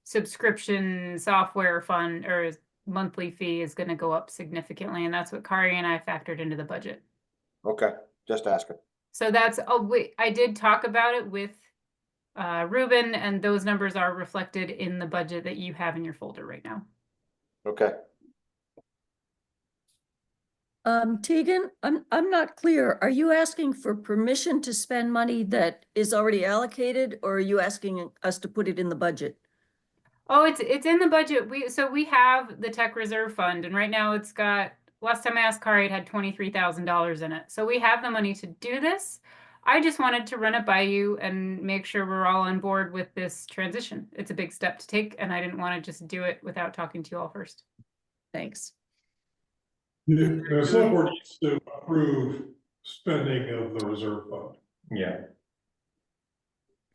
subscription software fund or monthly fee is gonna go up significantly, and that's what Kari and I factored into the budget. Okay, just asking. So that's, oh wait, I did talk about it with Ruben, and those numbers are reflected in the budget that you have in your folder right now. Okay. Tegan, I'm not clear. Are you asking for permission to spend money that is already allocated, or are you asking us to put it in the budget? Oh, it's in the budget. We have the tech reserve fund, and right now it's got, last time I asked Kari, it had $23,000 in it. So we have the money to do this. I just wanted to run it by you and make sure we're all on board with this transition. It's a big step to take, and I didn't want to just do it without talking to you all first. Thanks. The select board needs to approve spending of the reserve fund. Yeah.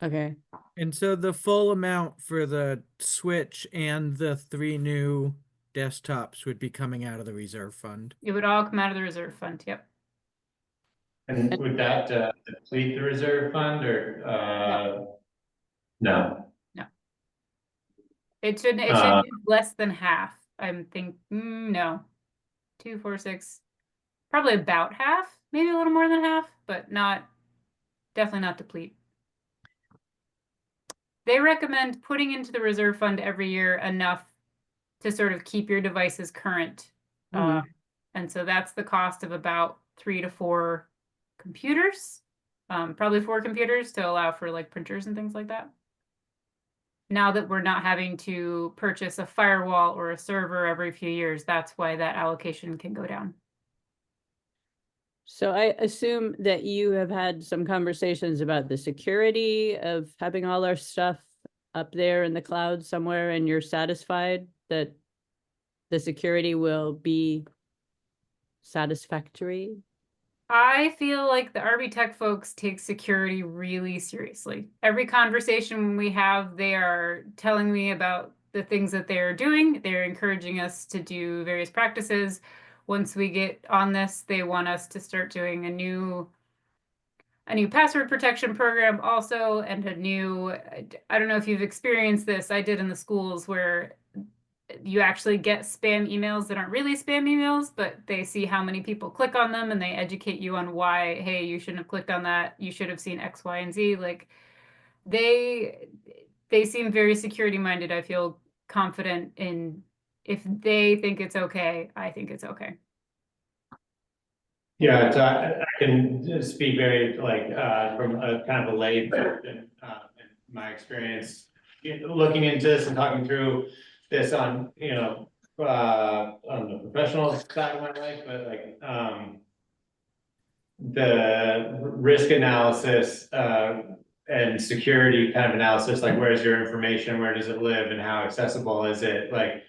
Okay. And so the full amount for the Switch and the 3 new desktops would be coming out of the reserve fund. It would all come out of the reserve fund. Yep. And would that deplete the reserve fund or no? No. It should be less than half. I'm thinking no. 2, 4, 6, probably about half, maybe a little more than half, but definitely not deplete. They recommend putting into the reserve fund every year enough to sort of keep your devices current. And so that's the cost of about 3 to 4 computers, probably 4 computers to allow for like printers and things like that. Now that we're not having to purchase a firewall or a server every few years, that's why that allocation can go down. So I assume that you have had some conversations about the security of having all our stuff up there in the cloud somewhere, and you're satisfied that the security will be satisfactory? I feel like the RB Tech folks take security really seriously. Every conversation we have, they are telling me about the things that they're doing. They're encouraging us to do various practices. Once we get on this, they want us to start doing a new password protection program also, and I don't know if you've experienced this. I did in the schools where you actually get spam emails that aren't really spam emails, but they see how many people click on them and they educate you on why, hey, you shouldn't have clicked on that. You should have seen X, Y, and Z. Like they seem very security minded. I feel confident in if they think it's okay, I think it's okay. Yeah, so I can speak very from a kind of a lay in my experience looking into this and talking through this on the professional side of my life, but the risk analysis and security kind of analysis, like where's your information, where does it live, and how accessible is it, like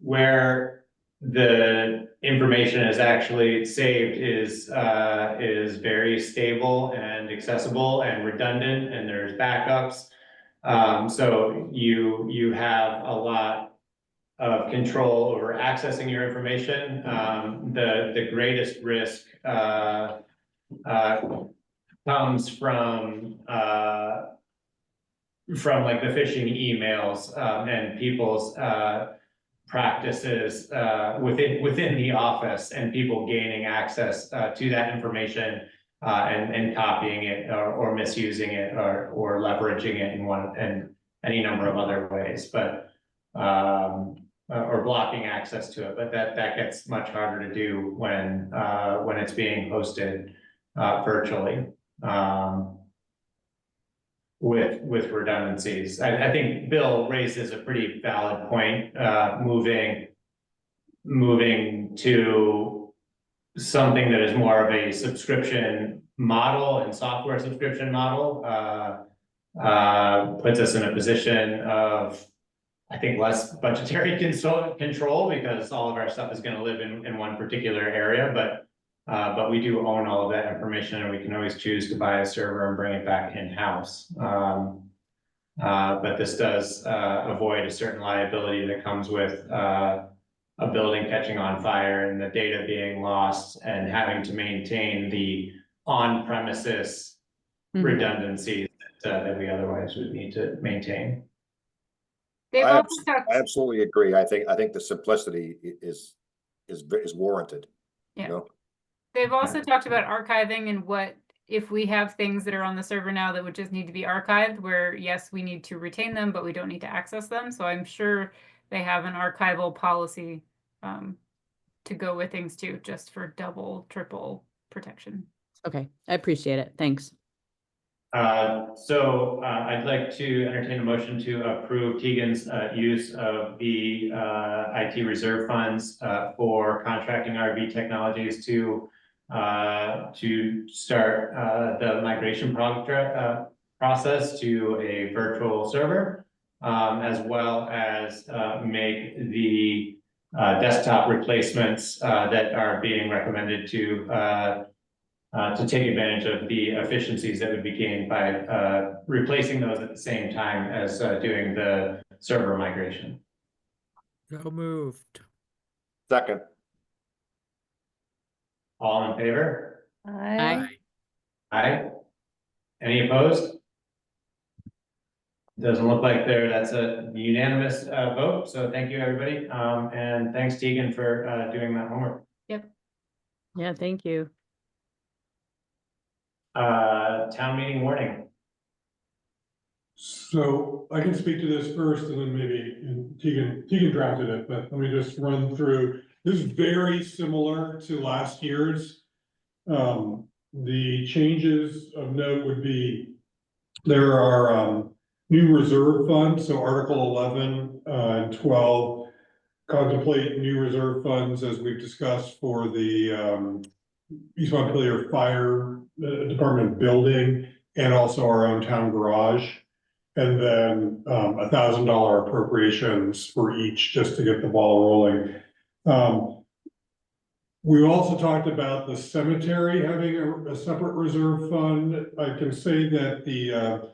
where the information is actually saved is very stable and accessible and redundant, and there's backups. So you have a lot control over accessing your information. The greatest risk comes from like the phishing emails and people's practices within the office, and people gaining access to that information and copying it or misusing it or leveraging it in any number of other ways, but or blocking access to it. But that gets much harder to do when it's being hosted virtually. With redundancies. I think Bill raises a pretty valid point, moving to something that is more of a subscription model and software subscription model, puts us in a position of, I think, less budgetary control, because all of our stuff is going to live in one particular area, but we do own all of that information, and we can always choose to buy a server and bring it back in-house. But this does avoid a certain liability that comes with a building catching on fire and the data being lost and having to maintain the on-premises redundancies that we otherwise would need to maintain. I absolutely agree. I think the simplicity is warranted. Yeah. You know? They've also talked about archiving and what if we have things that are on the server now that would just need to be archived, where yes, we need to retain them, but we don't need to access them. So I'm sure they have an archival policy to go with things too, just for double, triple protection. Okay, I appreciate it. Thanks. So I'd like to entertain a motion to approve Tegan's use of the IT reserve funds for contracting RV Technologies to start the migration process to a virtual server, as well as make the desktop replacements that are being recommended to take advantage of the efficiencies that would be gained by replacing those at the same time as doing the server migration. So moved. Second. All in favor? Aye. Aye. Any opposed? Doesn't look like that's a unanimous vote. So thank you, everybody. And thanks, Tegan, for doing that homework. Yep. Yeah, thank you. Town meeting warning. So I can speak to this first, and then maybe Tegan drafted it, but let me just run through. This is very similar to last year's. The changes of note would be there are new reserve funds. So Article 11 and 12 contemplate new reserve funds, as we've discussed, for the East Montpelier Fire Department building and also our own town garage. And then $1,000 appropriations for each, just to get the ball rolling. We also talked about the cemetery having a separate reserve fund. I can say that the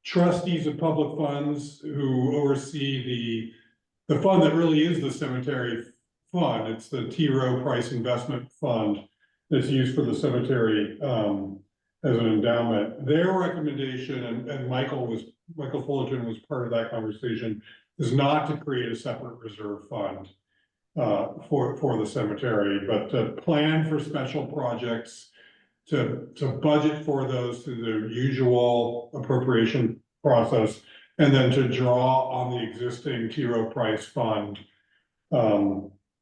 trustees of public funds who oversee the fund that really is the cemetery fund, it's the T. Rowe Price Investment Fund that's used for the cemetery as an endowment. Their recommendation, and Michael Fullerton was part of that conversation, is not to create a separate reserve fund for the cemetery, but to plan for special projects, to budget for those through the usual appropriation process, and then to draw on the existing T. Rowe Price Fund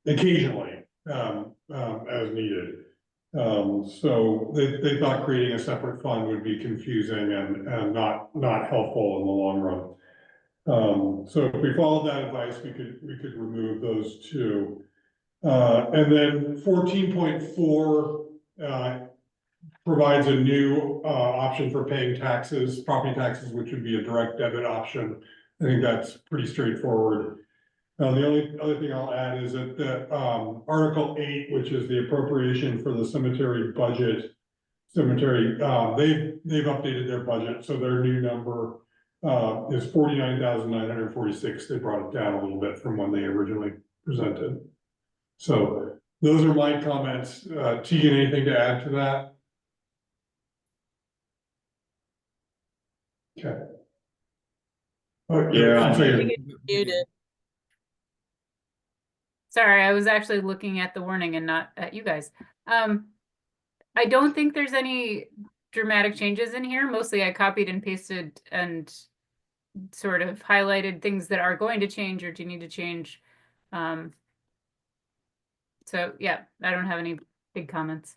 occasionally as needed. So they thought creating a separate fund would be confusing and not helpful in the long run. So if we followed that advice, we could remove those two. And then 14.4 provides a new option for paying taxes, property taxes, which would be a direct debit option. I think that's pretty straightforward. The only other thing I'll add is that the Article 8, which is the appropriation for the cemetery budget, they've updated their budget, so their new number is 49,946. They brought it down a little bit from when they originally presented. So those are my comments. Tegan, anything to add to that? Okay. Yeah. Sorry, I was actually looking at the warning and not at you guys. I don't think there's any dramatic changes in here. Mostly I copied and pasted and sort of highlighted things that are going to change or do need to change. So yeah, I don't have any big comments.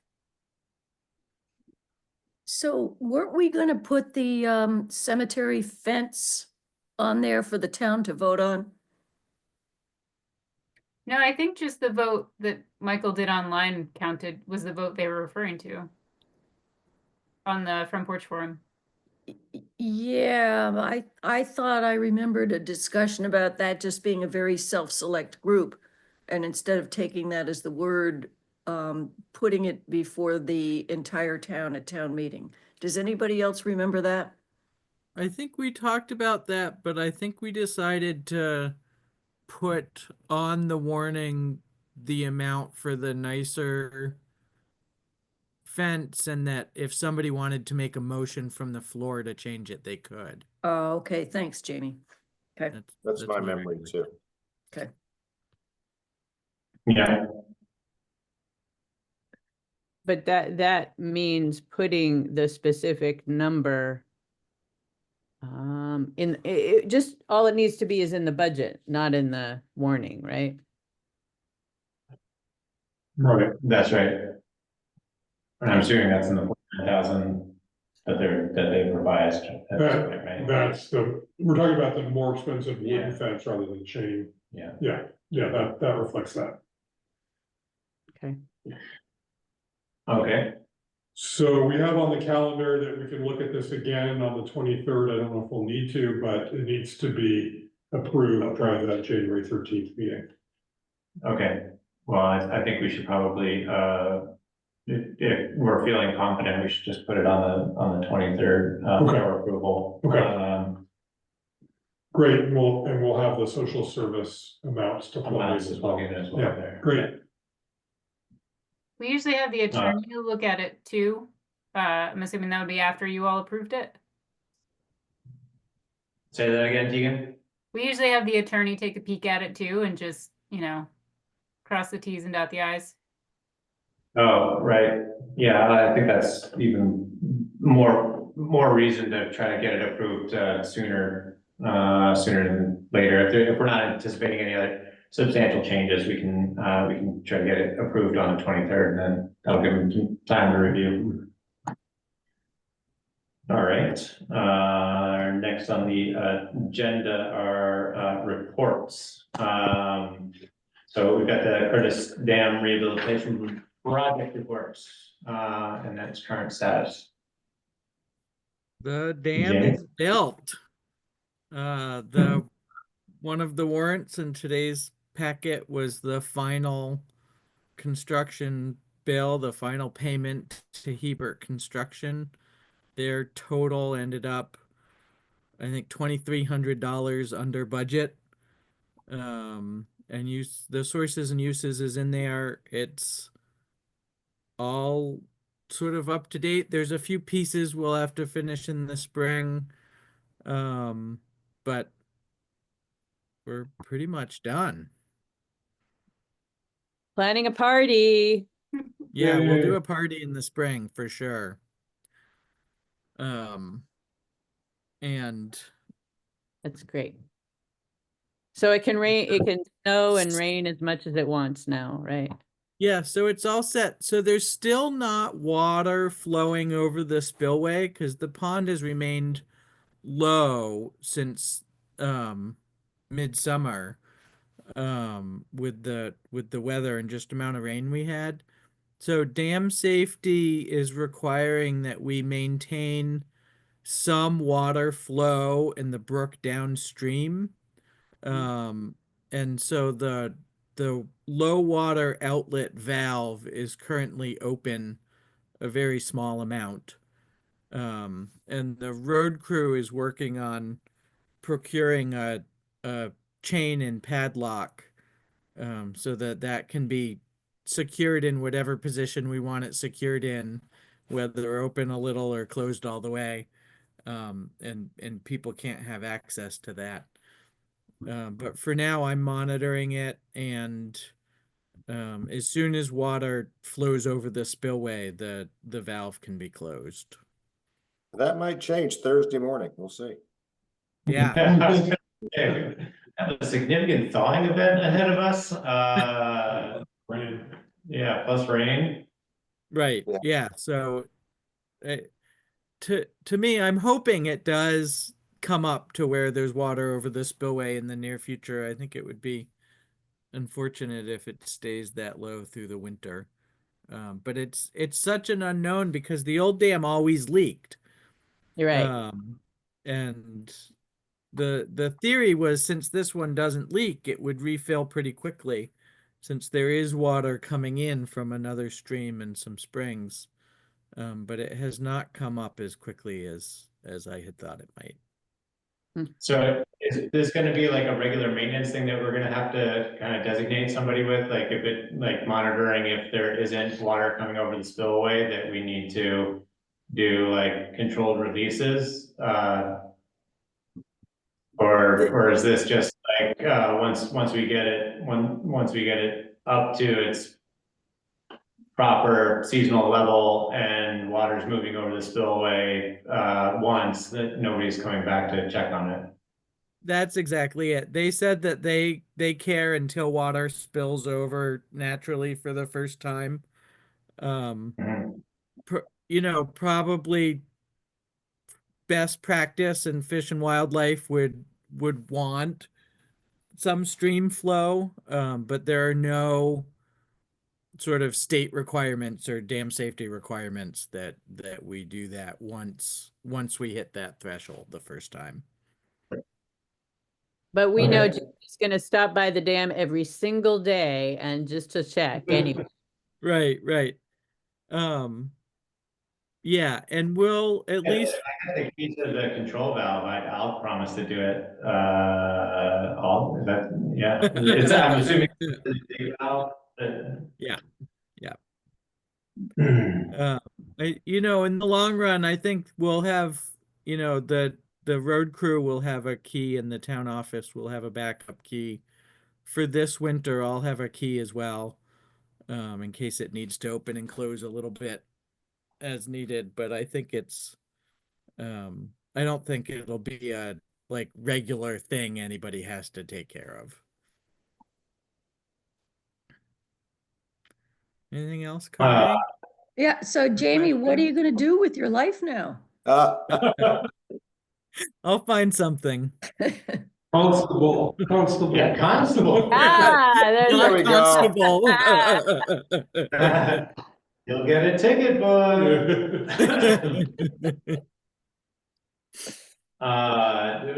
So weren't we gonna put the cemetery fence on there for the town to vote on? No, I think just the vote that Michael did online counted was the vote they were referring to on the front porch forum. Yeah, I thought I remembered a discussion about that just being a very self-select group. And instead of taking that as the word, putting it before the entire town at town meeting. Does anybody else remember that? I think we talked about that, but I think we decided to put on the warning the amount for the nicer fence, and that if somebody wanted to make a motion from the floor to change it, they could. Oh, okay, thanks, Jamie. Okay, That's my memory too. okay. Yeah. But that means putting the specific number in it, just all it needs to be is in the budget, not in the warning, right? Right. That's right. And I'm assuming that's in the 49,000 that they revised at this point, right? We're talking about the more expensive wooden Yeah. fence rather than chain. Yeah. Yeah, that reflects that. Okay. Okay. So we have on the calendar that we can look at this again on the 23rd. I don't know if we'll need to, but it needs to be approved by that January 13th meeting. Okay. Well, I think we should probably, if we're feeling confident, we should just put it on the 23rd for approval. Okay. Great, and we'll have the social service amounts to plug in Amounts to as well. plug in as well Yeah, there. great. We usually have the attorney look at it too. I'm assuming that would be after you all approved it. Say that again, Tegan? We usually have the attorney take a peek at it too and just, cross the T's and dot the I's. Oh, right. Yeah, I think that's even more reason to try to get it approved sooner than later. If we're not anticipating any other substantial changes, we can try to get it approved on the 23rd, and then that'll give them some time to review. All right. Next on the agenda are reports. So we've got the Curtis Dam Rehabilitation Project reports, and that's current status. The dam Jamie? is built. One of the warrants in today's packet was the final construction bill, the final payment to Hebert Construction. Their total ended up, I think, $2,300 under budget. And the sources and uses is in there. It's all sort of up to date. There's a few pieces we'll have to finish in the spring. But we're pretty much done. Planning a party. Yeah, we'll do a party in the spring for sure. And That's great. So it can rain, it can snow and rain as much as it wants now, right? yeah, so it's all set. So there's still not water flowing over the spillway because the pond has remained low since midsummer with the weather and just amount of rain we had. So dam safety is requiring that we maintain some water flow in the brook downstream. And so the low water outlet valve is currently open a very small amount. And the road crew is working on procuring a chain and padlock, so that that can be secured in whatever position we want it secured in, whether open a little or closed all the way. And people can't have access to that. But for now, I'm monitoring it, and as soon as water flows over the spillway, the valve can be closed. That might change Thursday morning. We'll see. Yeah. I was gonna say, we have a significant thawing event ahead of us. Rain. Yeah, plus rain. Right. Yeah. Yeah. So, to me, I'm hoping it does come up to where there's water over the spillway in the near future. I think it would be unfortunate if it stays that low through the winter. But it's such an unknown because the old dam always leaked. You're right. And the theory was, since this one doesn't leak, it would refill pretty quickly, since there is water coming in from another stream and some springs. But it has not come up as quickly as I had thought it might. So is this gonna be like a regular maintenance thing that we're gonna have to kind of designate somebody with, like if it, like monitoring if there isn't water coming over the spillway, that we need to do like controlled releases? Or is this just like, once we get it, once we get it up to its proper seasonal level and water's moving over the spillway, once, that nobody's coming back to check on it? That's exactly it. They said that they care until water spills over naturally for the first time. Probably best practice and Fish and Wildlife would want some stream flow, but there are no sort of state requirements or dam safety requirements that we do that once we hit that threshold the first time. But we Okay. know Jamie's gonna stop by the dam every single day and just to check anyway. Right. Yeah, and we'll at least I got the key to the control valve. I'll promise to do it. Yeah. I'm assuming it's a big valve. Yeah. In the long run, I think we'll have, the road crew will have a key and the town office will have a backup key. For this winter, I'll have a key as well, in case it needs to open and close a little bit as needed. But I think I don't think it'll be a like regular thing anybody has to take care of. Anything else, Kari? Yeah, so Jamie, what are you gonna do with your life now? I'll find something. Constable. Yeah, constable. There's There we go. Constable. You'll get a ticket, bud.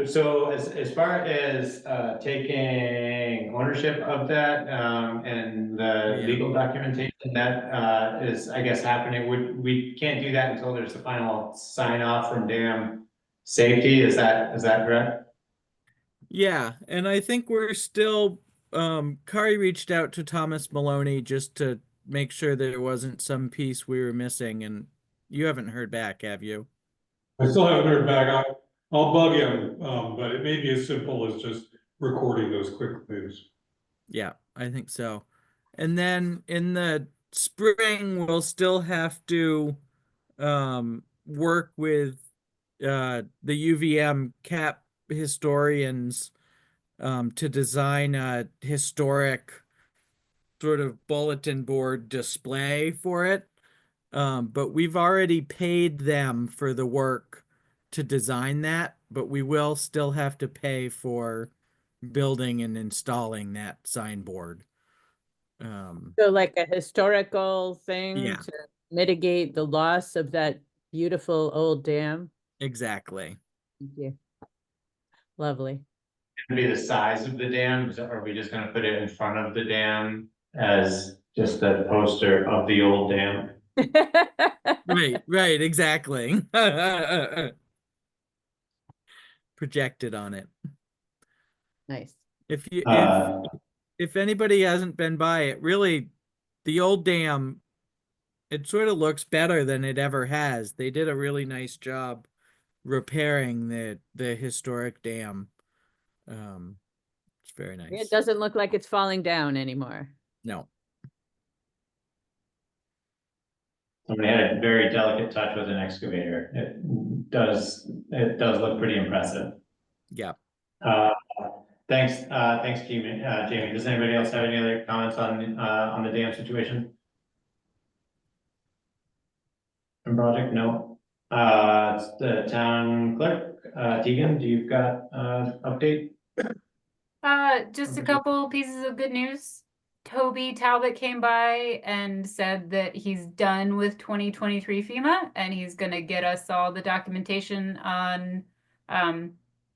So as far as taking ownership of that and the legal documentation that is, I guess, happening, we can't do that until there's the final sign off from dam safety. Is that correct? Yeah, and I think we're still Kari reached out to Thomas Maloney just to make sure there wasn't some piece we were missing, and you haven't heard back, have you? I still haven't heard back. I'll bug him, but it may be as simple as just recording those quick clues. Yeah, I think so. And then in the spring, we'll still have to work with the UVM CAP historians to design a historic sort of bulletin board display for it. But we've already paid them for the work to design that, but we will still have to pay for building and installing that signboard. So like a historical thing Yeah. to mitigate the loss of that beautiful old dam. Exactly. Thank you. Lovely. Gonna be the size of the dam, or are we just gonna put it in front of the dam as just a poster of the old dam? Right, exactly. projected on it. Nice. If you Uh, if anybody hasn't been by it, really, the old dam, it sort of looks better than it ever has. They did a really nice job repairing the historic dam. It's very nice. It doesn't look like it's falling down anymore. No. Somebody had a very delicate touch with an excavator. It does look pretty impressive. Yeah. Thanks, Jamie. Jamie, does anybody else have any other comments on the dam situation? And project, no. It's the town clerk, Tegan, do you've got update? Just a couple pieces of good news. Toby Talbot came by and said that he's done with 2023 FEMA and he's gonna get us all the documentation on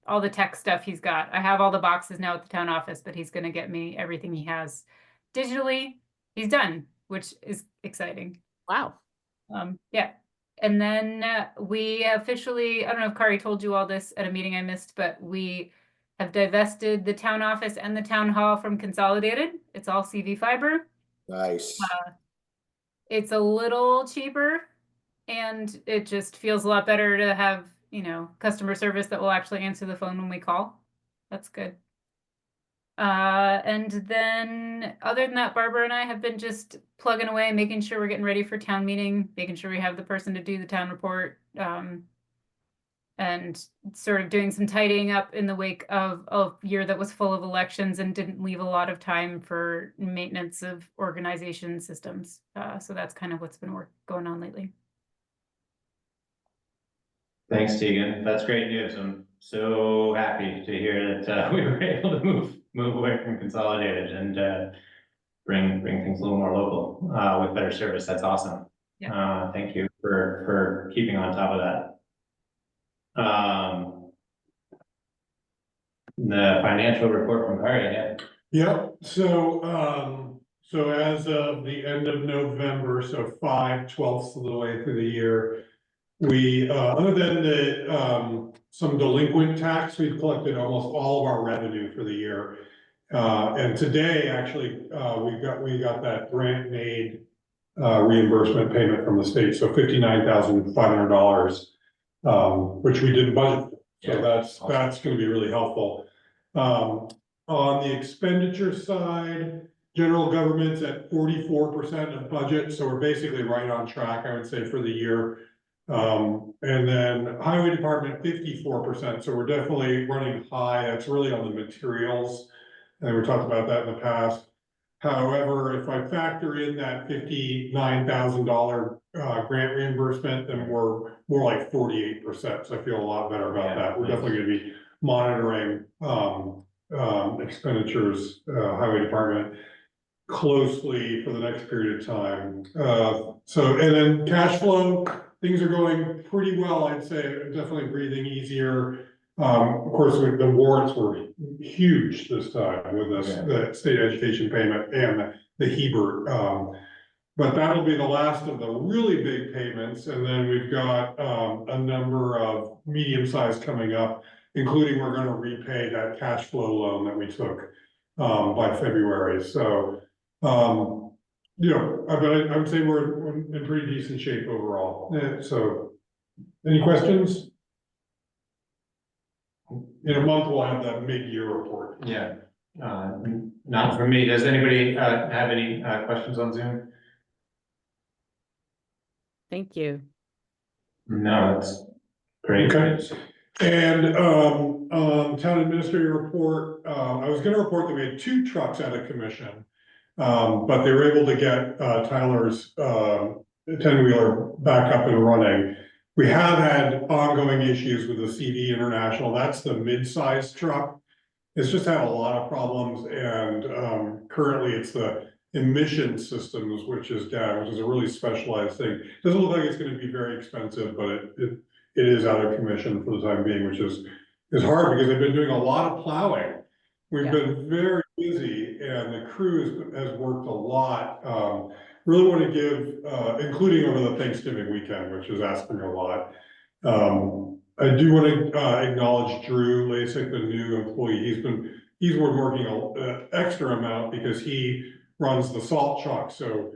all the tech stuff he's got. I have all the boxes now at the town office, but he's gonna get me everything he has digitally. He's done, which is exciting. Wow. Yeah. And then we officially, I don't know if Kari told you all this at a meeting I missed, but we have divested the town office and the town hall from Consolidated. It's all CV fiber. Nice. It's a little cheaper and it just feels a lot better to have, you know, customer service that will actually answer the phone when we call. That's good. And then other than that, Barbara and I have been just plugging away, making sure we're getting ready for town meeting, making sure we have the person to do the town report, and sort of doing some tidying up in the wake of a year that was full of elections and didn't leave a lot of time for maintenance of organization systems. So that's kind of what's been going on lately. Thanks, Tegan. That's great news. I'm so happy to hear that we were able to move away from Consolidated and bring things a little more local with better service. That's awesome. Yeah. Thank you for keeping on top of that. The financial report from Kari, yeah. Yep, so as of the end of November, so 5/12 of the way through the year, we, other than the, some delinquent tax, we've collected almost all of our revenue for the year. And today, actually, we got that grant made reimbursement payment from the state, so $59,500, which we didn't budget for. So that's gonna be really helpful. On the expenditure side, general government's at 44% of budget, so we're basically right on track, I would say, for the year. And then highway department, 54%, so we're definitely running high. That's really on the materials, and we talked about that in the past. However, if I factor in that $59,000 grant reimbursement, then we're more like 48%. So I feel a lot better about that. We're definitely going to be monitoring expenditures, highway department, closely for the next period of time. And then cash flow, things are going pretty well. I'd say definitely breathing easier. Of course, the warrants were huge this time with the state education payment and the Hebert. But that'll be the last of the really big payments. And then we've got a number of medium sized coming up, including we're going to repay that cash flow loan that we took by February. So, but I would say we're in pretty decent shape overall. So any questions? In a month, we'll have that mid-year report. Yeah, not for me. Does anybody have any questions on Zoom? Thank you. No, that's great. Okay. And town administrator report, I was gonna report that we had 2 trucks out of commission. But they were able to get Tyler's 10-wheeler back up and running. We have had ongoing issues with the CD International. That's the mid-sized truck. It's just had a lot of problems, and currently it's the emission systems which is down, which is a really specialized thing. Doesn't look like it's going to be very expensive, but it is out of commission for the time being, which is hard because they've been doing a lot of plowing. We've been very busy, and the crew has worked a lot. Really want to give, including over the Thanksgiving weekend, which is asking a lot. I do want to acknowledge Drew Lasik, the new employee. He's been working an extra amount because he runs the salt truck. So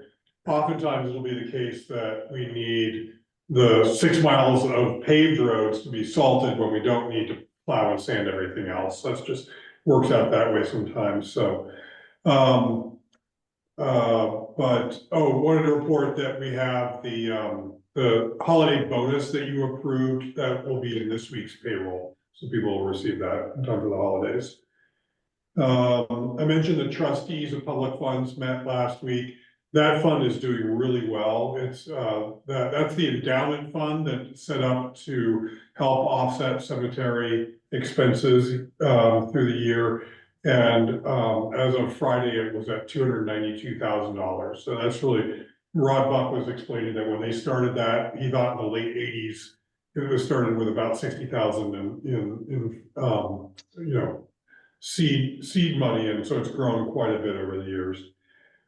oftentimes it'll be the case that we need the 6 miles of paved roads to be salted when we don't need to plow and sand everything else. That's just works out that way sometimes. So, wanted to report that we have the holiday bonus that you approved that will be in this week's payroll. So people will receive that in time for the holidays. I mentioned the trustees of public funds met last week. That fund is doing really well. It's that's the endowment fund that's set up to help offset cemetery expenses through the year. And as of Friday, it was at $292,000. So that's really, Rod Buck was explaining that when they started that, he thought in the late 80s, it was started with about 60,000 in seed money, and so it's grown quite a bit over the years.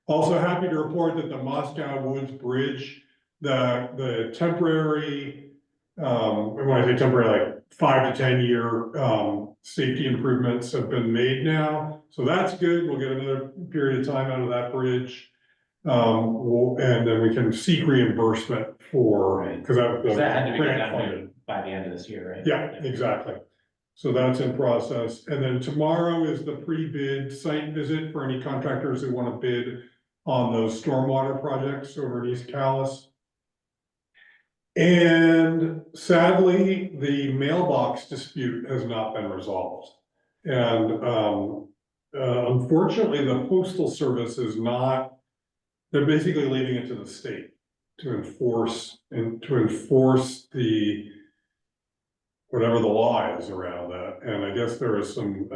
Also happy to report that the Moscow Woods Bridge, the temporary, when I say temporary, like 5 to 10 year safety improvements have been made now. So that's good. We'll get another period of time out of that bridge. And then we can seek reimbursement for, because that had to be done by the end of this year, right? Yeah, exactly. So that's in process. And then tomorrow is the pre-bid site visit for any contractors who want to bid on those stormwater projects over in East Calais. And sadly, the mailbox dispute has not been resolved. And unfortunately, the Postal Service is not, they're basically leaving it to the state to enforce the whatever the law is around that. And I guess there is some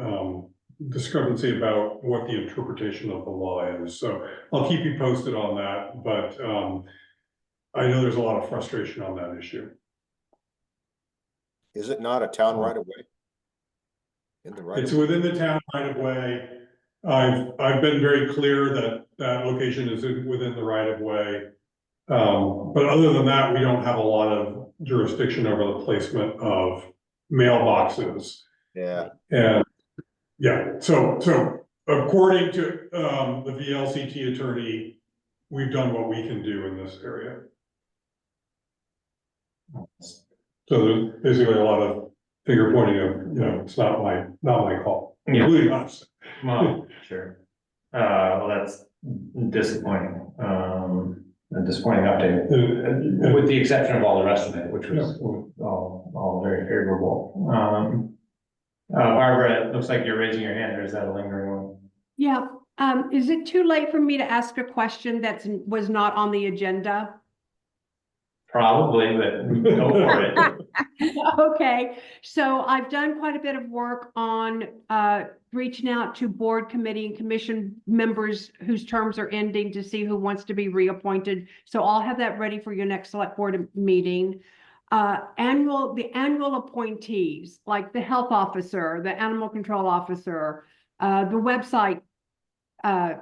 discrepancy about what the interpretation of the law is. So I'll keep you posted on that, but I know there's a lot of frustration on that issue. Is it not a town right of way? In the right. It's within the town right of way. I've been very clear that that location is within the right of way. But other than that, we don't have a lot of jurisdiction over the placement of mailboxes. Yeah. And yeah, so according to the VLCT attorney, we've done what we can do in this area. So there's basically a lot of finger pointing of, it's not my call, including us. Well, sure. Well, that's disappointing. A disappointing update, with the exception of all the rest of it, which was all very favorable. Barbara, it looks like you're raising your hand, or is that a lingering one? Yeah, is it too late for me to ask a question that was not on the agenda? Probably, but go for it. Okay, so I've done quite a bit of work on reaching out to board, committee, and commission members whose terms are ending to see who wants to be reappointed. So I'll have that ready for your next select board meeting. The annual appointees, like the health officer, the animal control officer, the website, the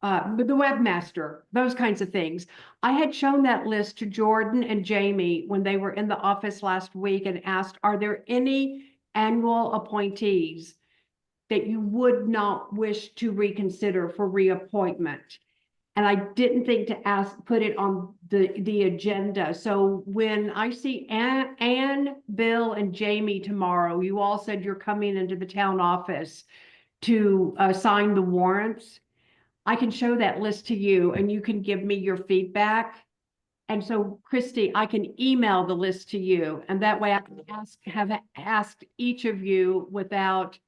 webmaster, those kinds of things. I had shown that list to Jordan and Jamie when they were in the office last week and asked, are there any annual appointees that you would not wish to reconsider for reappointment? And I didn't think to put it on the agenda. So when I see Anne, Bill, and Jamie tomorrow, you all said you're coming into the town office to sign the warrants. I can show that list to you and you can give me your feedback. And so, Christy, I can email the list to you, and that way I can have asked each of you without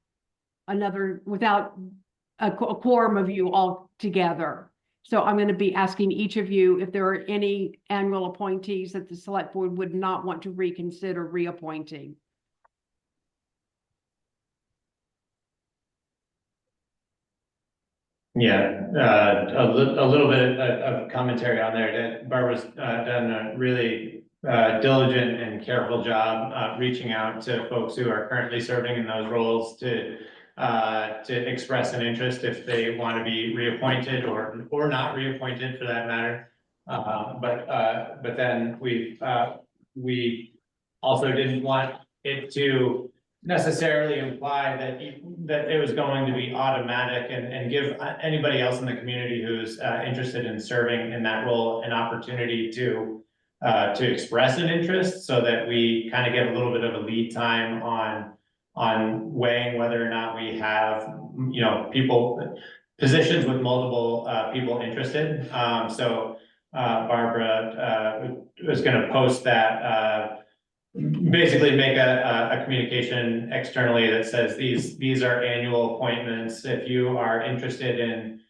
a quorum of you all together. So I'm going to be asking each of you if there are any annual appointees that the select board would not want to reconsider reappointing. Yeah, a little bit of commentary on there. That Barbara's done a really diligent and careful job reaching out to folks who are currently serving in those roles to express an interest if they want to be reappointed or not reappointed for that matter. But then we also didn't want it to necessarily imply that that it was going to be automatic and give anybody else in the community who's interested in serving in that role an opportunity to express an interest, so that we kind of get a little bit of a lead time on weighing whether or not we have, you know, positions with multiple people interested. So Barbara was going to post that, basically make a communication externally that says these are annual appointments. If you are interested in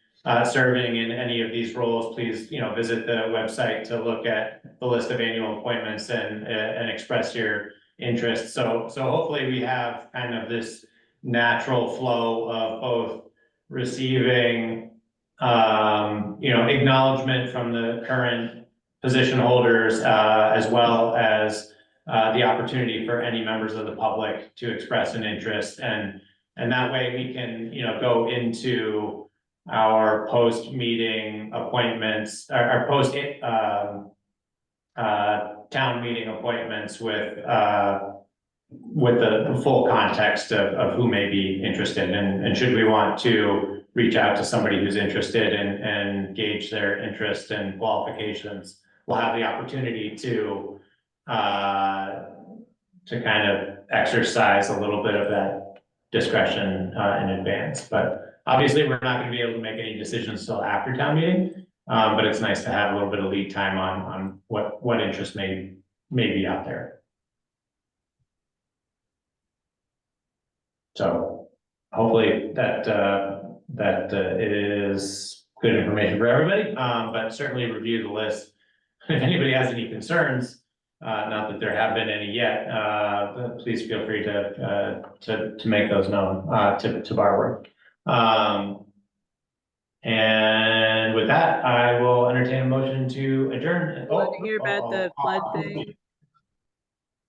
serving in any of these roles, please, you know, visit the website to look at the list of annual appointments and express your interest. So hopefully we have kind of this natural flow of both receiving, you know, acknowledgement from the current position holders, as well as the opportunity for any members of the public to express an interest, and that way we can, you know, go into our post-meeting appointments, our post town meeting appointments with the full context of who may be interested, and should we want to reach out to somebody who's interested and gauge their interest and qualifications, we'll have the opportunity to kind of exercise a little bit of that discretion in advance. But obviously, we're not going to be able to make any decisions till after town meeting. But it's nice to have a little bit of lead time on what interest may be out there. So hopefully that is good information for everybody. But certainly review the list. If anybody has any concerns, not that there have been any yet, please feel free to make those known to Barbara. And with that, I will entertain a motion to adjourn. Want to hear about the flood thing?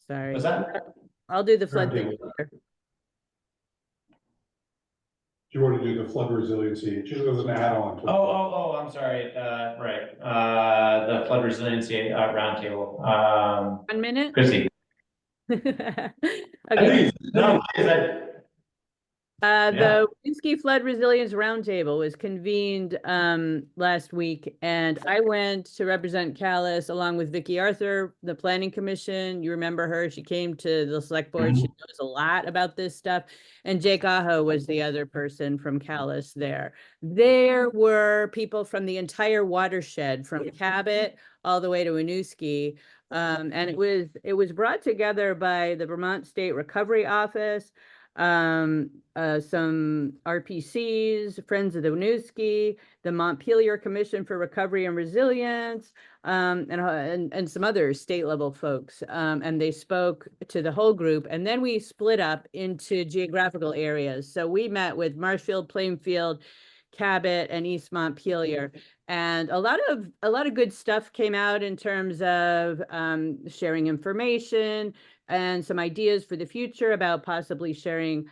Sorry. What's that? I'll do the flood thing later. You want to do the flood resiliency, just as an add-on. Oh, I'm sorry, right, the flood resiliency roundtable. 1 minute? Chrissy. Okay. Please, no, The Winooski Flood Resilience Roundtable was convened last week, and I went to represent Calais along with Vicki Arthur, the Planning Commission. You remember her? She came to the Select Board. She knows a lot about this stuff. And Jake Aho was the other person from Calais there. There were people from the entire watershed, from Cabot all the way to Winooski. And it was brought together by the Vermont State Recovery Office, some RPCs, Friends of the Winooski, the Montpelier Commission for Recovery and Resilience, and some other state level folks. And they spoke to the whole group, and then we split up into geographical areas. So we met with Marshfield, Plainfield, Cabot, and East Montpelier. And a lot of good stuff came out in terms of sharing information and some ideas for the future about possibly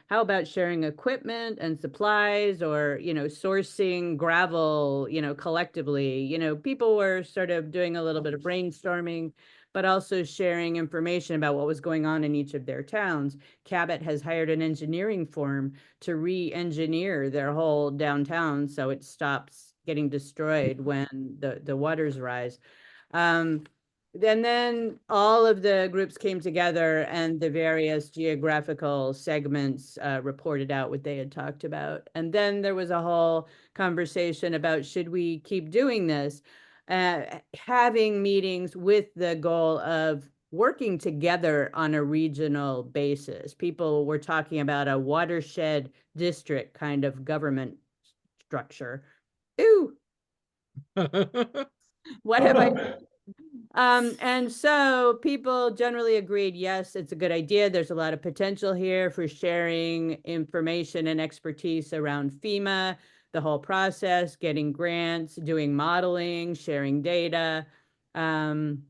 how about sharing equipment and supplies, or, you know, sourcing gravel, you know, collectively. You know, people were sort of doing a little bit of brainstorming, but also sharing information about what was going on in each of their towns. Cabot has hired an engineering firm to re-engineer their whole downtown so it stops getting destroyed when the waters rise. Then all of the groups came together, and the various geographical segments reported out what they had talked about. And then there was a whole conversation about, should we keep doing this? Having meetings with the goal of working together on a regional basis. People were talking about a watershed district kind of government structure. Ooh. What have I... And so people generally agreed, yes, it's a good idea. There's a lot of potential here for sharing information and expertise around FEMA, the whole process, getting grants, doing modeling, sharing data, and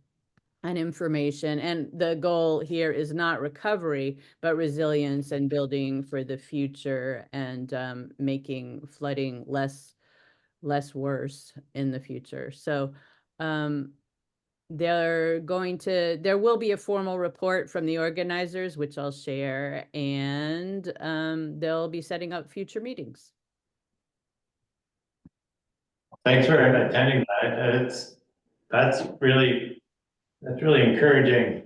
information. And the goal here is not recovery, but resilience and building for the future, and making flooding less worse in the future. So there will be a formal report from the organizers, which I'll share, and they'll be setting up future meetings. Thanks for attending that. That's really encouraging.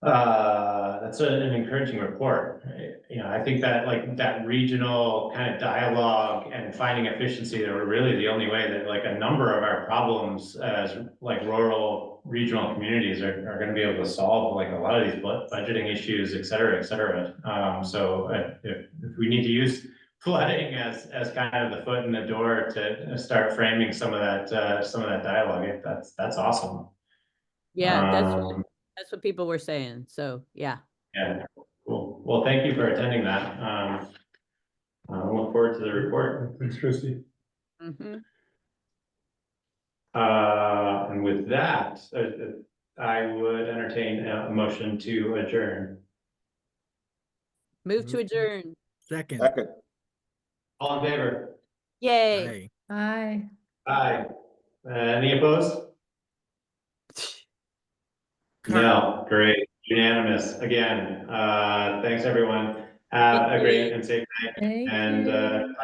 That's an encouraging report. You know, I think that like that regional kind of dialogue and finding efficiency are really the only way that like a number of our problems as like rural regional communities are going to be able to solve like a lot of these budgeting issues, et cetera, et cetera. So if we need to use flooding as kind of the foot in the door to start framing some of that dialogue, that's awesome. Yeah, that's what people were saying. So yeah. Yeah, cool. Well, thank you for attending that. I look forward to the report. Thanks, Christy. Mm-hmm. And with that, I would entertain a motion to adjourn. Move to adjourn. Second. Second. All in favor? Yay. Aye. Aye. Aye. Any opposed? No, great, unanimous, again, thanks everyone, have a great and safe night, Thank and you.